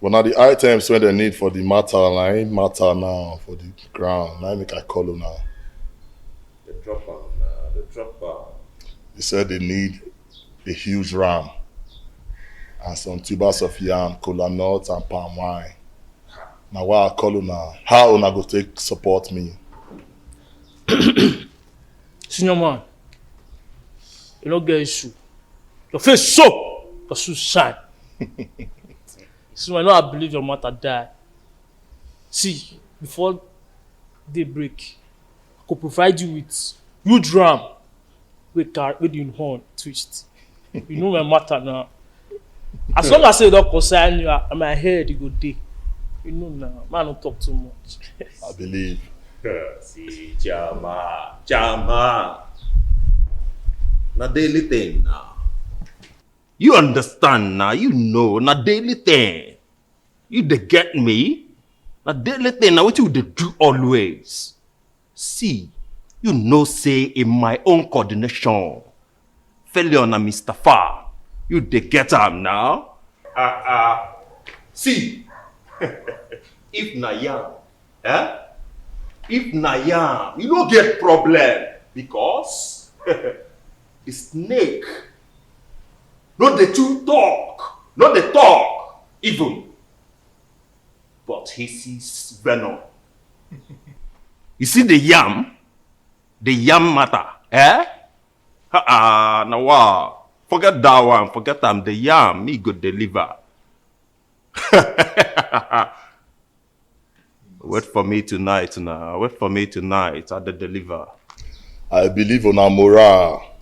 But now the items when they need for the matter, I ain't matter now for the ground. I make I call her now. The dropper. They said they need a huge ram and some tubers of yam, cola nuts and palm wine. Now why I call her now? How una go take support me? Senior man, you don't get issue. Your face so, your shoes shine. So I know I believe your mother died. See, before daybreak, I could provide you with huge ram with the horn twist. You know my matter now. As long as I don't concern you, my head you go day. You know now, man don't talk too much. I believe. See, Jama. Na daily thing now. You understand now, you know, na daily thing. You dey get me? Na daily thing, now what you dey do always. See, you know say in my own coordination, failure na Mr. Far, you dey get am now? See, if na yam, if na yam, you don't get problem because the snake not the two talk, not the talk even, but he sees venom. You see the yam matter, now wow, forget that one, forget the yam, me go deliver. Wait for me tonight now. Wait for me tonight at the deliver. I believe on a morale.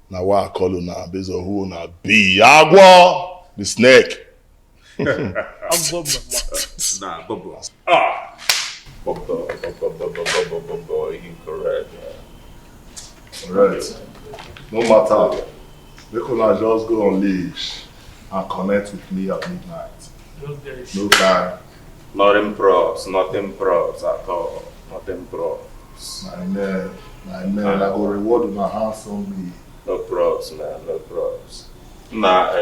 Now why I call on a based on who na be Agua, the snake. Nah, Bobo. Bobo, incorrect. Alright. No matter. They could just go on leash and connect with me at midnight. No time. Nothing props at all. Nothing props. My man, I go reward with my hands on me. No props, man, no props. Nah,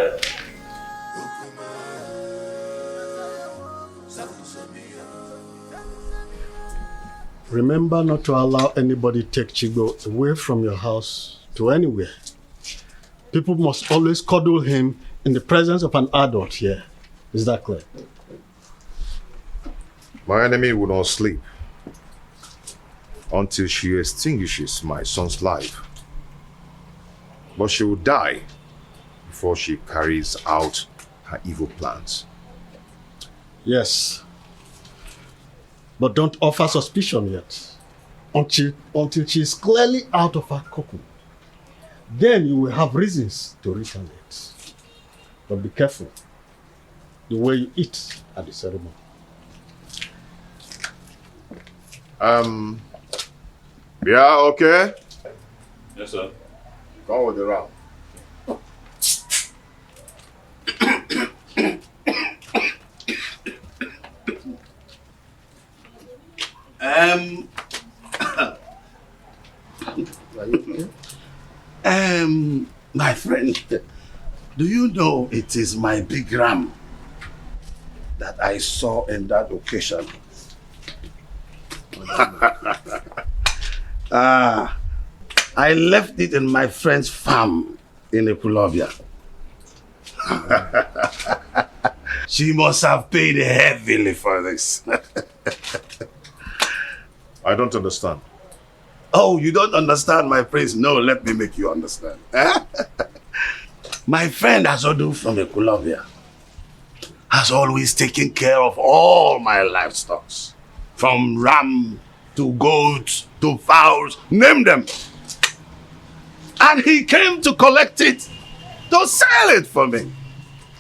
Remember not to allow anybody take Chigo away from your house to anywhere. People must always cuddle him in the presence of an adult here. Is that clear? My enemy will not sleep until she extinguishes my son's life. But she will die before she carries out her evil plans. Yes. But don't offer suspicion yet. Until she is clearly out of her cocoon. Then you will have reasons to retaliate. But be careful the way you eat at the ceremony. Yeah, okay? Yes, sir. Come with the ram. Are you okay? My friend, do you know it is my big ram that I saw in that occasion? I left it in my friend's farm in Epulovia. She must have paid heavily for this. I don't understand. Oh, you don't understand, my prince? No, let me make you understand. My friend Azodu from Epulovia has always taken care of all my livestock. From ram to goats to fowls, name them. And he came to collect it, to sell it for me.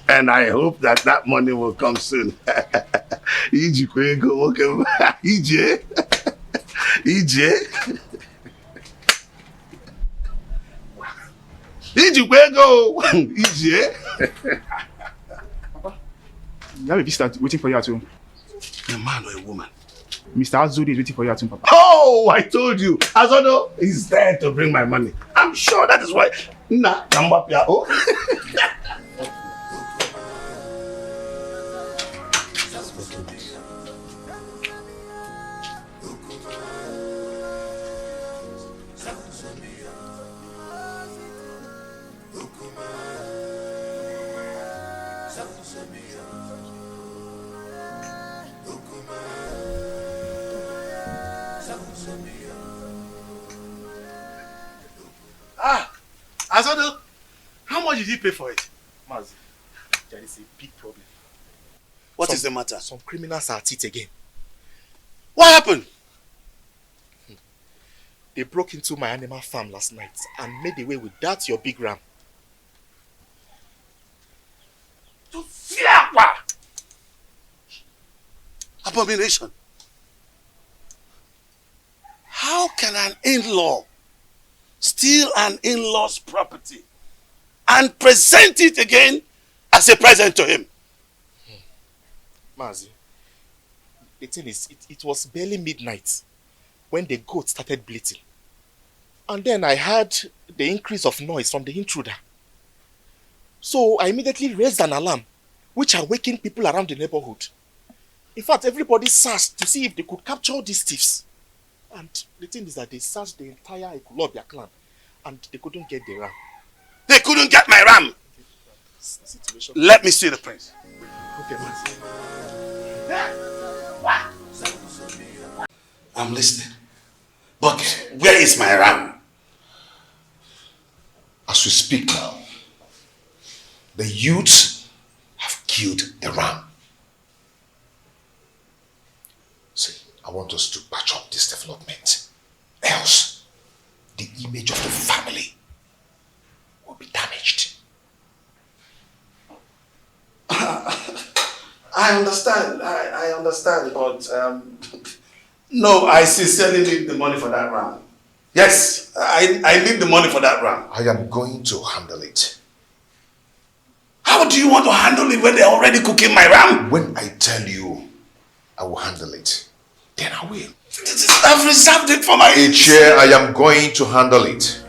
And I hope that that money will come soon. Iji kwego, okay. Ije. Ije. Iji kwego. Ije. Papa, you have a visitor waiting for you at home. A man or a woman? Mr. Azudi is waiting for you at home, Papa. Oh, I told you. Azodo is there to bring my money. I'm sure that is why. Nah, Nambapia. Oh. Azodo, how much did you pay for it? Mazi, there is a big problem. What is the matter? Some criminals are at it again. What happened? They broke into my animal farm last night and made away with that your big ram. Abomination. How can an in-law steal an in-law's property and present it again as a present to him? Mazi, the thing is, it was barely midnight when the goat started bleating. And then I heard the increase of noise from the intruder. So I immediately raised an alarm, which awakened people around the neighborhood. In fact, everybody searched to see if they could capture these thieves. And the thing is that they searched the entire Ekulobia clan and they couldn't get the ram. They couldn't get my ram? Let me see the prince. Okay, Mazi. I'm listening. But where is my ram? As we speak now, the youths have killed the ram. See, I want us to patch up this development. Else, the image of the family will be damaged. I understand. I understand, but no, I sincerely need the money for that ram. Yes, I need the money for that ram. I am going to handle it. How do you want to handle it when they're already cooking my ram? When I tell you I will handle it, then I will. I've reserved it for my... Ichie, I am going to handle it.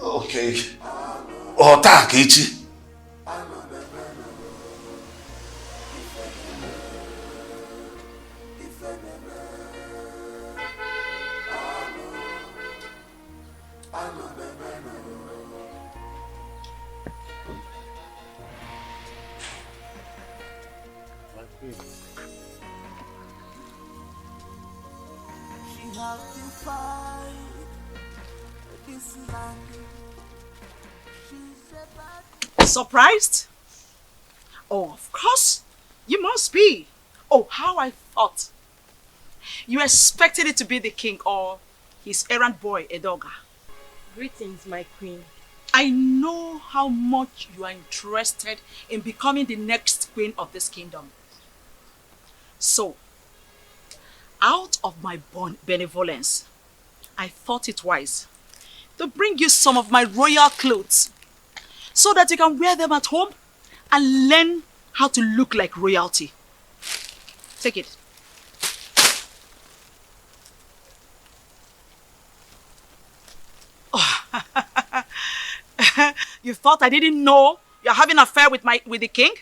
Okay. Oh, thank you. Surprised? Oh, of course. You must be. Oh, how I thought. You expected it to be the king or his errand boy, Edoga. Greetings, my queen. I know how much you are interested in becoming the next queen of this kingdom. So, out of my benevolence, I thought it wise to bring you some of my royal clothes so that you can wear them at home and learn how to look like royalty. Take it. You thought I didn't know you're having an affair with the king?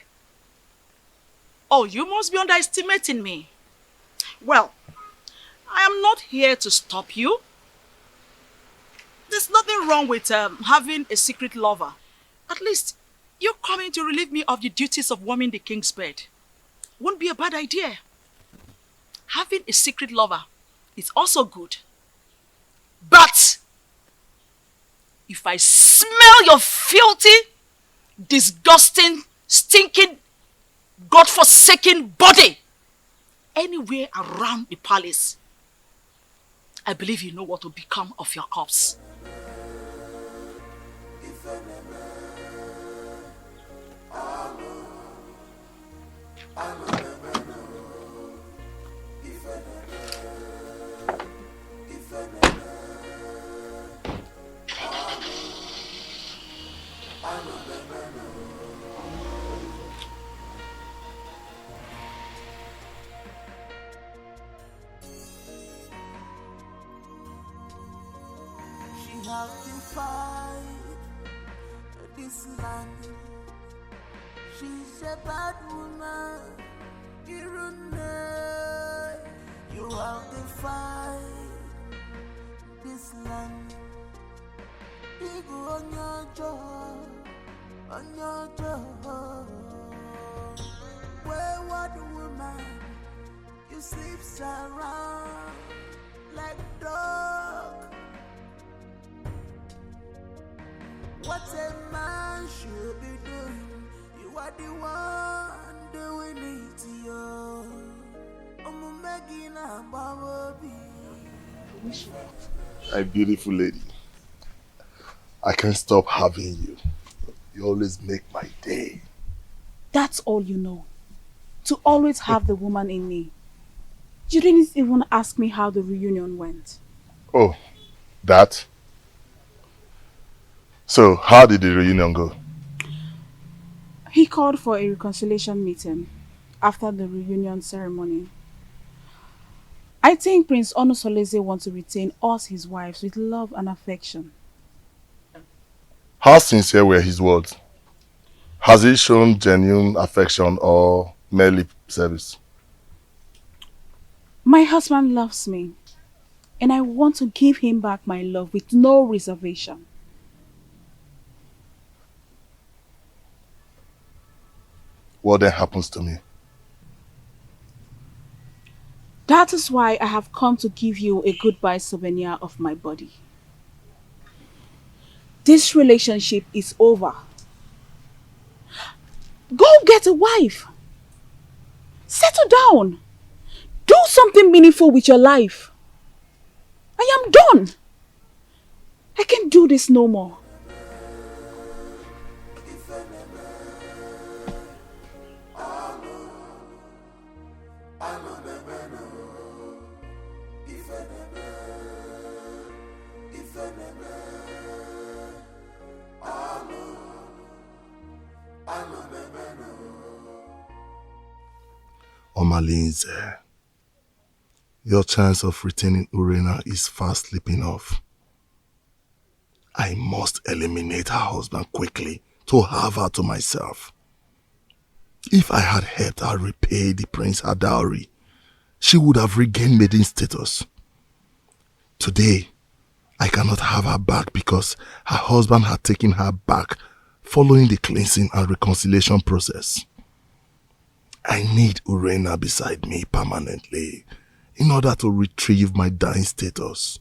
Oh, you must be underestimating me. Well, I am not here to stop you. There's nothing wrong with having a secret lover. At least you're coming to relieve me of the duties of warming the king's bed. Won't be a bad idea. Having a secret lover is also good. But if I smell your filthy, disgusting, stinking, God-forsaken body anywhere around the palace, I believe you know what will become of your corpse. She have defied this land. She's a bad woman. You have defied this land. People on your job, wayward woman, you sleep around like dog. What a man should be doing, you are the one doing it to you. I'm making a baby. My beautiful lady, I can't stop having you. You always make my day. That's all you know. To always have the woman in me. You didn't even ask me how the reunion went. Oh, that? So, how did the reunion go? He called for a reconciliation meeting after the reunion ceremony. I think Prince Onusoleze wants to retain us, his wives, with love and affection. How sincere were his words? Has he shown genuine affection or mere lip service? My husband loves me, and I want to give him back my love with no reservation. What then happens to me? That is why I have come to give you a goodbye souvenir of my body. This relationship is over. Go get a wife. Settle down. Do something meaningful with your life. I am done. I can't do this no more. Omalinze, your chance of retaining Urena is fast slipping off. I must eliminate her husband quickly to have her to myself. If I had helped her repay the prince her dowry, she would have regained maiden status. Today, I cannot have her back because her husband had taken her back following the cleansing and reconciliation process. I need Urena beside me permanently in order to retrieve my dying status.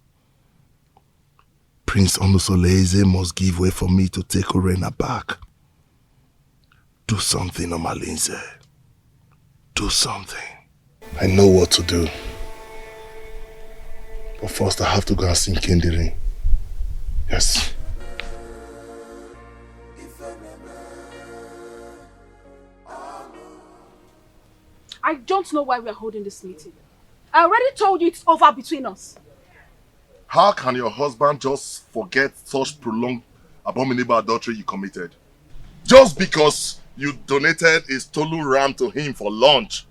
Prince Onusoleze must give way for me to take Urena back. Do something, Omalinze. Do something. I know what to do. But first I have to go and sing Kendiri. Yes. I don't know why we are holding this meeting. I already told you it's over between us. How can your husband just forget such prolonged abominable adultery you committed? Just because you donated a stolen ram to him for lunch.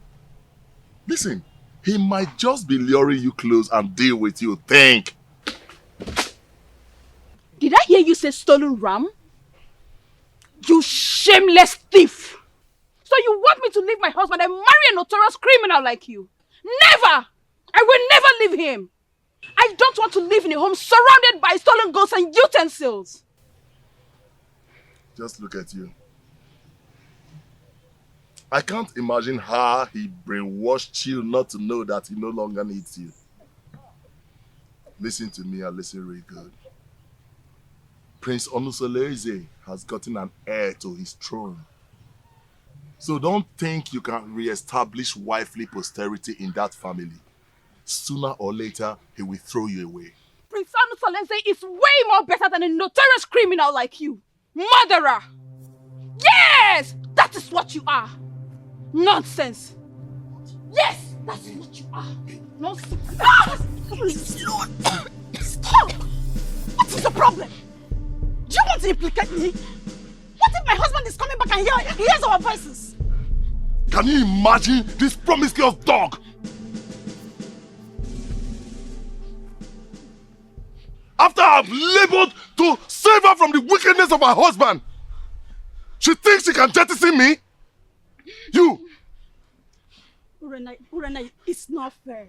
Listen, he might just be luring you close and deal with you. Think. Did I hear you say stolen ram? You shameless thief! So you want me to leave my husband and marry a notorious criminal like you? Never! I will never leave him! I don't want to live in a home surrounded by stolen goods and utensils! Just look at you. I can't imagine how he brainwashed you not to know that he no longer needs you. Listen to me and listen really good. Prince Onusoleze has gotten an heir to his throne. So don't think you can re-establish wifely posterity in that family. Sooner or later, he will throw you away. Prince Onusoleze is way more better than a notorious criminal like you. Murderer! Yes! That is what you are. Nonsense. Yes, that's what you are. Nonsense. Ah! Lord. Stop! What is the problem? Do you want to implicate me? What if my husband is coming back and hears our voices? Can you imagine this promiscuous dog? After I've labored to save her from the wickedness of her husband, she thinks she can jettison me? You! Urenai, it's not fair.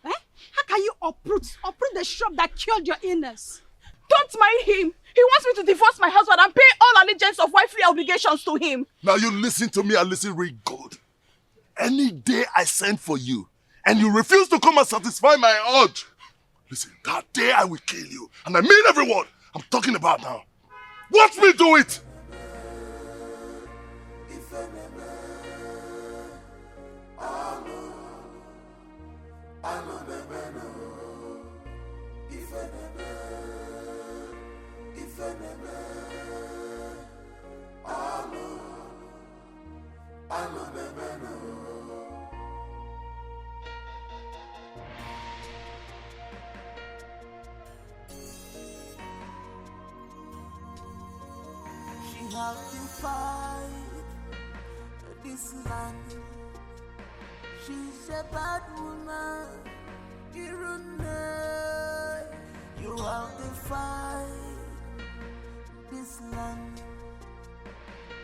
Eh? How can you uproot the shrub that killed your illness? Don't marry him. He wants me to divorce my husband and pay all allegiance of wifely obligations to him. Now you listen to me and listen real good. Any day I send for you and you refuse to come and satisfy my urge, listen, that day I will kill you. And I mean every word I'm talking about now. Watch me do it! She has defied this land. She's a bad woman. You have defied this land.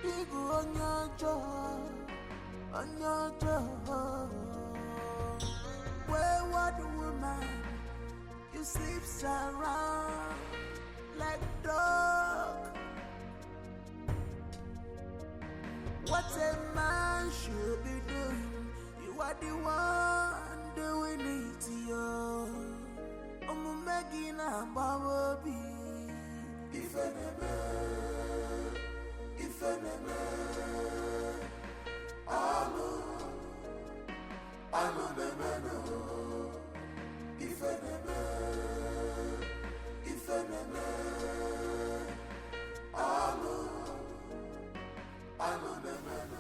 People on your job, wayward woman, you sleep around like dog. What a man should be doing, you are the one doing it to you. I'm making a baby. If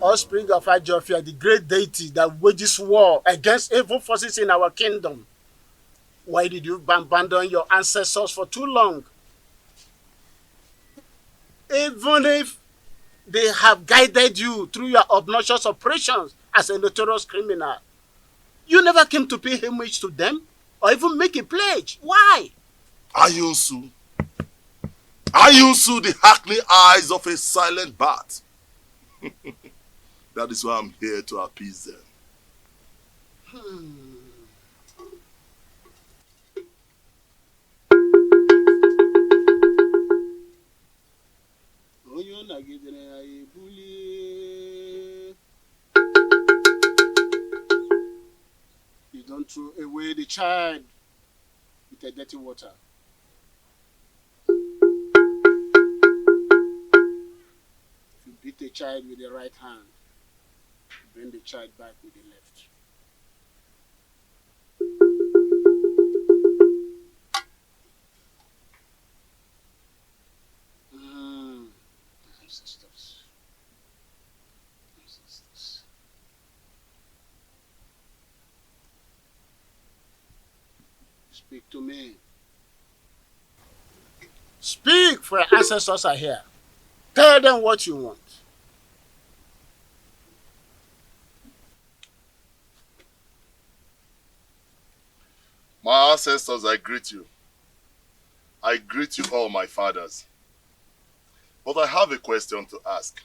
Offspring of Ajofia, the great deity that wages war against evil forces in our kingdom. Why did you abandon your ancestors for too long? Even if they have guided you through your obnoxious operations as a notorious criminal, you never came to pay homage to them or even make a pledge. Why? Ayunsu, the hackney eyes of a silent bat. That is why I'm here to appease them. You don't throw away the child with a dirty water. If you beat a child with the right hand, bring the child back with the left. Ancestors. Speak to me. Speak, for your ancestors are here. Tell them what you want. My ancestors, I greet you. I greet you all, my fathers. But I have a question to ask.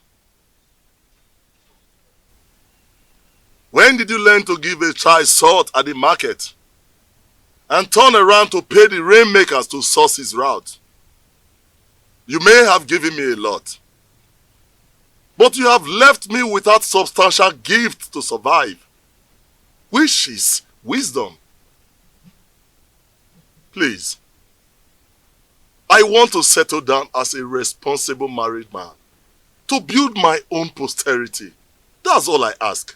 When did you learn to give a child salt at the market and turn around to pay the rainmakers to source his route? You may have given me a lot, but you have left me without substantial gift to survive, which is wisdom. Please, I want to settle down as a responsible married man, to build my own posterity. That's all I ask.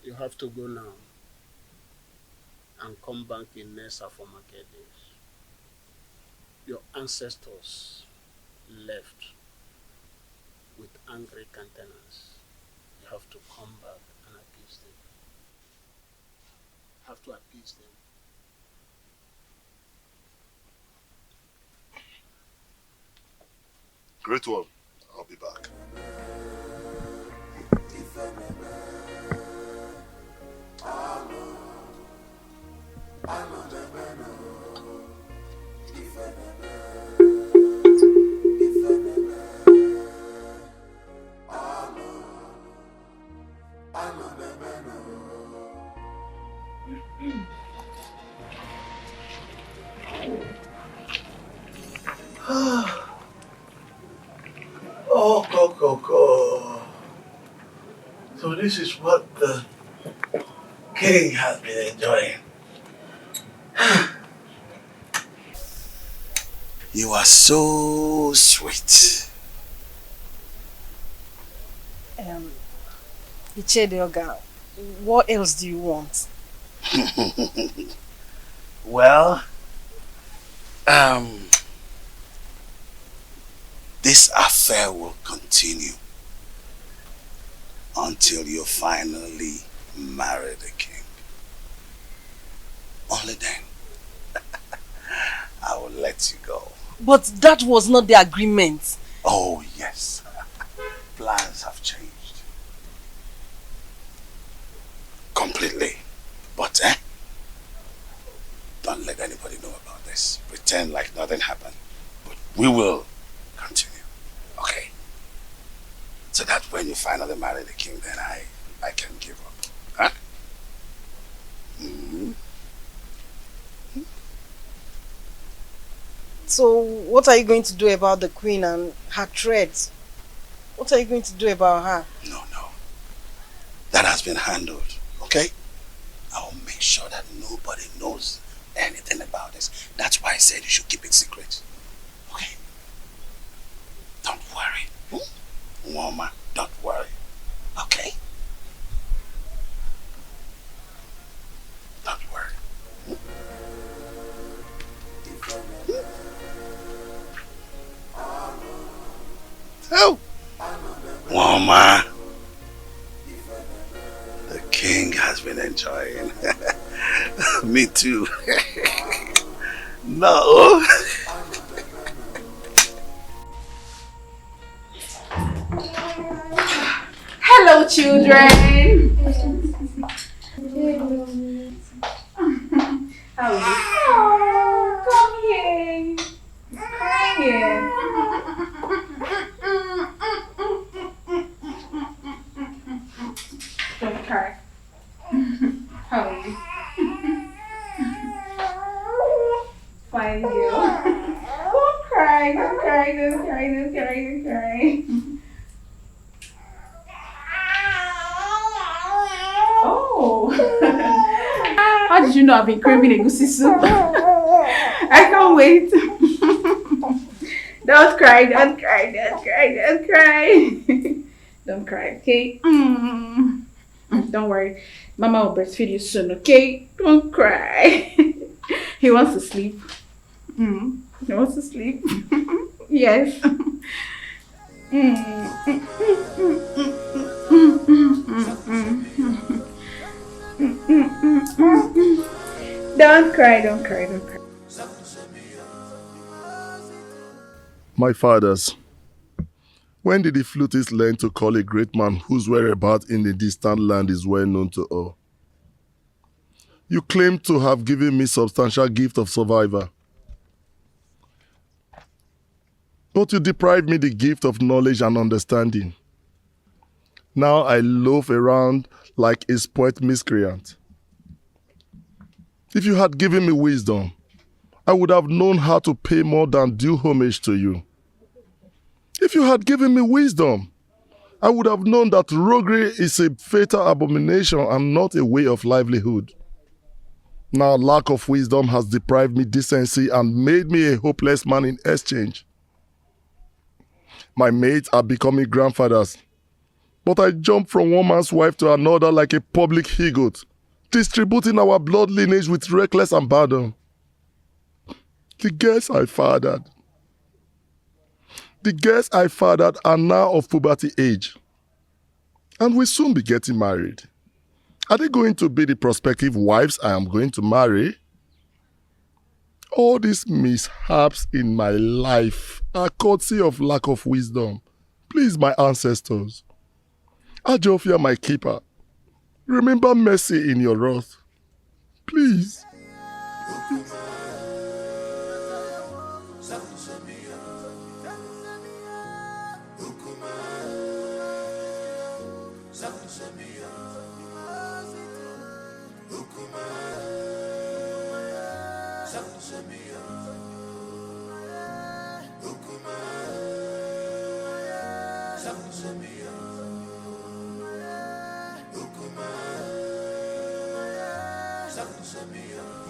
You have to go now and come back in Nessa for market days. Your ancestors left with angry countenance. You have to come back and appease them. You have to appease them. Great one. I'll be back. Oh, Coco. So this is what the king has been enjoying. You are so sweet. Ichedioga, what else do you want? Well, this affair will continue until you finally marry the king. Only then I will let you go. But that was not the agreement. Oh yes, plans have changed completely. But don't let anybody know about this. Pretend like nothing happened. But we will continue, okay? So that when you finally marry the king, then I can give up. Huh? Mm-hmm. So what are you going to do about the queen and her threats? What are you going to do about her? No. That has been handled, okay? I will make sure that nobody knows anything about this. That's why I said you should keep it secret. Okay? Don't worry. Woman, don't worry. Okay? Don't worry. Oh! Woman, the king has been enjoying. Me too. No. Hello, children. How is it? Oh, come here. Crying. Don't cry. How are you? Fine, you. Don't cry, don't cry, don't cry, don't cry, don't cry. Oh. How did you know I've been craving egusi soup? I can't wait. Don't cry, don't cry, don't cry, don't cry. Don't cry, okay? Don't worry. Mama will breastfeed you soon, okay? Don't cry. He wants to sleep. He wants to sleep. Yes. Don't cry, don't cry, don't cry. My fathers, when did the flutist learn to call a great man whose whereabouts in the distant land is well known to all? You claim to have given me substantial gift of survivor. But you deprived me the gift of knowledge and understanding. Now I loaf around like a spoilt miscreant. If you had given me wisdom, I would have known how to pay more than due homage to you. If you had given me wisdom, I would have known that roguery is a fatal abomination and not a way of livelihood. Now lack of wisdom has deprived me decency and made me a hopeless man in exchange. My mates are becoming grandfathers, but I jump from one man's wife to another like a public he-goat, distributing our blood lineage with reckless abandon. The girls I fathered are now of puberty age and will soon be getting married. Are they going to be the prospective wives I am going to marry? All these mishaps in my life are courtesy of lack of wisdom. Please, my ancestors, Ajofia, my keeper, remember mercy in your wrath. Please.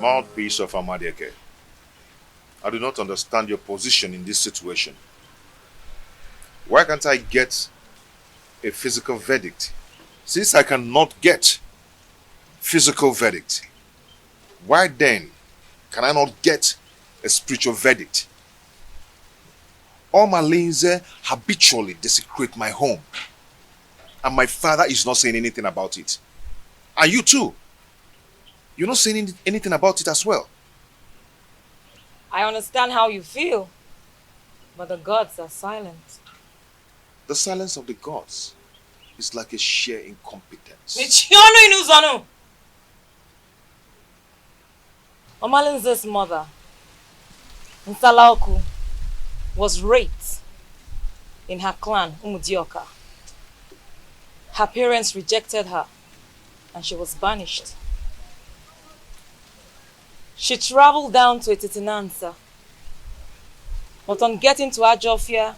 Mouthpiece of Amadieke, I do not understand your position in this situation. Why can't I get a physical verdict? Since I cannot get physical verdict, why then can I not get a spiritual verdict? All my Linze habitually desecrate my home, and my father is not saying anything about it. And you too. You're not saying anything about it as well. I understand how you feel, but the gods are silent. The silence of the gods is like a sheer incompetence. Omalinze's mother, Nsalaoku, was raped in her clan, Umudioka. Her parents rejected her and she was banished. She traveled down to Etitinansa, but on getting to Ajofia,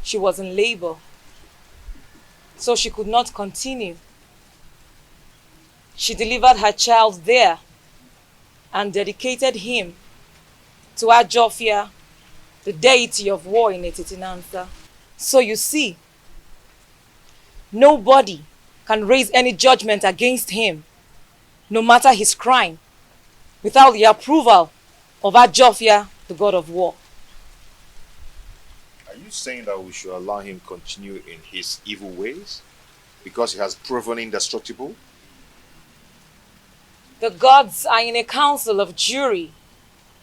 she was in labor, so she could not continue. She delivered her child there and dedicated him to Ajofia, the deity of war in Etitinansa. So you see, nobody can raise any judgment against him, no matter his crime, without the approval of Ajofia, the god of war. Are you saying that we should allow him continue in his evil ways because he has proven indestructible? The gods are in a council of jury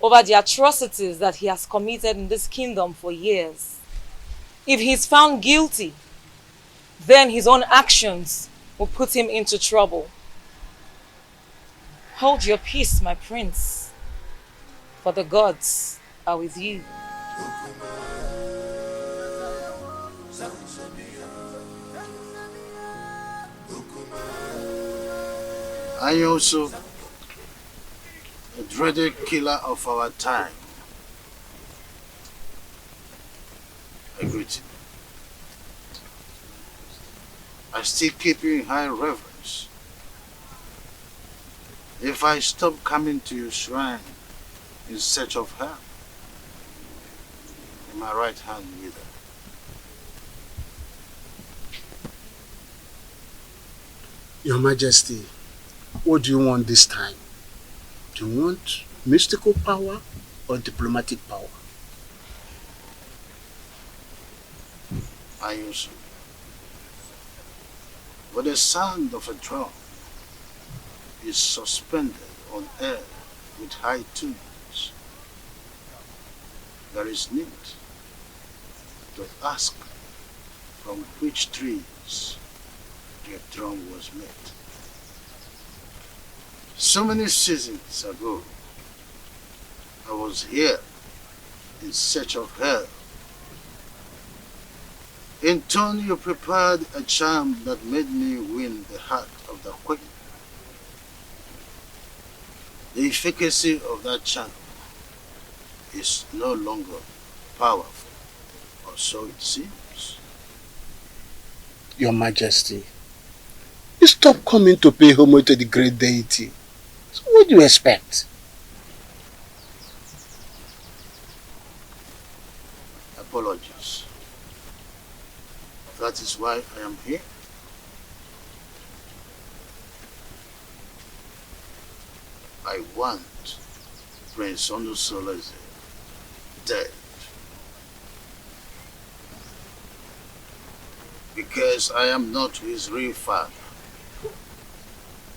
over the atrocities that he has committed in this kingdom for years. If he is found guilty, then his own actions will put him into trouble. Hold your peace, my prince, for the gods are with you. I also, a dreaded killer of our time. I greet you. I still keep you in high reverence. If I stop coming to your shrine in search of her, in my right hand either. Your Majesty, what do you want this time? Do you want mystical power or diplomatic power? I use but the sound of a drum is suspended on air with high tunes. There is need to ask from which trees the drum was made. So many seasons ago, I was here in search of her. In turn, you prepared a charm that made me win the heart of the queen. The efficacy of that charm is no longer powerful, or so it seems. Your Majesty, you stop coming to pay homage to the great deity. So what do you expect? Apologies. That is why I am here. I want Prince Onusoleze dead. Because I am not his real father.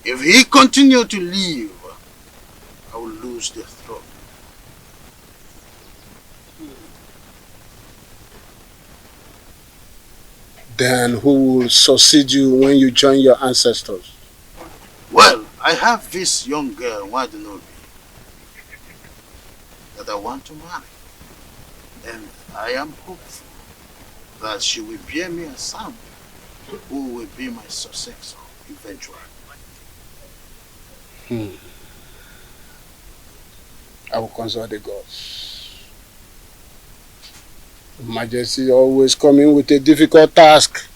If he continue to live, I will lose the throne. Then who will succeed you when you join your ancestors? Well, I have this young girl, Wadinobi, that I want to marry. And I am hopeful that she will bear me a son who will be my successor eventually. I will consult the gods. Majesty always coming with a difficult task.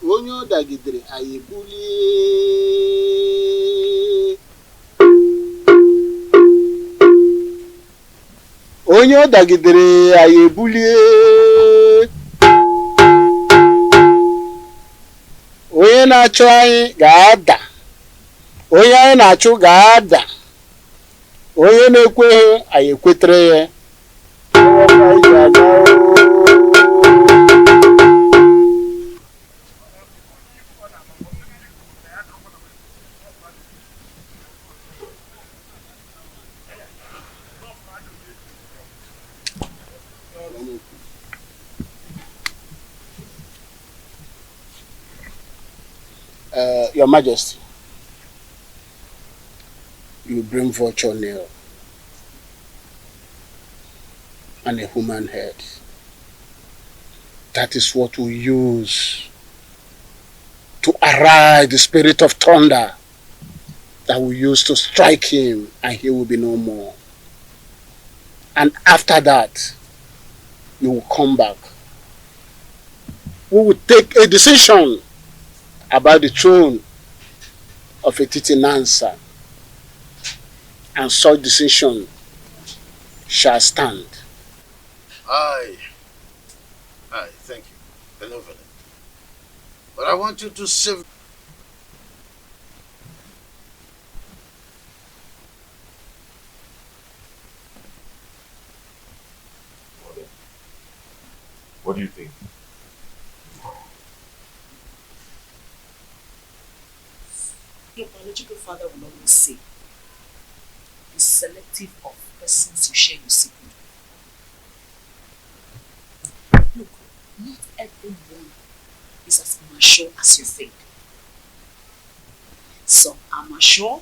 Onye ọ dagidere anyị ebulie. Onye ọ dagidere anyị ebulie. Onye na-achụ anyị ga-ada. Onye anyị na-achụ ga-ada. Onye na-ekweghị anyị ekwetere ya. Your Majesty, you bring vulture nail and a human head. That is what we use to arise the spirit of thunder that we use to strike him, and he will be no more. And after that, you will come back. We will take a decision about the throne of Etiti Nansa, and such decision shall stand. Aye, thank you. Benevolent. But I want you to save. What do you think? Your biological father will always say, be selective of persons you share your secret with. Look, not everyone is as mature as you think. Some are mature,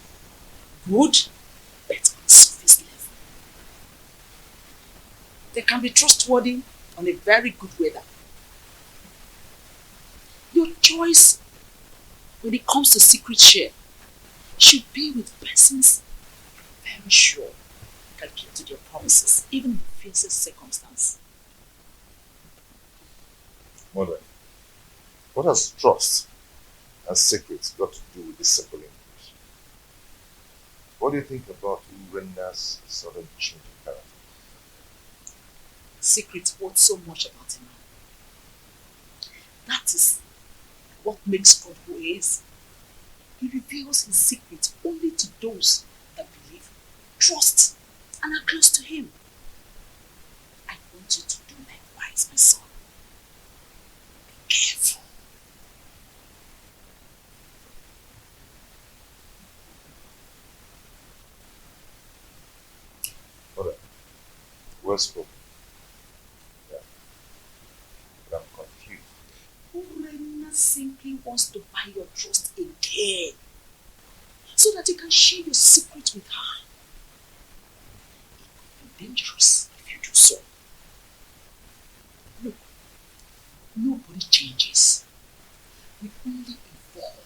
good, but on surface level. They can be trustworthy on a very good weather. Your choice when it comes to secret share should be with persons very sure can keep to their promises, even in the fiercest circumstance. Mother, what has trust and secrets got to do with this simple English? What do you think about Urenda's sudden change in character? Secrets hold so much about a man. That is what makes God who he is. He reveals his secrets only to those that believe, trust, and are close to him. I want you to do likewise, my son. Be careful. Mother, well spoken. Yeah. But I'm confused. Urena simply wants to buy your trust again, so that you can share your secret with her. It could be dangerous if you do so. Look, nobody changes. We only evolve.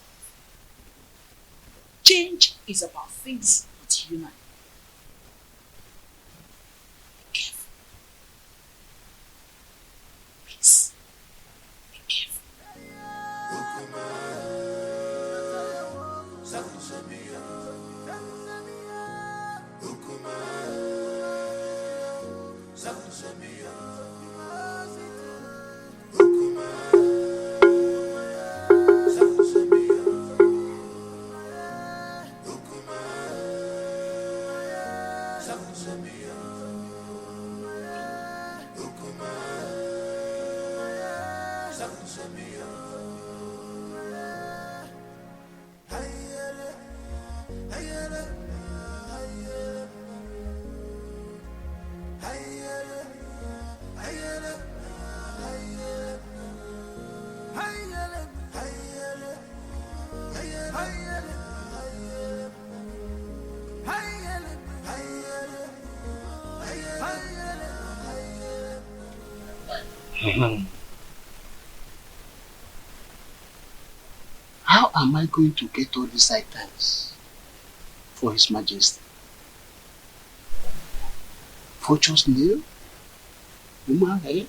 Change is about things not human. Be careful. Please, be careful. How am I going to get all these items for His Majesty? Vulture's nail? Human head?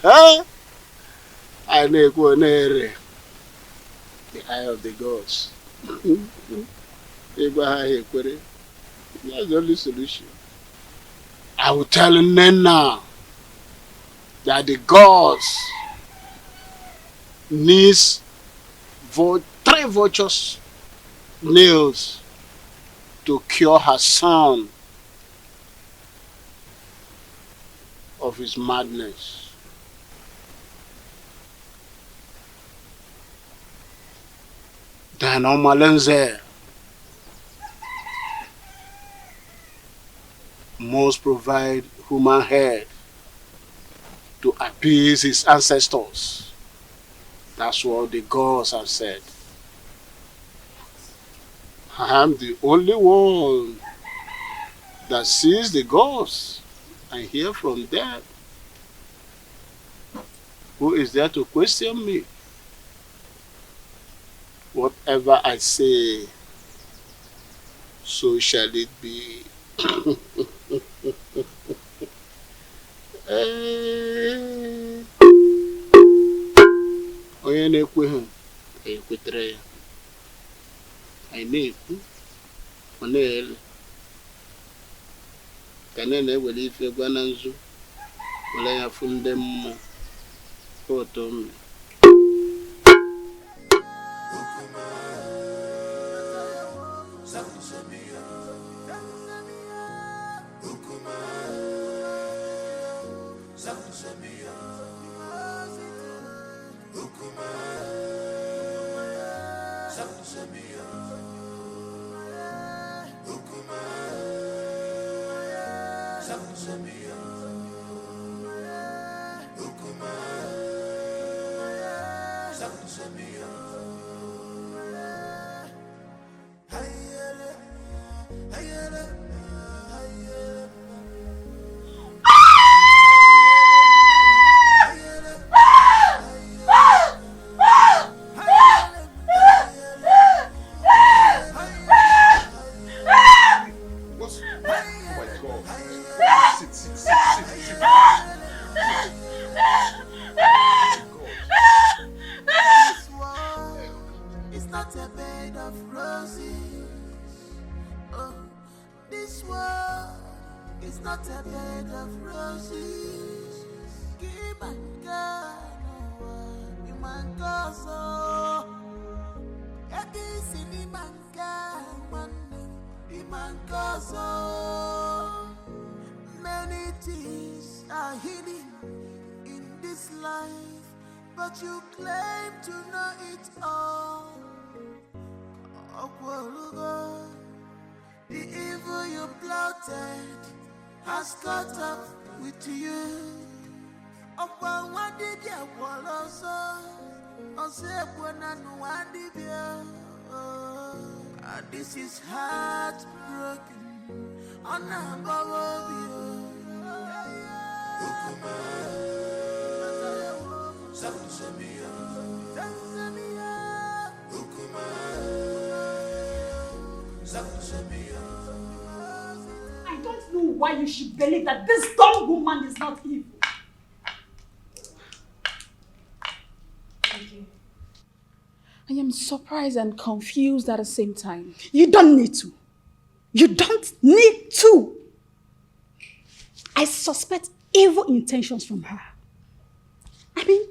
Huh? I know the eye of the gods. That's the only solution. I will tell Nen now that the gods needs 3 vultures' nails to cure her son of his madness. Then Omalenze must provide human head to appease his ancestors. That's what the gods have said. I am the only one that sees the gods and hear from them. Who is there to question me? Whatever I say, so shall it be. Onye na-ekweghị ekwetere ya. Anyị na-ekwu, ọ na-ele. Ka na-ewere ife gwa na nzu, were ya fụ ndị mmụọ. Otu mme. not a bed of roses. Give my God, no, you man goes so. This in the man God, the man goes so. Many things are hidden in this life, but you claim to know it all. Oh, the evil you plotted has caught up with you. Oh, what did you want also? Oh, say, what did you? This is heartbroken. On above you. I don't know why you should believe that this dumb woman is not evil. I am surprised and confused at the same time. You don't need to. You don't need to. I suspect evil intentions from her. I mean,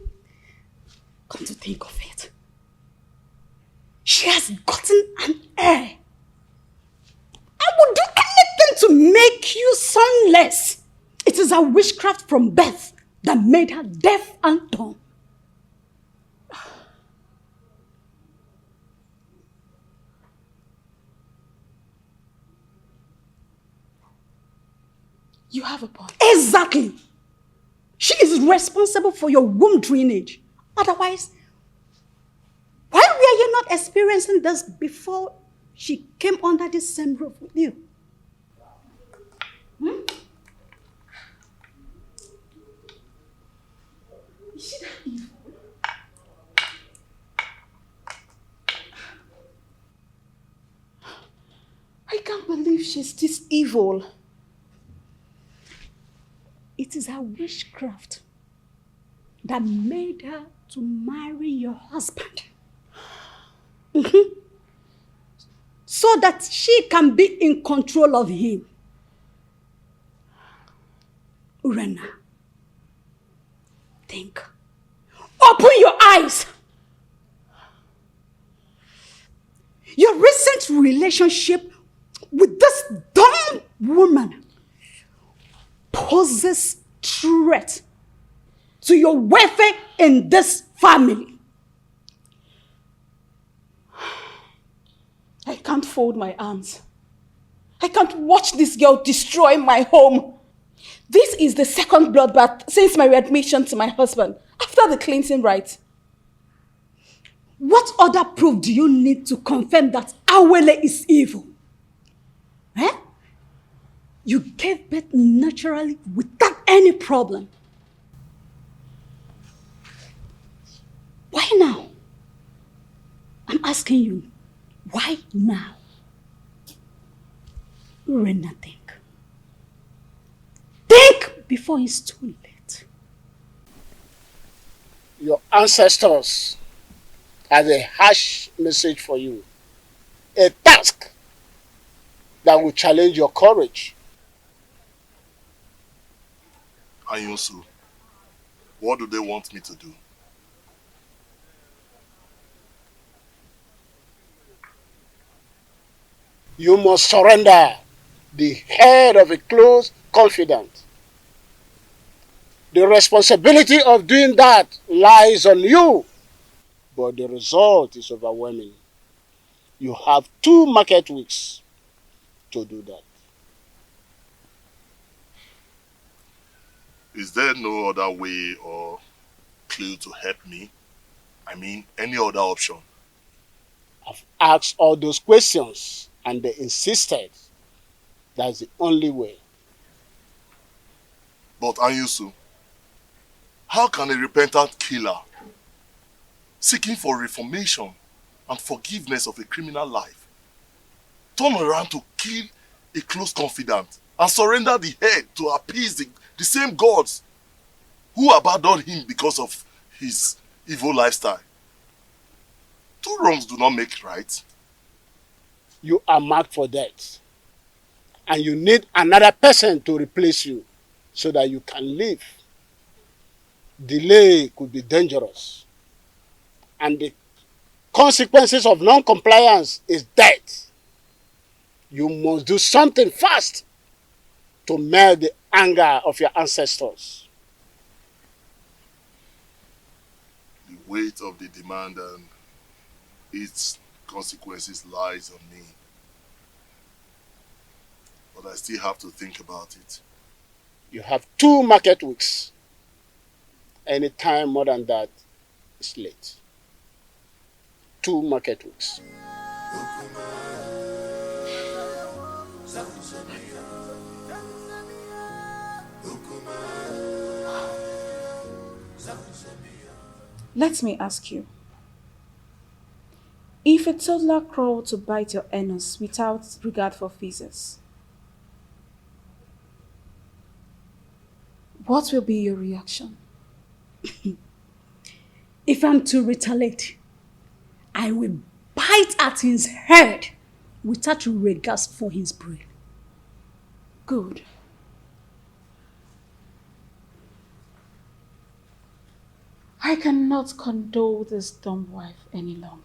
come to think of it, she has gotten an heir. I would do anything to make you sonless. It is a witchcraft from birth that made her deaf and dumb. You have a point. Exactly. She is responsible for your womb drainage. Otherwise, why were you not experiencing this before she came under this same roof with you? Is she that evil? I can't believe she's this evil. It is her witchcraft that made her to marry your husband. So that she can be in control of him. Urena, think. Open your eyes. Your recent relationship with this dumb woman poses threat to your welfare in this family. I can't fold my arms. I can't watch this girl destroy my home. This is the second bloodbath since my readmission to my husband after the cleansing rite. What other proof do you need to confirm that Awele is evil? Eh? You gave birth naturally without any problem. Why now? I'm asking you, why now? Urena, think. Think before it's too late. Your ancestors has a harsh message for you. A task that will challenge your courage. Anyusu, what do they want me to do? You must surrender the head of a close confidant. The responsibility of doing that lies on you, but the result is overwhelming. You have 2 market weeks to do that. Is there no other way or clue to help me? I mean, any other option? I've asked all those questions and they insisted that's the only way. But Anyusu, how can a repentant killer seeking for reformation and forgiveness of a criminal life turn around to kill a close confidant and surrender the head to appease the same gods who abandoned him because of his evil lifestyle? 2 wrongs do not make right. You are marked for death. and you need another person to replace you so that you can live. Delay could be dangerous, and the consequences of non-compliance is death. You must do something fast to melt the anger of your ancestors. The weight of the demand and its consequences lies on me. But I still have to think about it. You have 2 market weeks. Any time more than that is late. 2 market weeks. Let me ask you. If a toddler crawled to bite your anus without regard for physics, what will be your reaction? If I'm to retaliate, I will bite at his head without regards for his brain. Good. I cannot condole this dumb wife any longer.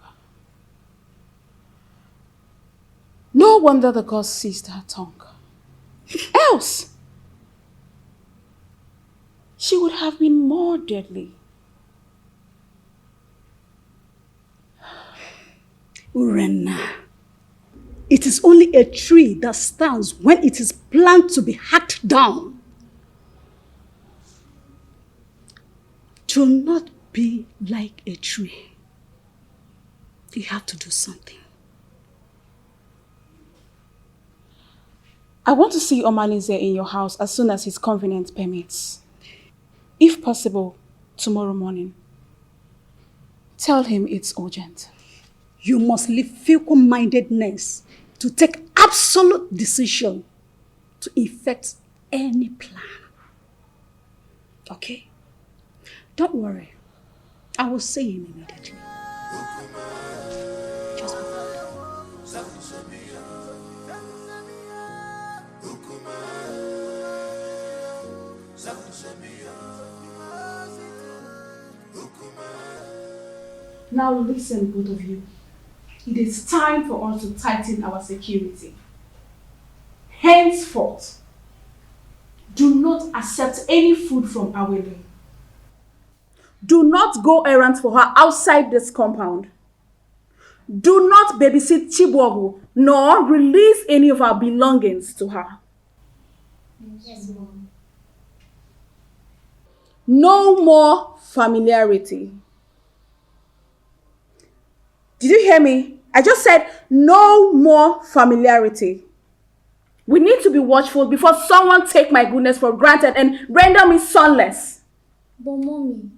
No wonder the gods seized her tongue. Else, she would have been more deadly. Urena, it is only a tree that stands when it is planned to be hacked down. Do not be like a tree. You have to do something. I want to see Omalize in your house as soon as his convenience permits. If possible, tomorrow morning. Tell him it's urgent. You must leave fickle-mindedness to take absolute decision to effect any plan. Okay? Don't worry. I will see him immediately. Just Now listen, both of you. It is time for us to tighten our security. Henceforth, do not accept any food from Awele. Do not go errands for her outside this compound. Do not babysit Chibuogu, nor release any of our belongings to her. Yes, Mom. No more familiarity. Did you hear me? I just said no more familiarity. We need to be watchful before someone take my goodness for granted and render me sonless. But Mommy,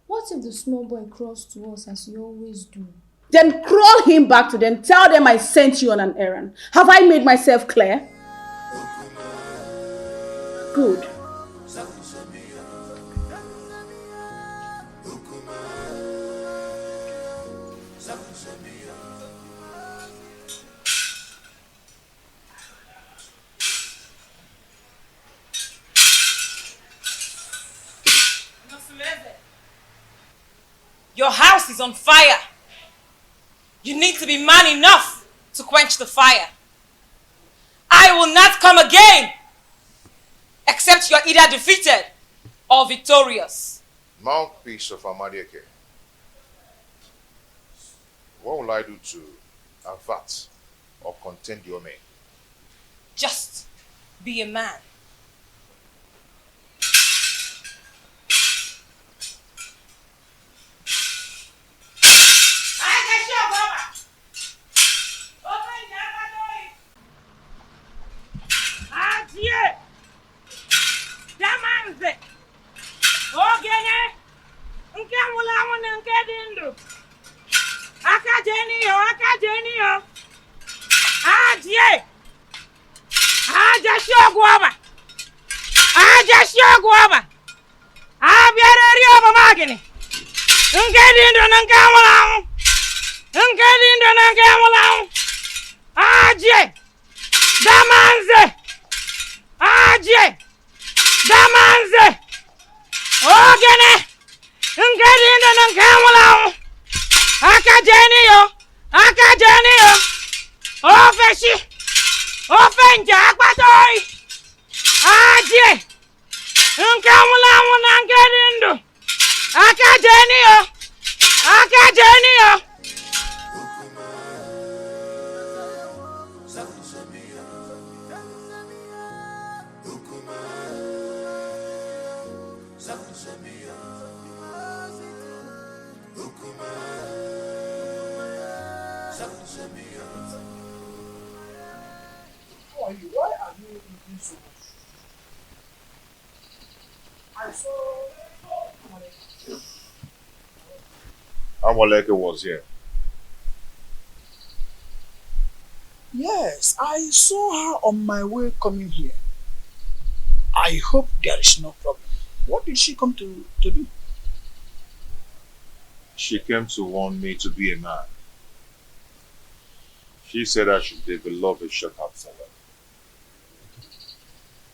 what if the small boy crawls to us as you always do? Then crawl him back to them. Tell them I sent you on an errand. Have I made myself clear? Good. Your house is on fire. You need to be man enough to quench the fire. I will not come again, except you're either defeated or victorious. Mouthpiece of Amadieke. What will I do to avert or contend your men? Just be a man. Aje! Damanze! Ogene! Ngedi ndo nkamula! Akajeni yo! Akajeni yo! Ofeshi! Ofenja akpatoi! Aje! Nkamula muna ngedi ndo! Akajeni yo! Akajeni yo! Why are you eating so much? I saw Amoleke was here. Yes, I saw her on my way coming here. I hope there is no problem. What did she come to do? She came to warn me to be a man. She said I should develop a shortcut salad,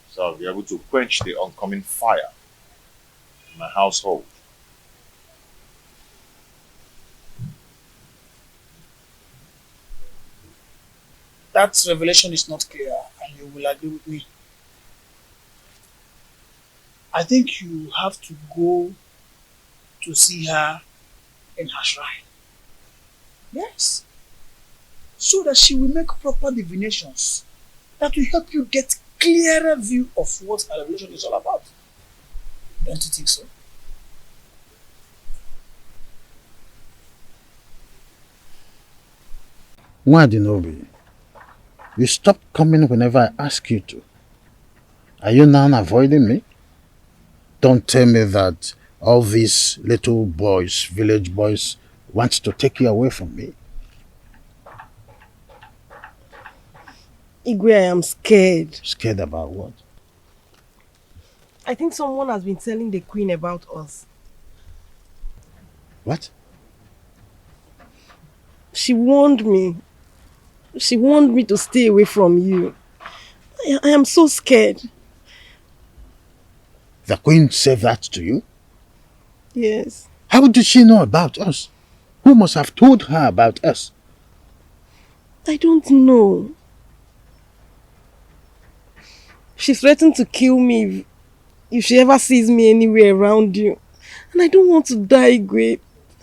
so I'll be able to quench the oncoming fire in my household. That revelation is not clear, and you will agree with me. I think you have to go to see her in her shrine. Yes. So that she will make proper divinations that will help you get clearer view of what her revelation is all about. Don't you think so? Wadinobi, you stop coming whenever I ask you to. Are you now avoiding me? Don't tell me that all these little boys, village boys, want to take you away from me. Igwe, I am scared. Scared about what? I think someone has been telling the queen about us. What? She warned me. She warned me to stay away from you. I am so scared. The queen said that to you? Yes. How did she know about us? Who must have told her about us? I don't know. She threatened to kill me if she ever sees me anywhere around you. And I don't want to die, Igwe.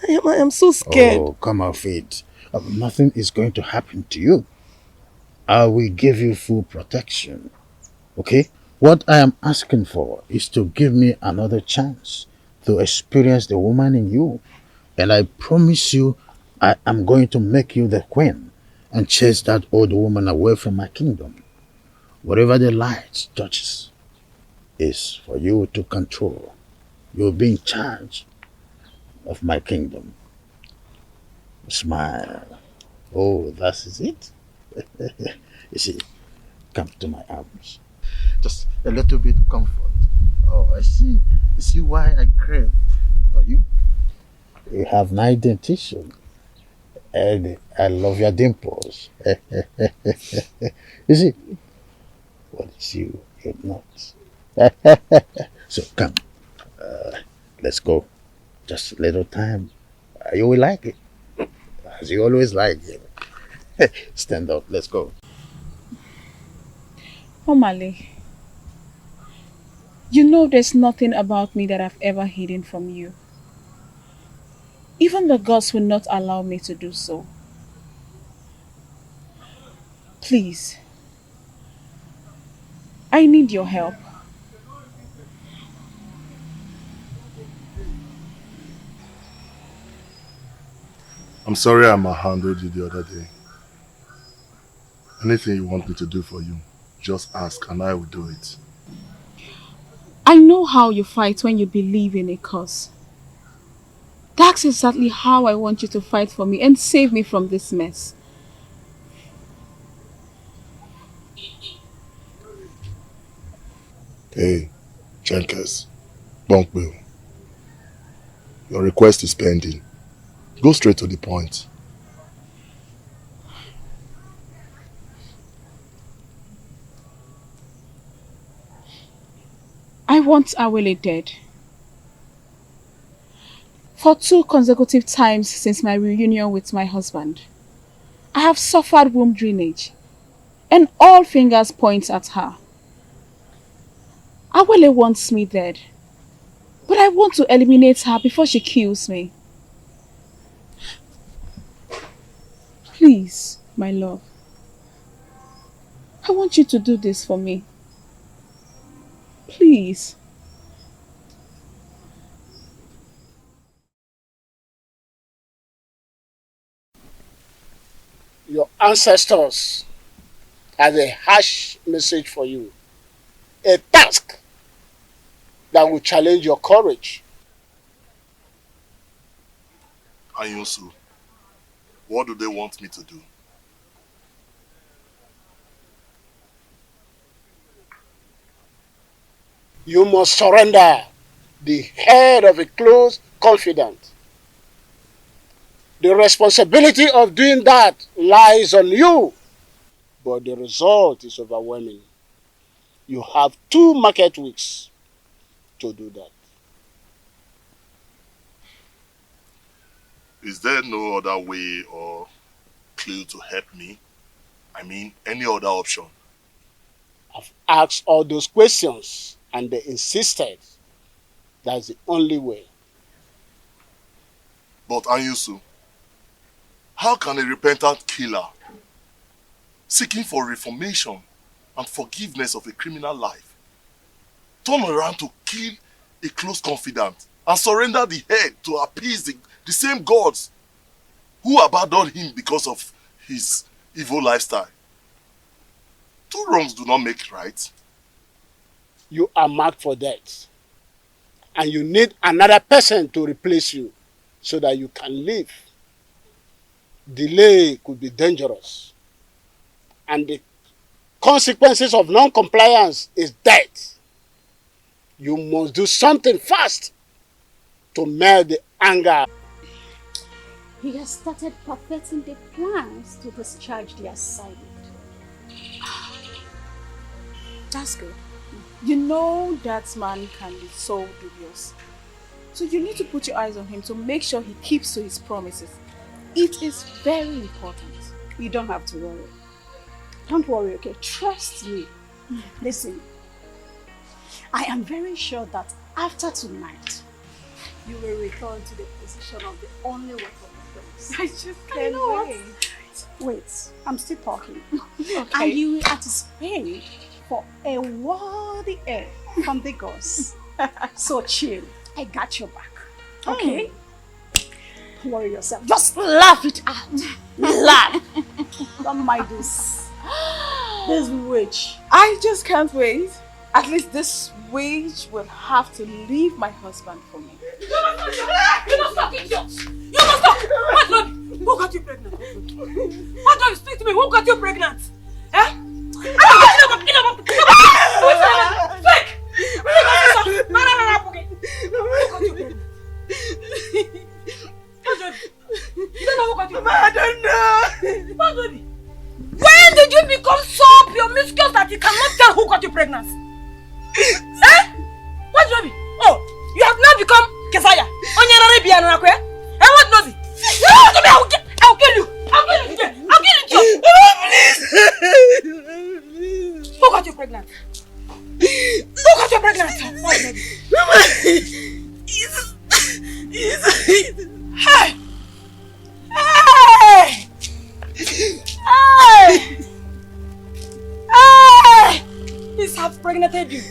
I am so scared. Oh, come off it. Nothing is going to happen to you. I will give you full protection. Okay? What I am asking for is to give me another chance to experience the woman in you. And I promise you, I am going to make you the queen and chase that old woman away from my kingdom. Whatever the light touches is for you to control. You'll be in charge of my kingdom. Smile. Oh, that is it? You see, come to my arms. Just a little bit comfort. Oh, I see. You see why I crave for you? You have nice dentition. And I love your dimples. You see, what is you? You're not. So come. Let's go. Just a little time. You will like it. As you always like it. Stand up. Let's go. Omale, you know there's nothing about me that I've ever hidden from you. Even the gods will not allow me to do so. Please, I need your help. I'm sorry I handled you the other day. Anything you want me to do for you, just ask and I will do it. I know how you fight when you believe in a cause. That's exactly how I want you to fight for me and save me from this mess. Hey, Jenkins, Bunkbill. Your request is pending. Go straight to the point. I want Awele dead. For 2 consecutive times since my reunion with my husband, I have suffered womb drainage, and all fingers point at her. Awele wants me dead, but I want to eliminate her before she kills me. Please, my love, I want you to do this for me. Please. Your ancestors have a harsh message for you. A task that will challenge your courage. Anyusu, what do they want me to do? You must surrender the head of a close confidant. The responsibility of doing that lies on you, but the result is overwhelming. You have 2 market weeks to do that. Is there no other way or clue to help me? I mean, any other option? I've asked all those questions and they insisted that's the only way. But Anyusu, how can a repentant killer seeking for reformation and forgiveness of a criminal life turn around to kill a close confidant and surrender the head to appease the same gods who abandoned him because of his evil lifestyle? 2 wrongs do not make right. You are marked for death, and you need another person to replace you so that you can live. Delay could be dangerous, and the consequences of non-compliance is death. You must do something fast to melt the anger. He has started perfecting the plans to discharge the assignment. That's good. You know that man can be so dubious. So you need to put your eyes on him to make sure he keeps to his promises. It is very important. You don't have to worry. Don't worry, okay? Trust me. Listen, I am very sure that after tonight, you will return to the position of the only one for the place. I just can't wait. Wait, I'm still talking. Okay. And you will anticipate for a worthy heir from the gods. So chill. I got your back. Okay? Don't worry yourself. Just laugh it out. Laugh. Don't mind this. This witch. I just can't wait. At least this witch will have to leave my husband for me. You must stop, idiot! You must stop! What, Lord? Who got you pregnant? What, Lord? Speak to me. Who got you pregnant? Eh? Fake! I don't know. When did you become so promiscuous that you cannot tell who got you pregnant? Eh? What do you mean? Oh, you have now become Kesaya. And what does it? I'll kill you. I'll kill you. I'll kill you. Please. Who got you pregnant? Who got you pregnant? What, baby? Hey! Hey! Hey! Hey! He's half pregnanted you.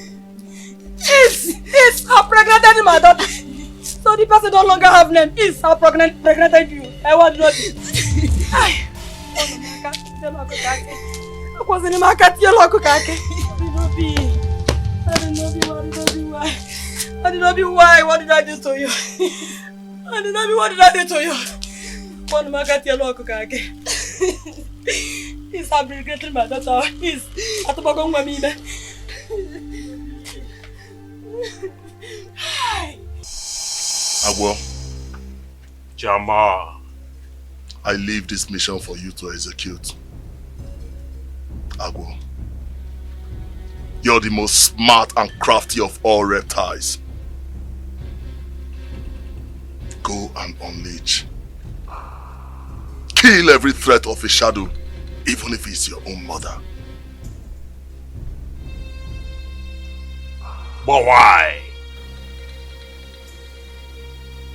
He's half pregnanted my daughter. So the person no longer have name. He's half pregnanted you. I want not. Hey! I wasn't in my cat. You're like a cat. I don't know why. I did not be why. What did I do to you? I did not be what did I do to you? One man got your local kake. He's abrogating my daughter. He's at the bottom of me. Agwo. Jama. I leave this mission for you to execute. Agwo. You're the most smart and crafty of all reptiles. Go and unleash. Kill every threat of a shadow, even if it's your own mother. But why?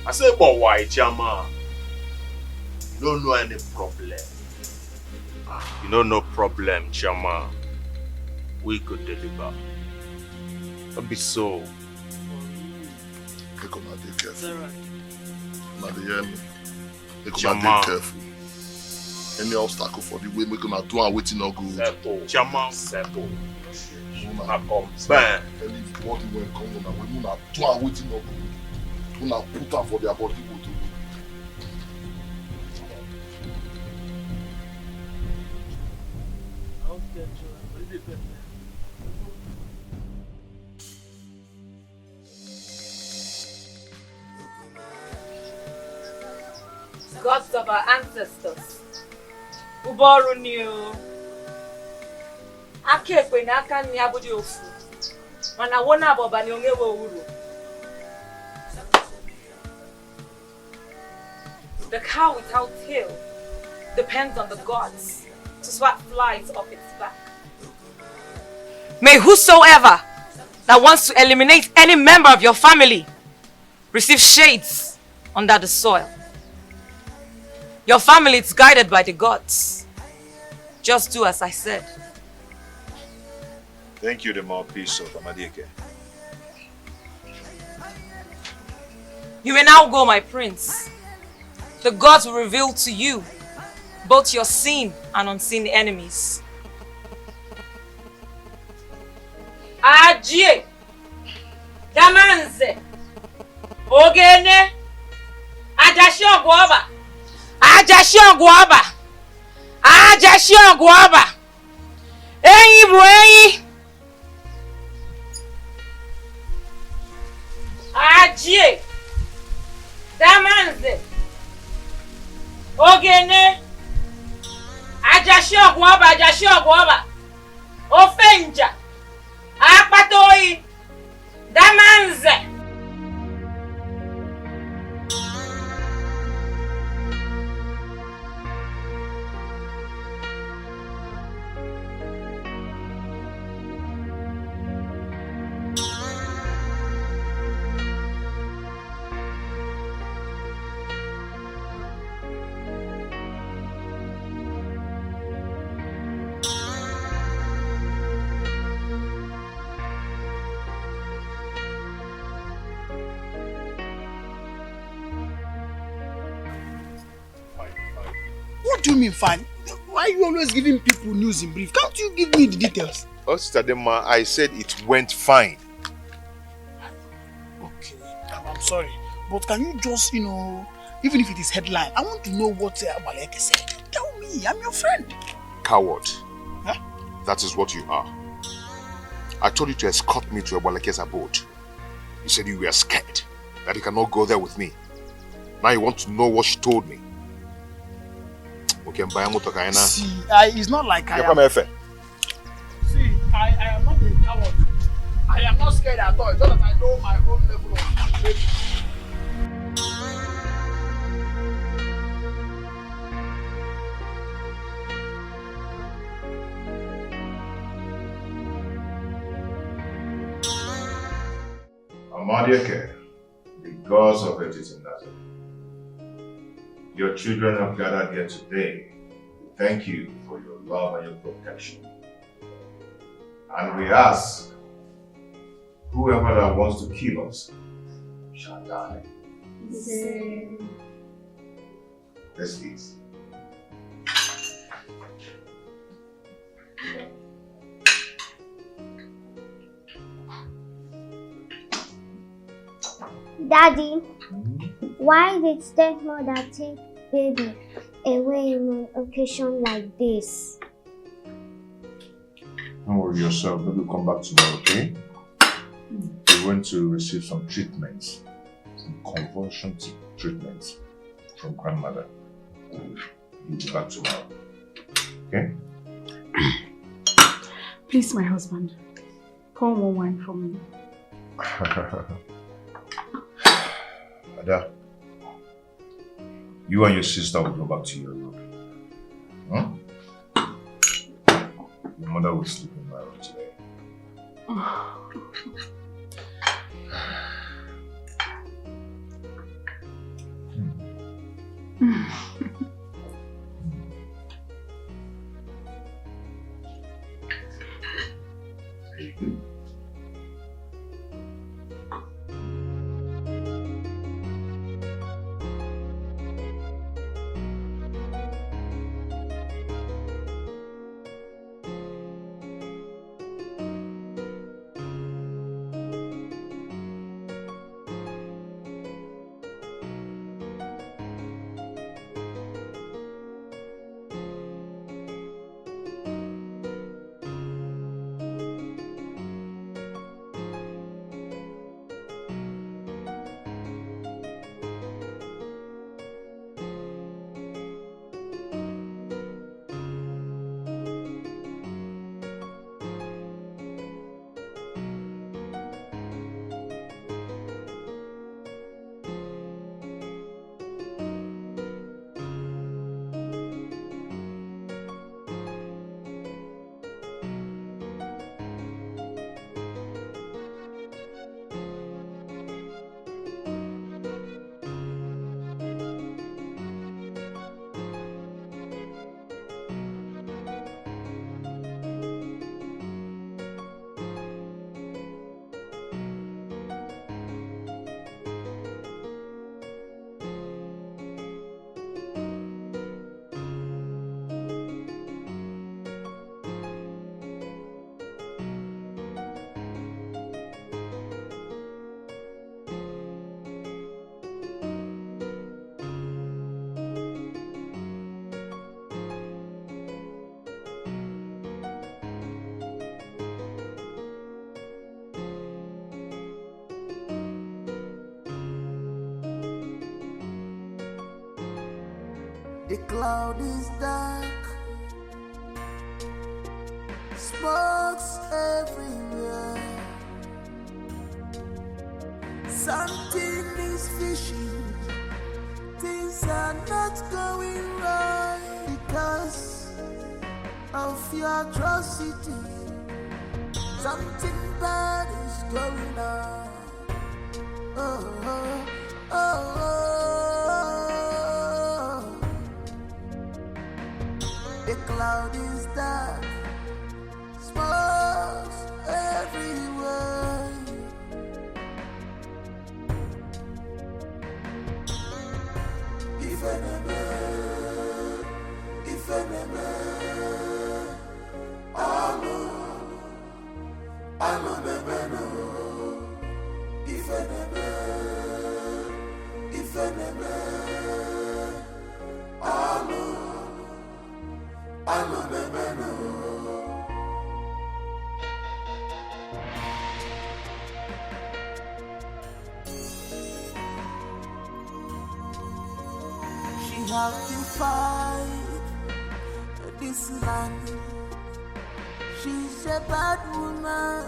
I said, but why, Chama? You don't know any problem. You know no problem, Chama. We could deliver. Don't be so. Make una dey careful. Now the end. Make una Chama. dey careful. Any obstacle for the way, make una do and waiting no good. Settle. Chama, settle. Una come. Bang. Anybody when come una, when una do and waiting no good. Una put am for their body go to. Gods of our ancestors. Uboru new. Akekwe na aka nni abụdị ofu. Mana wona abọba ni onwe uru. The cow without tail depends on the gods to swat flies off its back. May whosoever that wants to eliminate any member of your family receive shades under the soil. Your family is guided by the gods. Just do as I said. Thank you, the mouthpiece of Amadieke. You may now go, my prince. The gods will reveal to you both your seen and unseen enemies. Ajie, Damanze, Ogene, Ajashio Guava, Ajashio Guava, Ajashio Guava, Eyi Bueyi, Ajie, Damanze, Ogene, Ajashio Guava, Ajashio Guava, Ofenja, Apatoi, Damanze. What do you mean fine? Why are you always giving people news in brief? Can't you give me the details? Oh, Sister Dema, I said it went fine. Okay, I'm sorry. But can you just, even if it is headline, I want to know what Abaleke said. Tell me, I'm your friend. Coward. Huh? That is what you are. I told you to escort me to Abaleke's abode. You said you were scared, that you cannot go there with me. Now you want to know what she told me. Okay, see, it's not like I am... See, I am not a coward. I am not scared at all. It's just that I know my own level of safety. Amadieke, the gods of it is in that. Your children have gathered here today. Thank you for your love and your protection. And we ask, whoever that wants to kill us shall die. Let's eat. Daddy, why did stepmother take baby away in an occasion like this? Don't worry yourself, baby will come back tomorrow, okay? We're going to receive some treatments, some conversion treatments from grandmother. You'll be back tomorrow, okay? Please, my husband, Pour more wine for me. Ada, you and your sister will go back to your room. Huh? Your mother will sleep in my room today. The cloud is dark, smokes everywhere. Something is fishing, things are not going right because of your atrocity. Something bad is going on. Oh, oh, oh, oh. The cloud is dark, smokes everywhere. If enemy, alo, bebeno. If enemy, alo, bebeno. She has defied this land. She's a bad woman.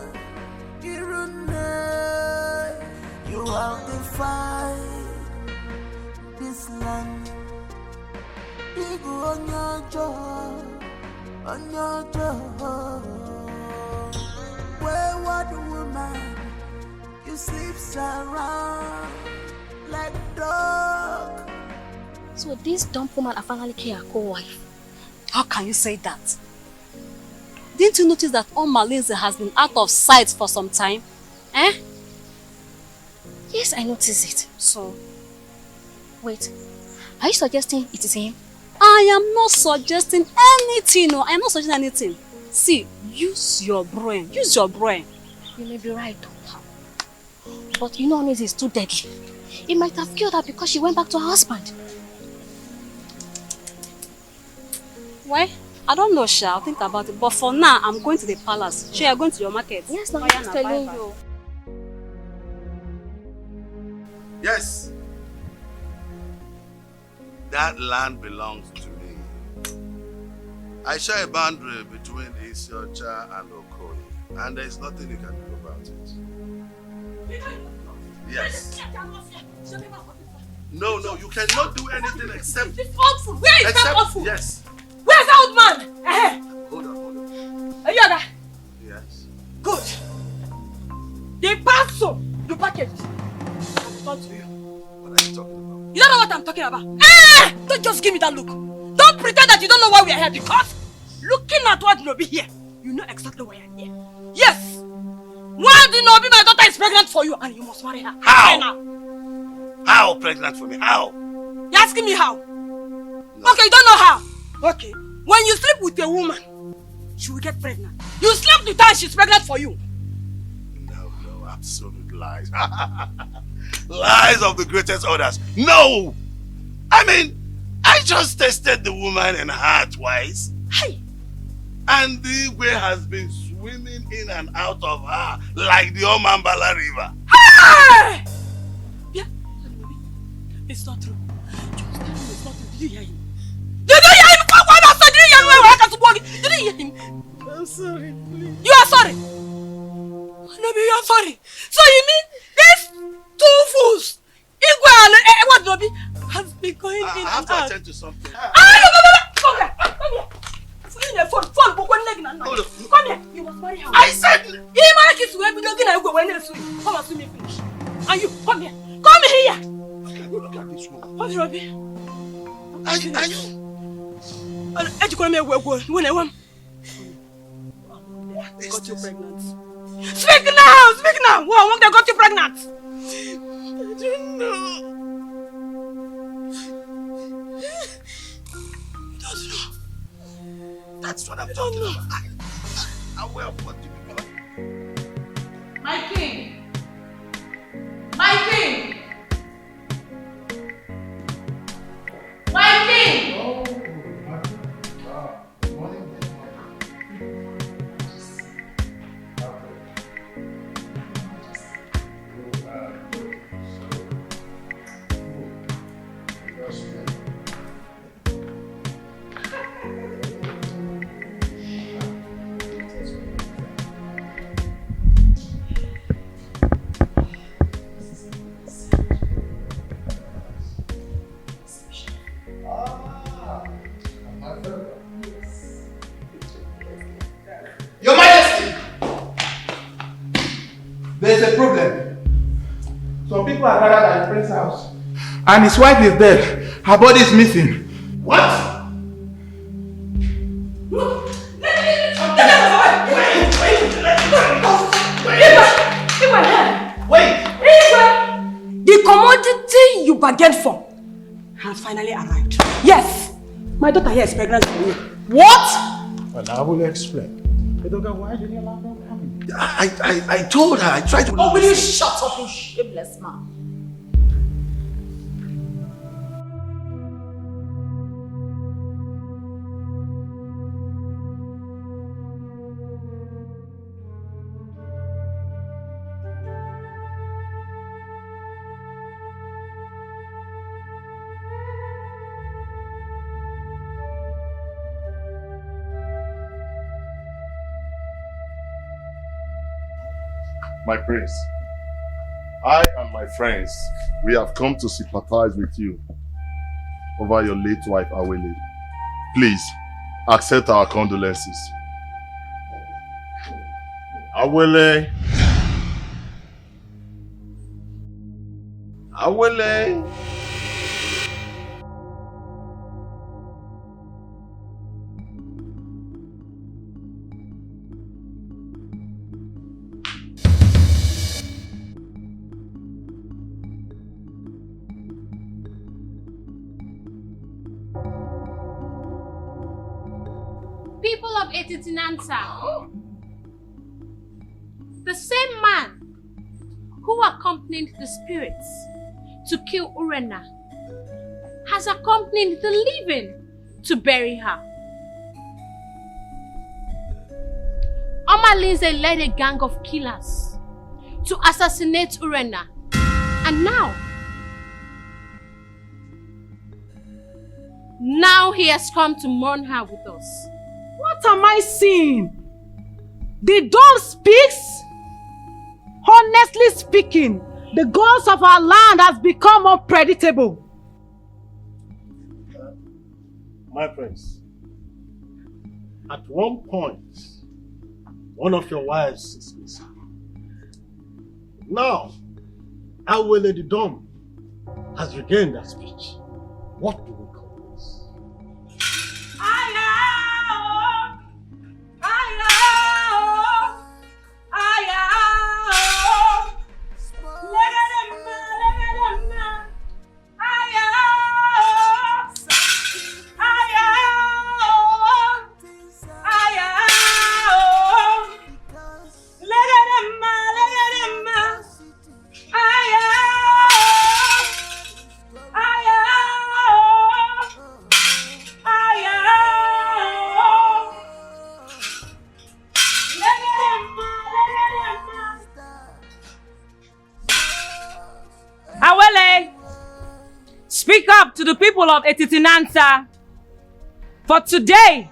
You have defied this land. Big on your jaw, wayward woman, you sleep around like dog. So this dumb woman finally killed her co-wife. How can you say that? Didn't you notice that Lindsay has been out of sight for some time? Eh? Yes, I noticed it. So? Wait, are you suggesting it is him? I am not suggesting anything. No, I am not suggesting anything. See, use your brain. Use your brain. You may be right. But you know Lindsay is too deadly. He might have killed her because she went back to her husband. Why? I don't know, Sha. I'll think about it. But for now, I'm going to the palace. Sha, you're going to your market. Yes, no, I'm telling you. Yes. That land belongs to me. I share a boundary between Isiocha and Okoye, and there's nothing you can do Yes. No, you cannot do anything except... This old fool. Where is that old fool? Yes. Where's that old man? Hold on. Are you there? Yes. Good. The parcel you packaged. Talk to you. What are you talking about? You don't know what I'm talking about. Don't just give me that look. Don't pretend that you don't know why we are here, because looking at what Nobi here, you know exactly why I'm here. Yes. Why do Nobi, my daughter is pregnant for you and you must marry her? How? Now. How pregnant for me? How? You're asking me how? No. Okay, you don't know how. Okay. When you sleep with a woman, she will get pregnant. You slept with her and she's pregnant for you. No, absolute lies. Lies of the greatest orders. No! I mean, I just tested the woman and her twice. Hey! And the way has been swimming in and out of her like the Omambala River. Hey! Yeah, it's not true. Just tell me it's not true. Did you hear him? Did you hear him? Did you hear him? I'm sorry, please. You are sorry? Nobi, you are sorry. So you mean these two fools, Igwe and what Nobi, has been going in and out? I have to attend to something. No. Come here. Phone, come here. You must marry her. I said... Come and see me finish. And you, come here. Come here. Look at this woman. What's Robbie? Are you? When I want. Got you pregnant. Speak now! Who they got you pregnant? I don't know. You don't know. That's what I'm talking about. I will put you because... My king! My king! My king! Your Majesty! There's a problem. Some people are gathered at the prince's house. And his wife is dead. Her body is missing. What? Wait! The commodity you bargained for has finally arrived. Yes! My daughter here is pregnant for you. What? Well, I will explain. Why did you allow them coming? I told her, I tried to... Oh, will you shut up, you shameless man? My prince, I and my friends, we have come to sympathize with you over your late wife, Awele. Please, accept our condolences. Awele. Awele. People of Etitinansa, the same man who accompanied the spirits to kill Urena has accompanied the living to bury her. Omalinze led a gang of killers to assassinate Urena, and now he has come to mourn her with us. What am I seeing? The doll speaks? Honestly speaking, the gods of our land has become unpredictable. My friends, at one point, one of your wives is missing. Now, our Lady Dom has regained her speech. What do we call this? Awele, speak up to the people of Etitinansa. For today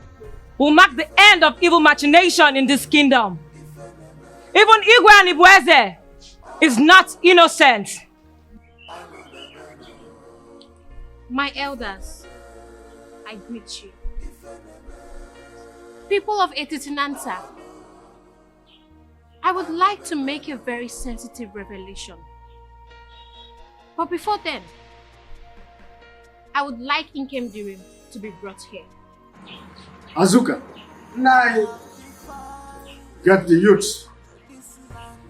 will mark the end of evil machination in this kingdom. Even Igwe and Ibueze is not innocent. My elders, I greet you. People of Etitinansa, I would like to make a very sensitive revelation. But before then, I would like Inkem Dirim to be brought here. Azuka, get the youths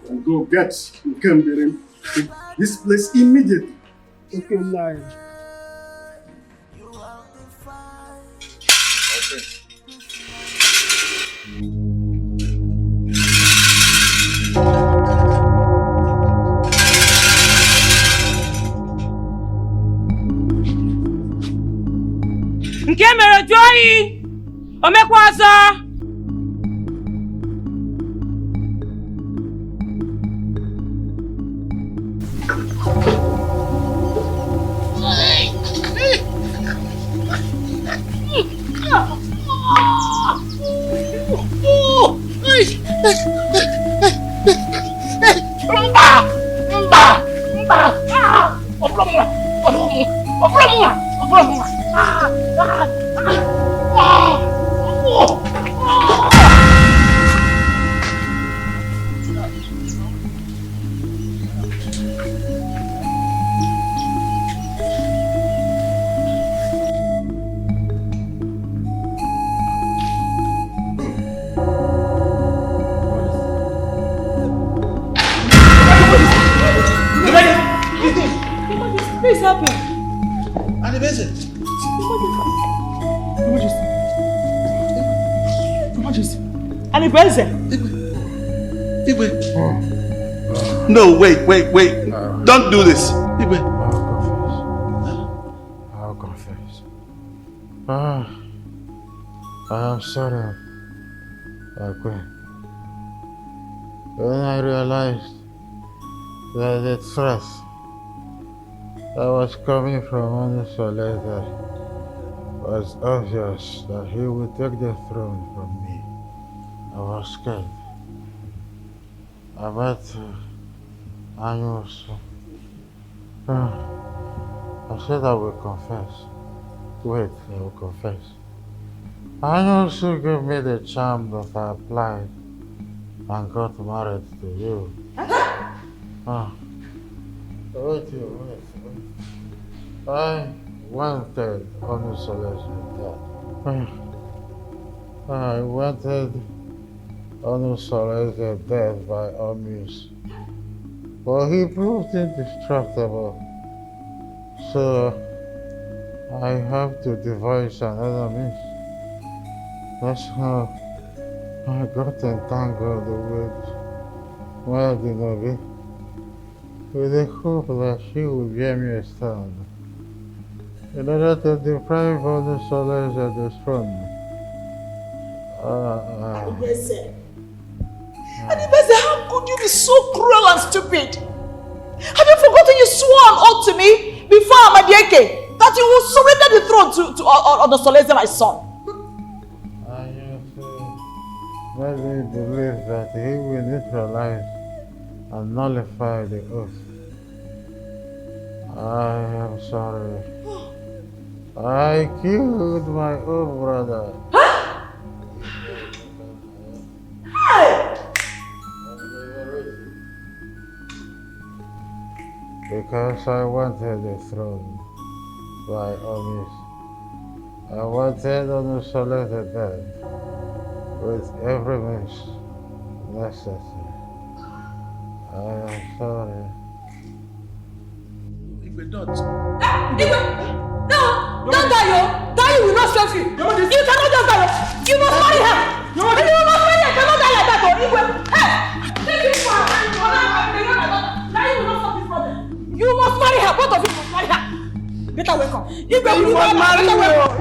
and go get Inkem Dirim to this place immediately. Okay, Nai. Nke mere joyi omekwazo. Please help him. And the basin. And Ibueze. No, wait. Don't do this. I'll confess. I am sorry. When I realized that the threat that was coming from Unisoleta was obvious that he would take the throne from me, I was scared. But I said I will confess. Wait, I will confess. I also gave me the charm that I applied and got married to you. Wait. I wanted Onusole's death. I wanted Onusole's death by all means. But he proved indestructible. So I have to devise another means. That's how I got entangled with Wadinobi, with the hope that she would bear me a stone, in order to deprive Onusoles of the throne. Adibeze, how could you be so cruel and stupid? Have you forgotten you swore an oath to me before Amadieke that you will surrender the throne to Onusoleze, my son? I used to let me believe that he will neutralize and nullify the oath. I am sorry. I killed my own brother. Because I wanted the throne by all means. I wanted unsolicited death with every means necessary. I am sorry. Igwe, don't. Igwe! No! Don't die, yo! Die will not save you! You cannot just die! You must marry her! You must marry her! You cannot die like that, oh! Igwe! Hey! Take it for her! Die will not solve this problem! You must marry her! Both of you must marry her! Better wake up! Igwe, you must marry me!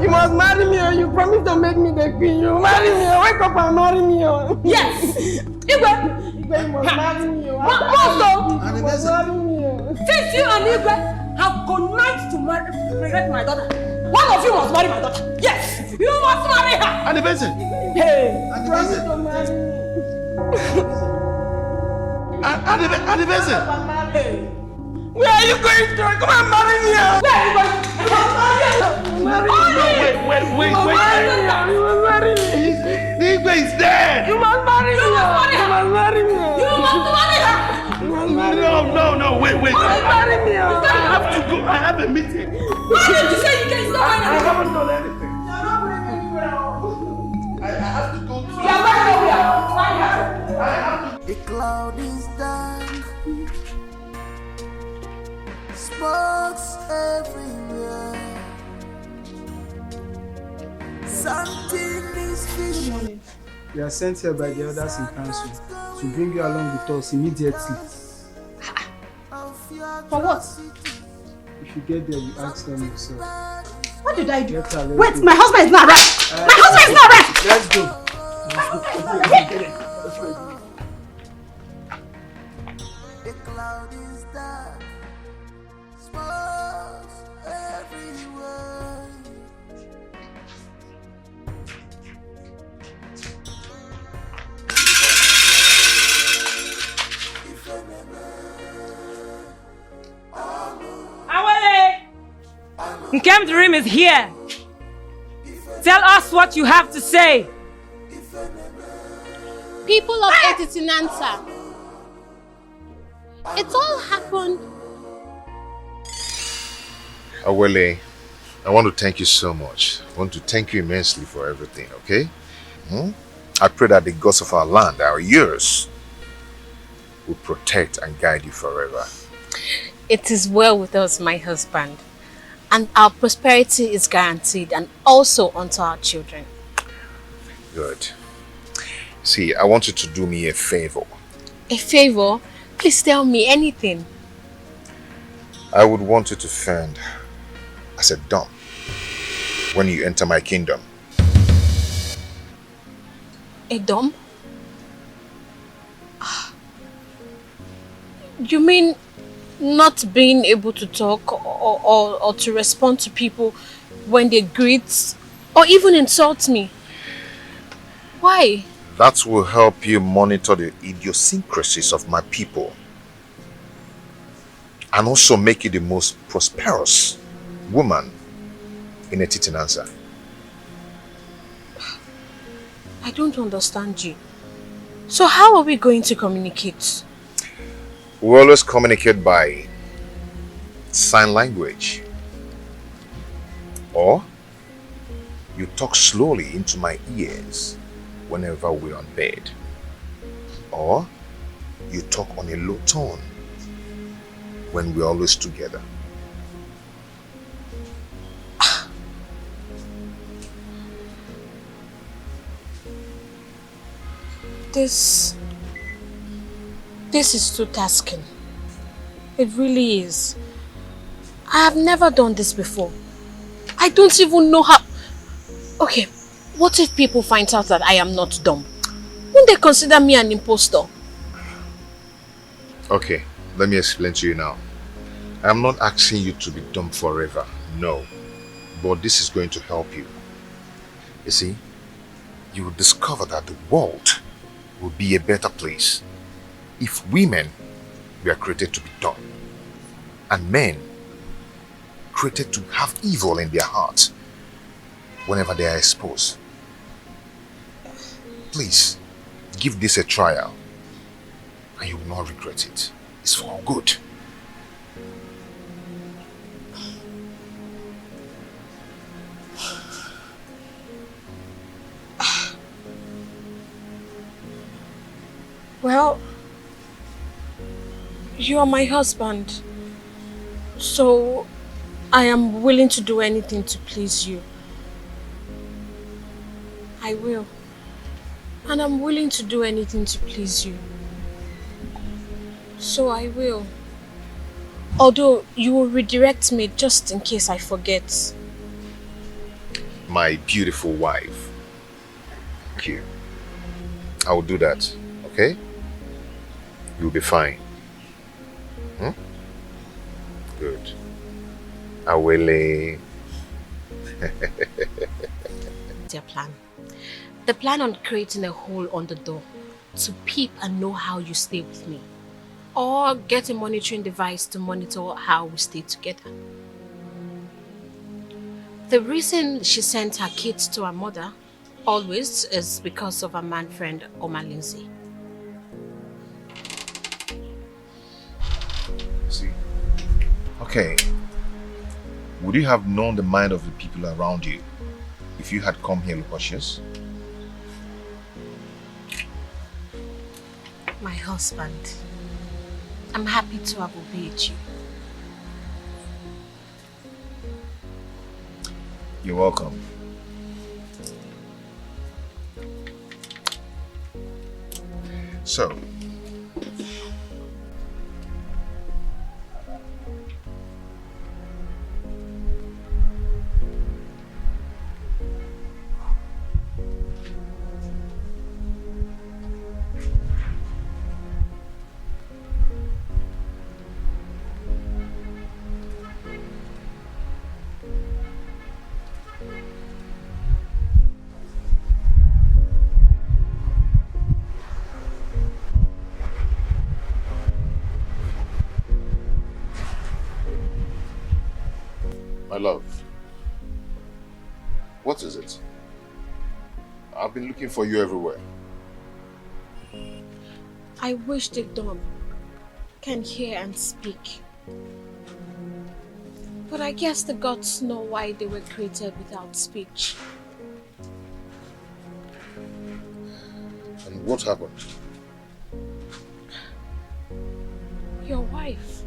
You must marry me! You promised to make me the queen! You marry me! Wake up and marry me! Yes! Igwe! Igwe, you must marry me! You must marry me! Since you and Igwe have connived to regret my daughter, one of you must marry my daughter. Yes, you must marry her. And the person. Hey, promise to marry me. And the person. Where are you going to? Come on, marry me. Where are you going to? Marry me. No, wait. The Igwe is dead. You must marry me. You must marry her. You must marry me. You must marry her. No, wait. Marry me. I have to go. I have a meeting. Why did you say you can stop I haven't done anything. You're not bringing anywhere. I have to go to. You are married nowhere. I have to. The cloud is dark, smokes everywhere. Something is fishy. We are sent here by the elders in council to bring you along with us immediately. For what? If you get there, you ask them yourself. What did I do? Wait, my husband is not right. My husband is not right. Let's go. The cloud is dark, smokes everywhere. Awele! Nkem Dream is here. Tell us what you have to say. People of Etitinansa, it all happened. Awele, I want to thank you so much. I want to thank you immensely for everything, okay? I pray that the gods of our land, our years, will protect and guide you forever. It is well with us, my husband, and our prosperity is guaranteed, and also unto our children. Good. See, I want you to do me a favor. A favor? Please tell me anything. I would want you to fend as a dumb when you enter my kingdom. A dumb? You mean not being able to talk or to respond to people when they greet or even insult me? Why? That will help you monitor the idiosyncrasies of my people and also make you the most prosperous woman in Etitinansa. I don't understand you. So how are we going to communicate? We always communicate by sign language. Or you talk slowly into my ears whenever we're on bed. Or you talk on a low tone when we're always together. This is too tasking. It really is. I have never done this before. I don't even know how... Okay, what if people find out that I am not dumb? Won't they consider me an impostor? Okay, let me explain to you now. I'm not asking you to be dumb forever, no. But this is going to help you. You see, you will discover that the world will be a better place if women we are created to be dumb. And men created to have evil in their hearts whenever they are exposed. Please, give this a trial and you will not regret it. It's for our good. Well, you are my husband, so I am willing to do anything to please you. I will. And I'm willing to do anything to please you. So I will. Although you will redirect me just in case I forget. My beautiful wife. Thank you. I will do that, okay? You'll be fine. Good. I will. Their plan. The plan on creating a hole on the door to peep and know how you stay with me. Or get a monitoring device to monitor how we stay together. The reason she sent her kids to her mother always is because of her man friend Oma Lindsay. See? Okay. Would you have known the mind of the people around you if you had come here cautious? My husband, I'm happy to have obeyed you. You're welcome. So, my love, what is it? I've been looking for you everywhere. I wish the dumb can hear and speak. But I guess the gods know why they were created without speech. And what happened? Your wife.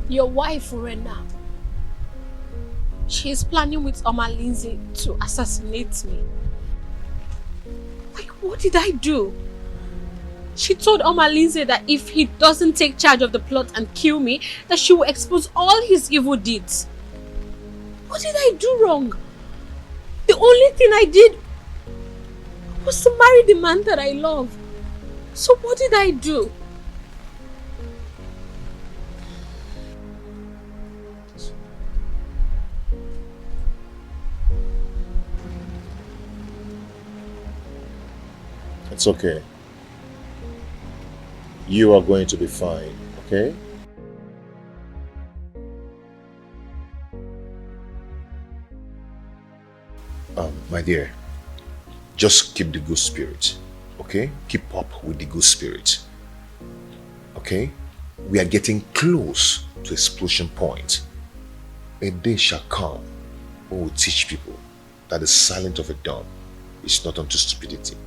Your wife, Rena. She is planning with Oma Lindsay to assassinate me. Like, what did I do? She told Oma Lindsay that if he doesn't take charge of the plot and kill me, that she will expose all his evil deeds. What did I do wrong? The only thing I did was to marry the man that I love. So what did I do? It's okay. You are going to be fine, okay? My dear, just keep the good spirit, okay? Keep up with the good spirit, okay? We are getting close to explosion point. A day shall come when we teach people that the silence of a dumb is not unto stupidity,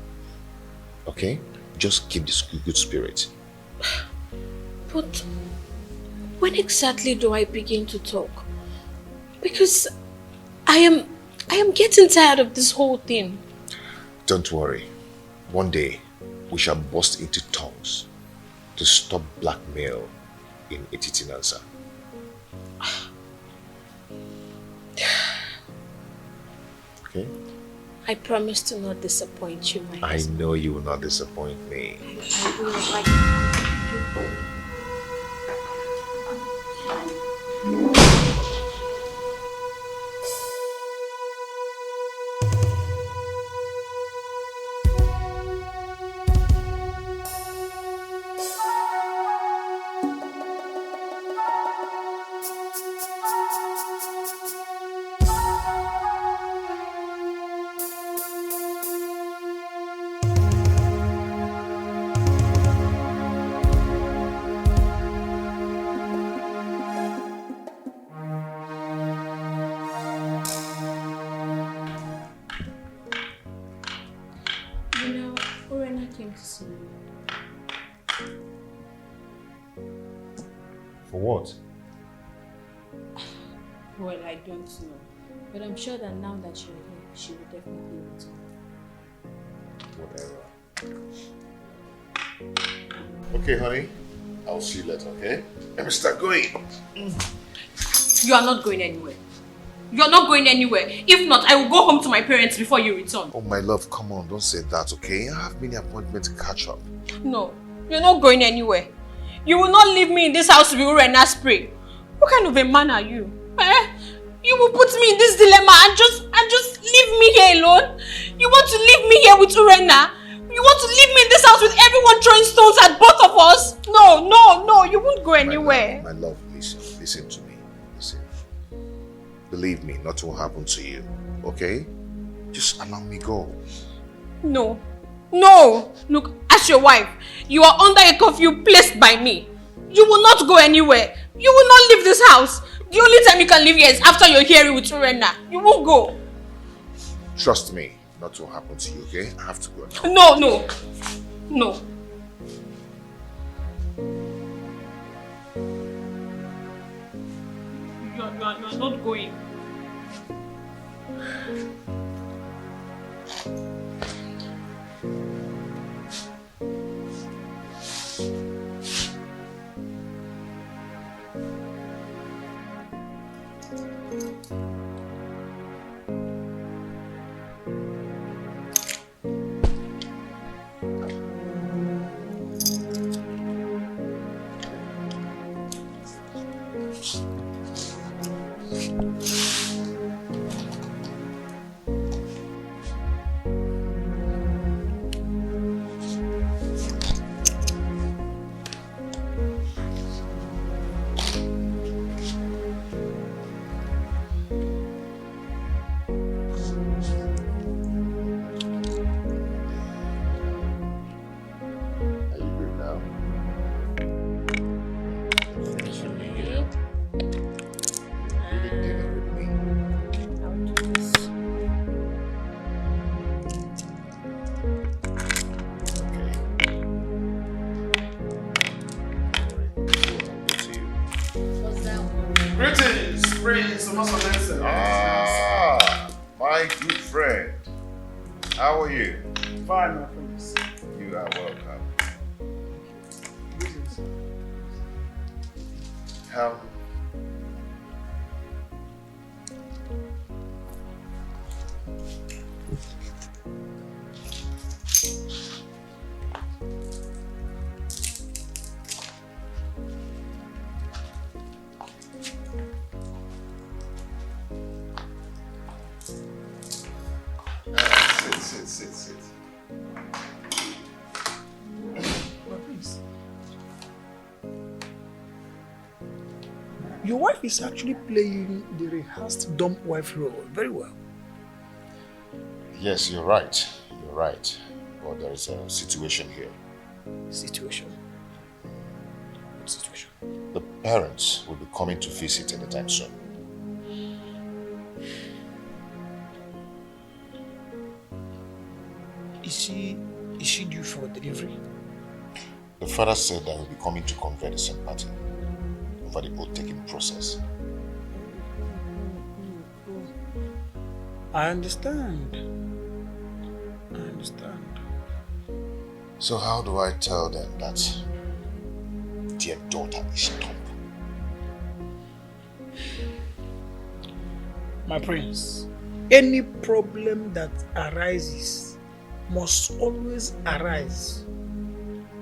okay? Just keep this good spirit. But when exactly do I begin to talk? Because I am getting tired of this whole thing. Don't worry. One day, we shall burst into tongues to stop blackmail in Etitinansa. Okay? I promise to not disappoint you, my I husband. know you will not disappoint me. I will, like... For what? Well, I don't know. But I'm sure that now that you're here, she will definitely return. Whatever. Okay, honey. I'll see you later, okay? Let me start going. You are not going anywhere. You're not going anywhere. If not, I will go home to my parents before you return. Oh, my love, come on. Don't say that, okay? I have many appointments to catch up. No, you're not going anywhere. You will not leave me in this house to be Urena spray. What kind of a man are you? You will put me in this dilemma and just leave me here alone? You want to leave me here with Urena? You want to leave me in this house with everyone throwing stones at both of us? No, you won't go anywhere. My love, listen to me. Listen. Believe me, nothing will happen to you, okay? Just allow me go. No. Look, as your wife, you are under a curfew placed by me. You will not go anywhere. You will not leave this house. The only time you can leave here is after you're here with Urena. You won't go. Trust me, nothing will happen to you, okay? I have to go now. No. You are not going. My good friend. How are you? Fine, my friends. You are welcome. How? Sit. Your wife is actually playing the rehearsed dumb wife role very well. Yes, you're right. But there is a situation here. Situation? What situation? The parents will be coming to visit anytime soon. Is she due for delivery? The father said that he'll be coming to convey the same party over the oath-taking process. I understand. So how do I tell them that their daughter is dumb? My prince, any problem that arises must always arise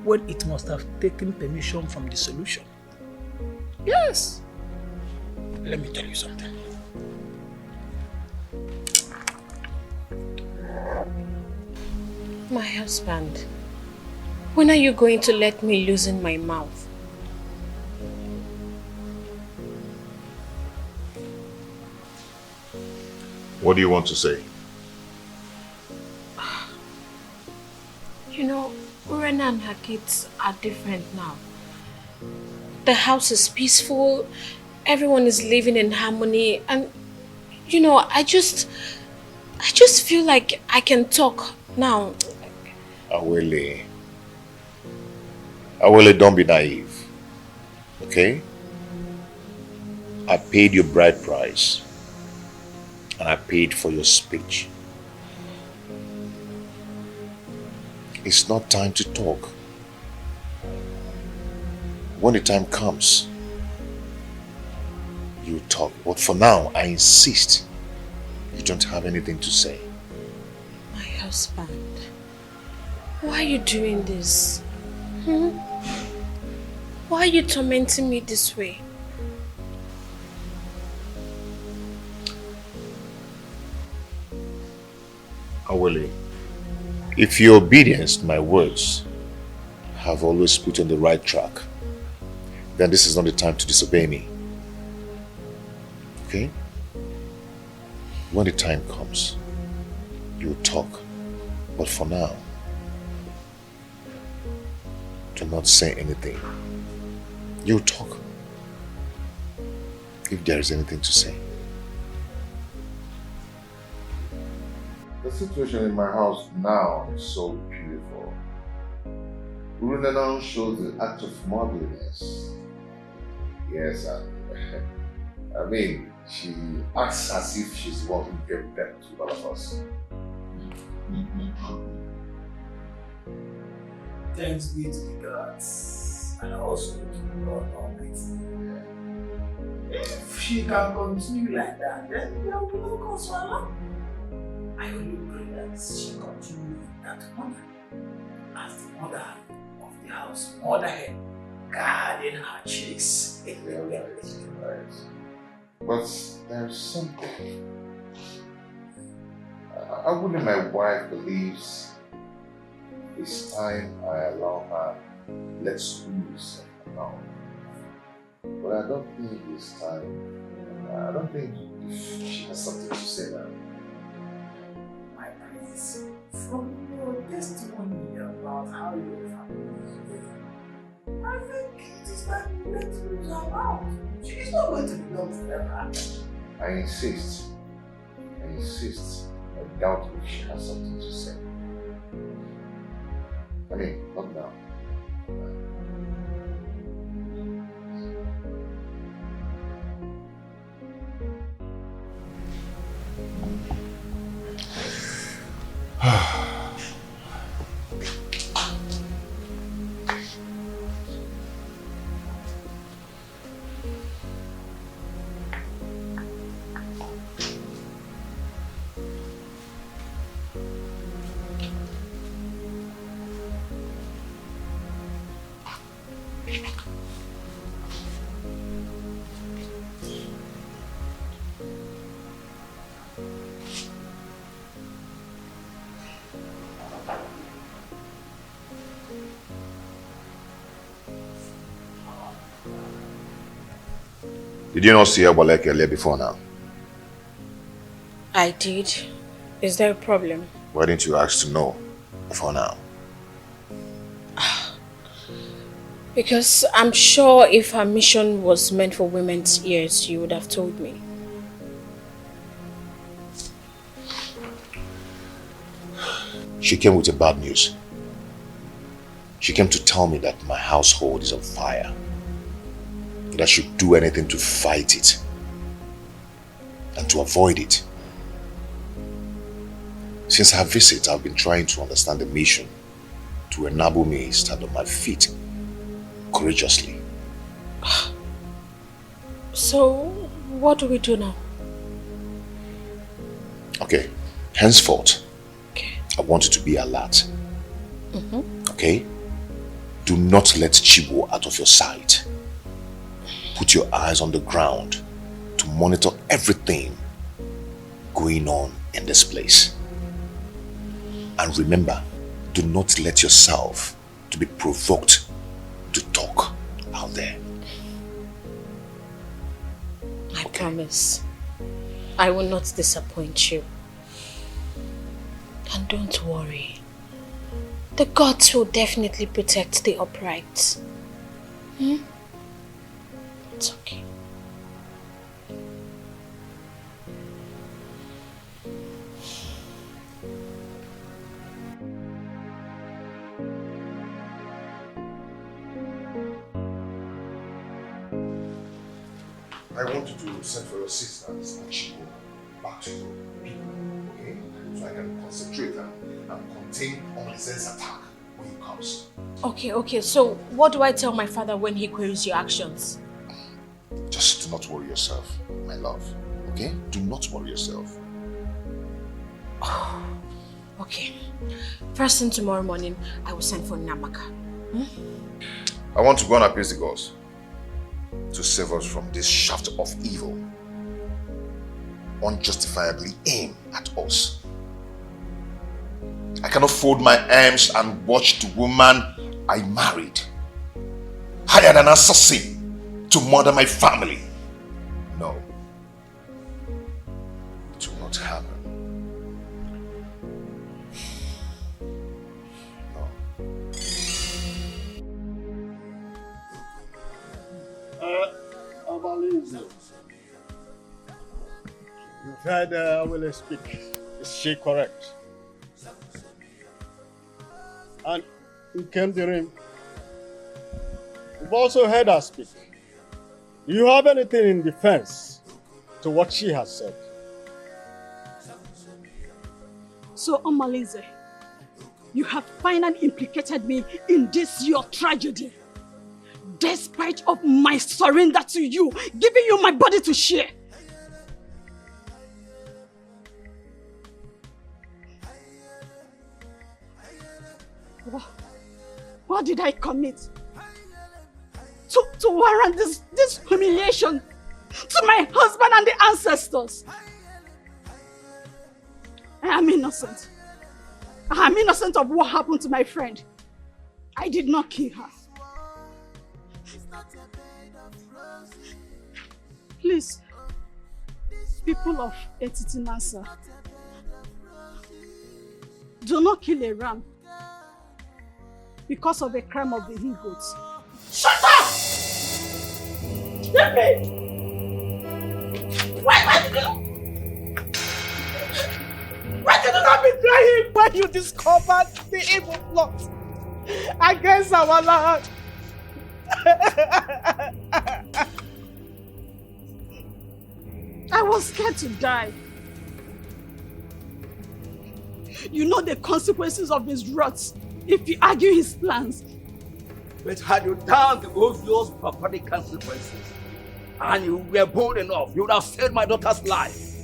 when it must have taken permission from the solution. Yes. Let me tell you something. My husband, when are you going to let me loosen my mouth? What do you want to say? You know, Urena and her kids are different now. The house is peaceful, everyone is living in harmony, and you know, I just feel like I can talk now. Awele, don't be naive, okay? I paid your bride price. And I paid for your speech. It's not time to talk. When the time comes, you talk. But for now, I insist you don't have anything to say. My husband, why are you doing this? Hmm? Why are you tormenting me this way? Awele, if your obedience to my words have always put you on the right track, then this is not the time to disobey me. Okay? When the time comes, you'll talk. But for now, do not say anything. You'll talk if there is anything to say. The situation in my house now is so beautiful. Urunanan shows the act of motherliness. Yes, I mean, she acts as if she's the one who gave birth to all of us. Thanks be to the gods and also to God Almighty. If she can continue like that, then there will be no cause for alarm. I only pray that she continue with that honor as the mother of the house, motherhead, guarding her chicks. Right. But there's something. I wouldn't my wife believes it's time I allow her let's lose now. But I don't think it's time. I don't think she has something to say now. My prince, from your testimony about how your family is doing, I think it is time you let lose her mouth. She is not going to be done forever. I insist. I doubt if she has something to say. I mean, not now. Did you not see Abolek earlier before now? I did. Is there a problem? Why didn't you ask to know before now? Because I'm sure if her mission was meant for women's ears, you would have told me. She came with a bad news. She came to tell me that my household is on fire. That I should do anything to fight it and to avoid it. Since her visit, I've been trying to understand the mission to enable me to stand on my feet courageously. So, what do we do now? Okay, henceforth, I want you to be alert. Okay? Do not let Chibo out of your sight. Put your eyes on the ground to monitor everything going on in this place. And remember, do not let yourself to be provoked to talk out there. I promise. I will not disappoint you. And don't worry. The gods will definitely protect the upright. It's okay. I want you to send for your sisters and she will back to people, okay? So I can concentrate and contain Omalisen's attack when he comes. Okay, so what do I tell my father when he queries your actions? Just do not worry yourself, my love, okay? Do not worry yourself. Okay. First thing tomorrow morning, I will send for Namaka. I want to go and appease the gods to save us from this shaft of evil unjustifiably aimed at us. I cannot fold my arms and watch the woman I married hired an assassin to murder my family. No. It will not happen. You've heard Awele speak. Is she correct? And Nkemdirim, you've also heard her speak. Do you have anything in defense to what she has said? So, Omalinze, you have finally implicated me in this your tragedy. Despite of my surrender to you, giving you my body to share. What did I commit? To warrant this humiliation to my husband and the ancestors? I am innocent. I am innocent of what happened to my friend. I did not kill her. Please, people of Etitinasa, do not kill a ram because of a crime of the he-goats. Shut up! Let me! Why did you not betray him when you discovered the evil plot against our land? I was scared to die. You know the consequences of his wrath if you argue his plans. But had you done the obvious barbaric consequences and you were bold enough, you would have saved my daughter's life.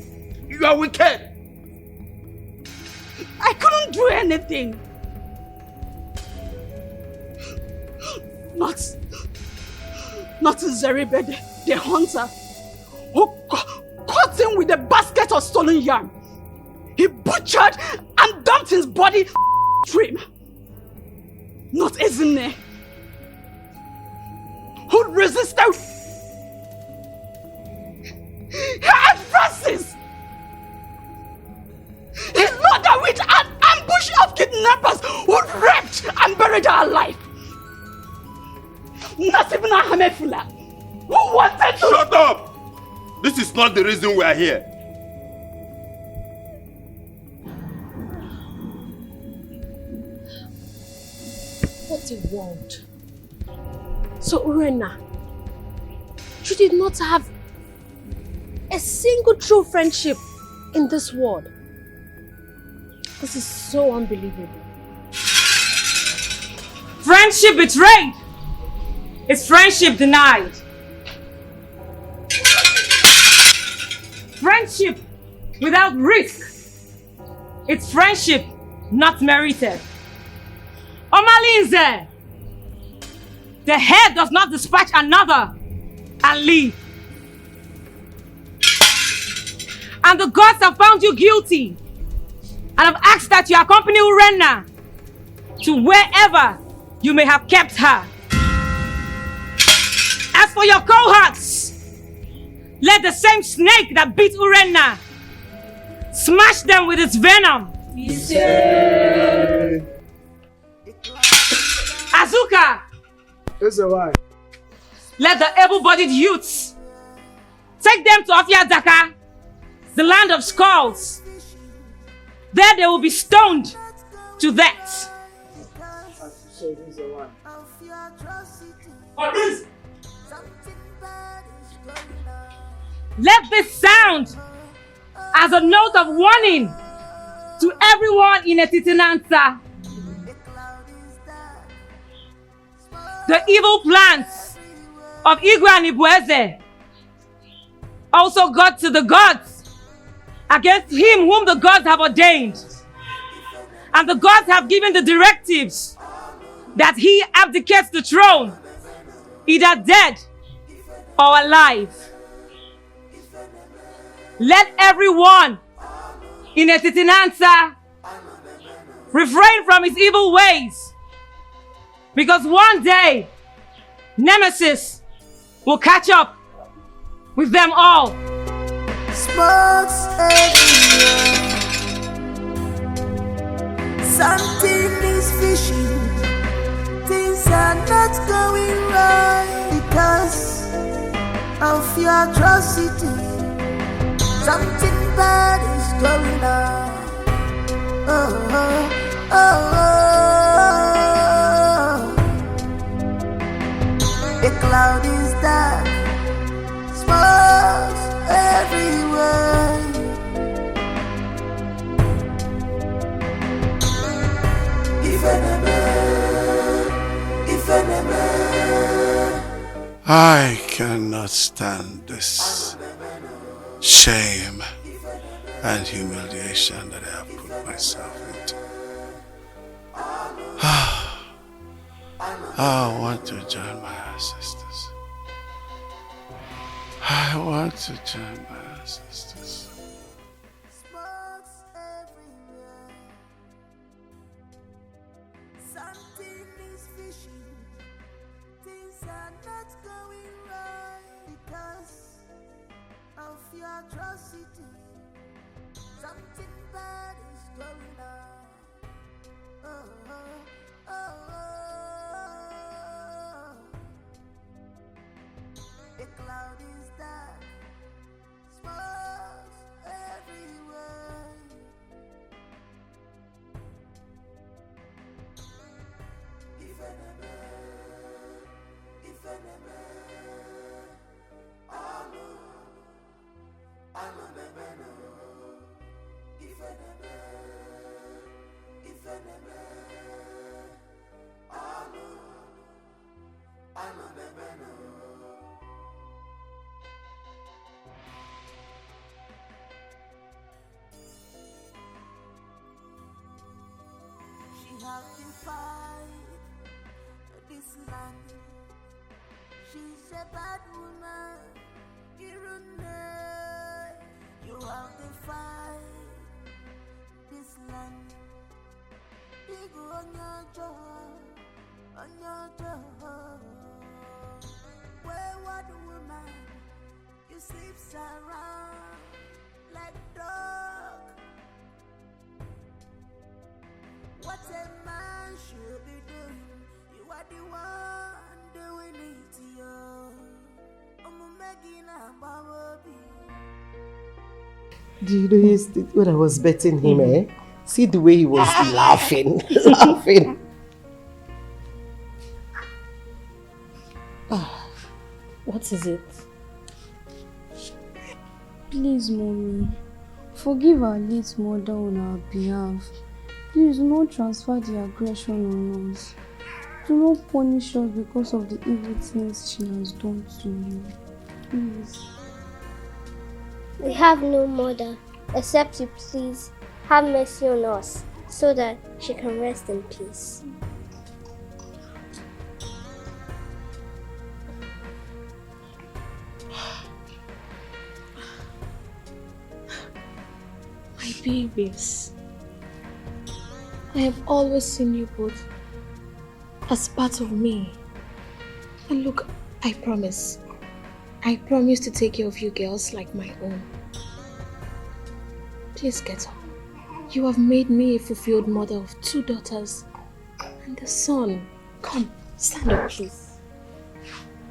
You are wicked. I couldn't do anything. Not Zeribe, the hunter, who caught him with a basket of stolen yam. He butchered and dumped his body stream. Not Ezine, who resisted. And Francis, he loaded with an ambush of kidnappers who raped and buried her alive. Not even a Hamefula, who wanted to— Shut up! This is not the reason we are here. What a world. So Urena, you did not have a single true friendship in this world. This is so unbelievable. Friendship betrayed is friendship denied. Friendship without risk, it's friendship not merited. Omalinze, the head does not dispatch another and leave. And the gods have found you guilty and have asked that you accompany Urena to wherever you may have kept her. As for your cohorts, let the same snake that beat Urena smash them with its venom. Azuka! Let the able-bodied youths take them to Afiadaka, the land of skulls. There they will be stoned to death. Let this sound as a note of warning to everyone in Etitinansa. The evil plans of Igwe and Ibueze also got to the gods against him whom the gods have ordained. And the gods have given the directives that he abdicates the throne, either dead or alive. Let everyone in Etitinansa refrain from his evil ways, because one day Nemesis will catch up with them all. Smokes everywhere. Something is fishing. Things are not going right because of your atrocity. Something bad is going on. Oh, oh, oh, oh. The cloud is dark. Smokes everywhere. I cannot stand this shame and humiliation that I have put myself into. I want to join my ancestors. I want to join my ancestors. Something is fishing. Things are not going right because of your atrocity. Something bad is going on. Oh, oh, oh, oh. The cloud is dark. Smokes everywhere. She has to fight this land. She's a bad woman. You have to fight this land. You go on your job, on your job. Wayward woman, you sleeps around like dog. What a man should be doing, you are the one doing it to you. Do you know when I was betting him, see the way he was laughing, laughing. What is it? Please, Mommy, forgive our late mother on our behalf. Please do not transfer the aggression on us. Do not punish us because of the evil things she has done to you. Please. We have no mother, except you please have mercy on us, so that she can rest in peace. My babies, I have always seen you both as part of me. And look, I promise to take care of you girls like my own. Please get up. You have made me a fulfilled mother of 2 daughters and a son. Come, stand up, please.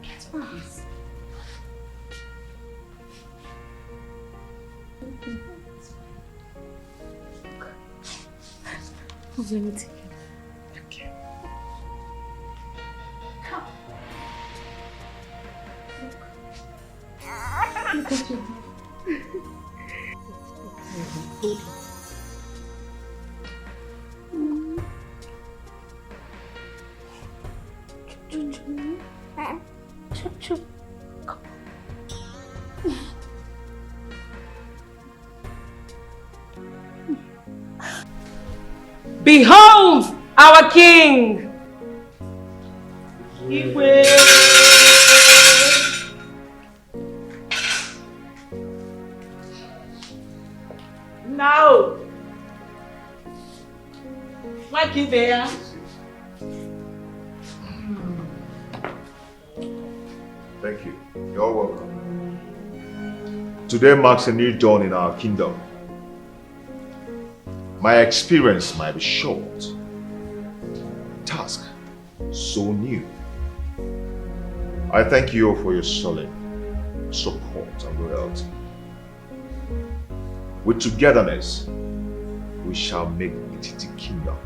Get up. Let me take you. Okay. Come. Look at your Behold our king! Igwe! Now, what is there? Thank you. You're welcome. Today marks a new dawn in our kingdom. My experience might be short. Task so new. I thank you for your solid support and loyalty. With togetherness, we shall make Etiti Kingdom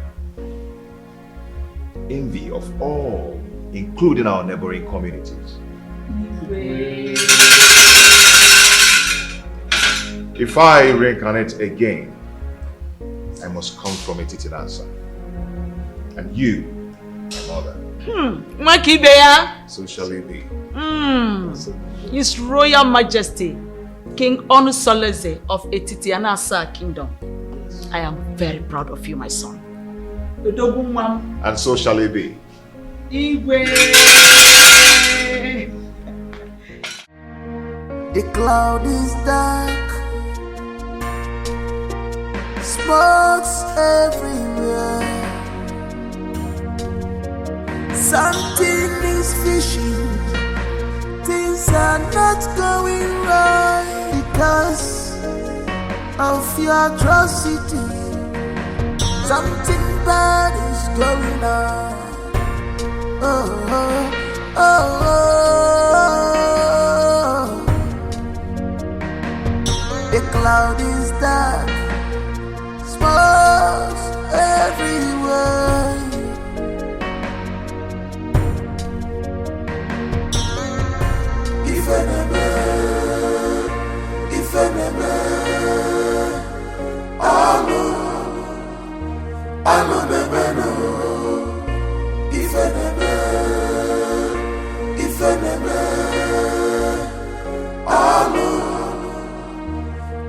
envy of all, including our neighboring communities. If I reincarnate again, I must come from Etiti Nasa. And you, my mother. Makibeya. So shall it be. His Royal Majesty, King Onusoleze of Etiti Nasa Kingdom. I am very proud of you, my son. And so shall it be. Igwe. The cloud is dark, smokes everywhere. Something is fishing, things are not going right because of your atrocity. Something bad is going on. Oh, oh, oh, oh. The cloud is dark, smokes everywhere. If enemy, I'm a bebeno. If enemy,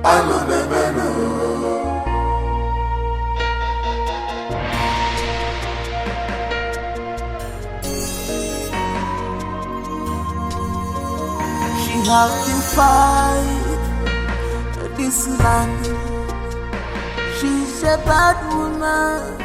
I'm a bebeno. She has defied this land. She's a bad woman.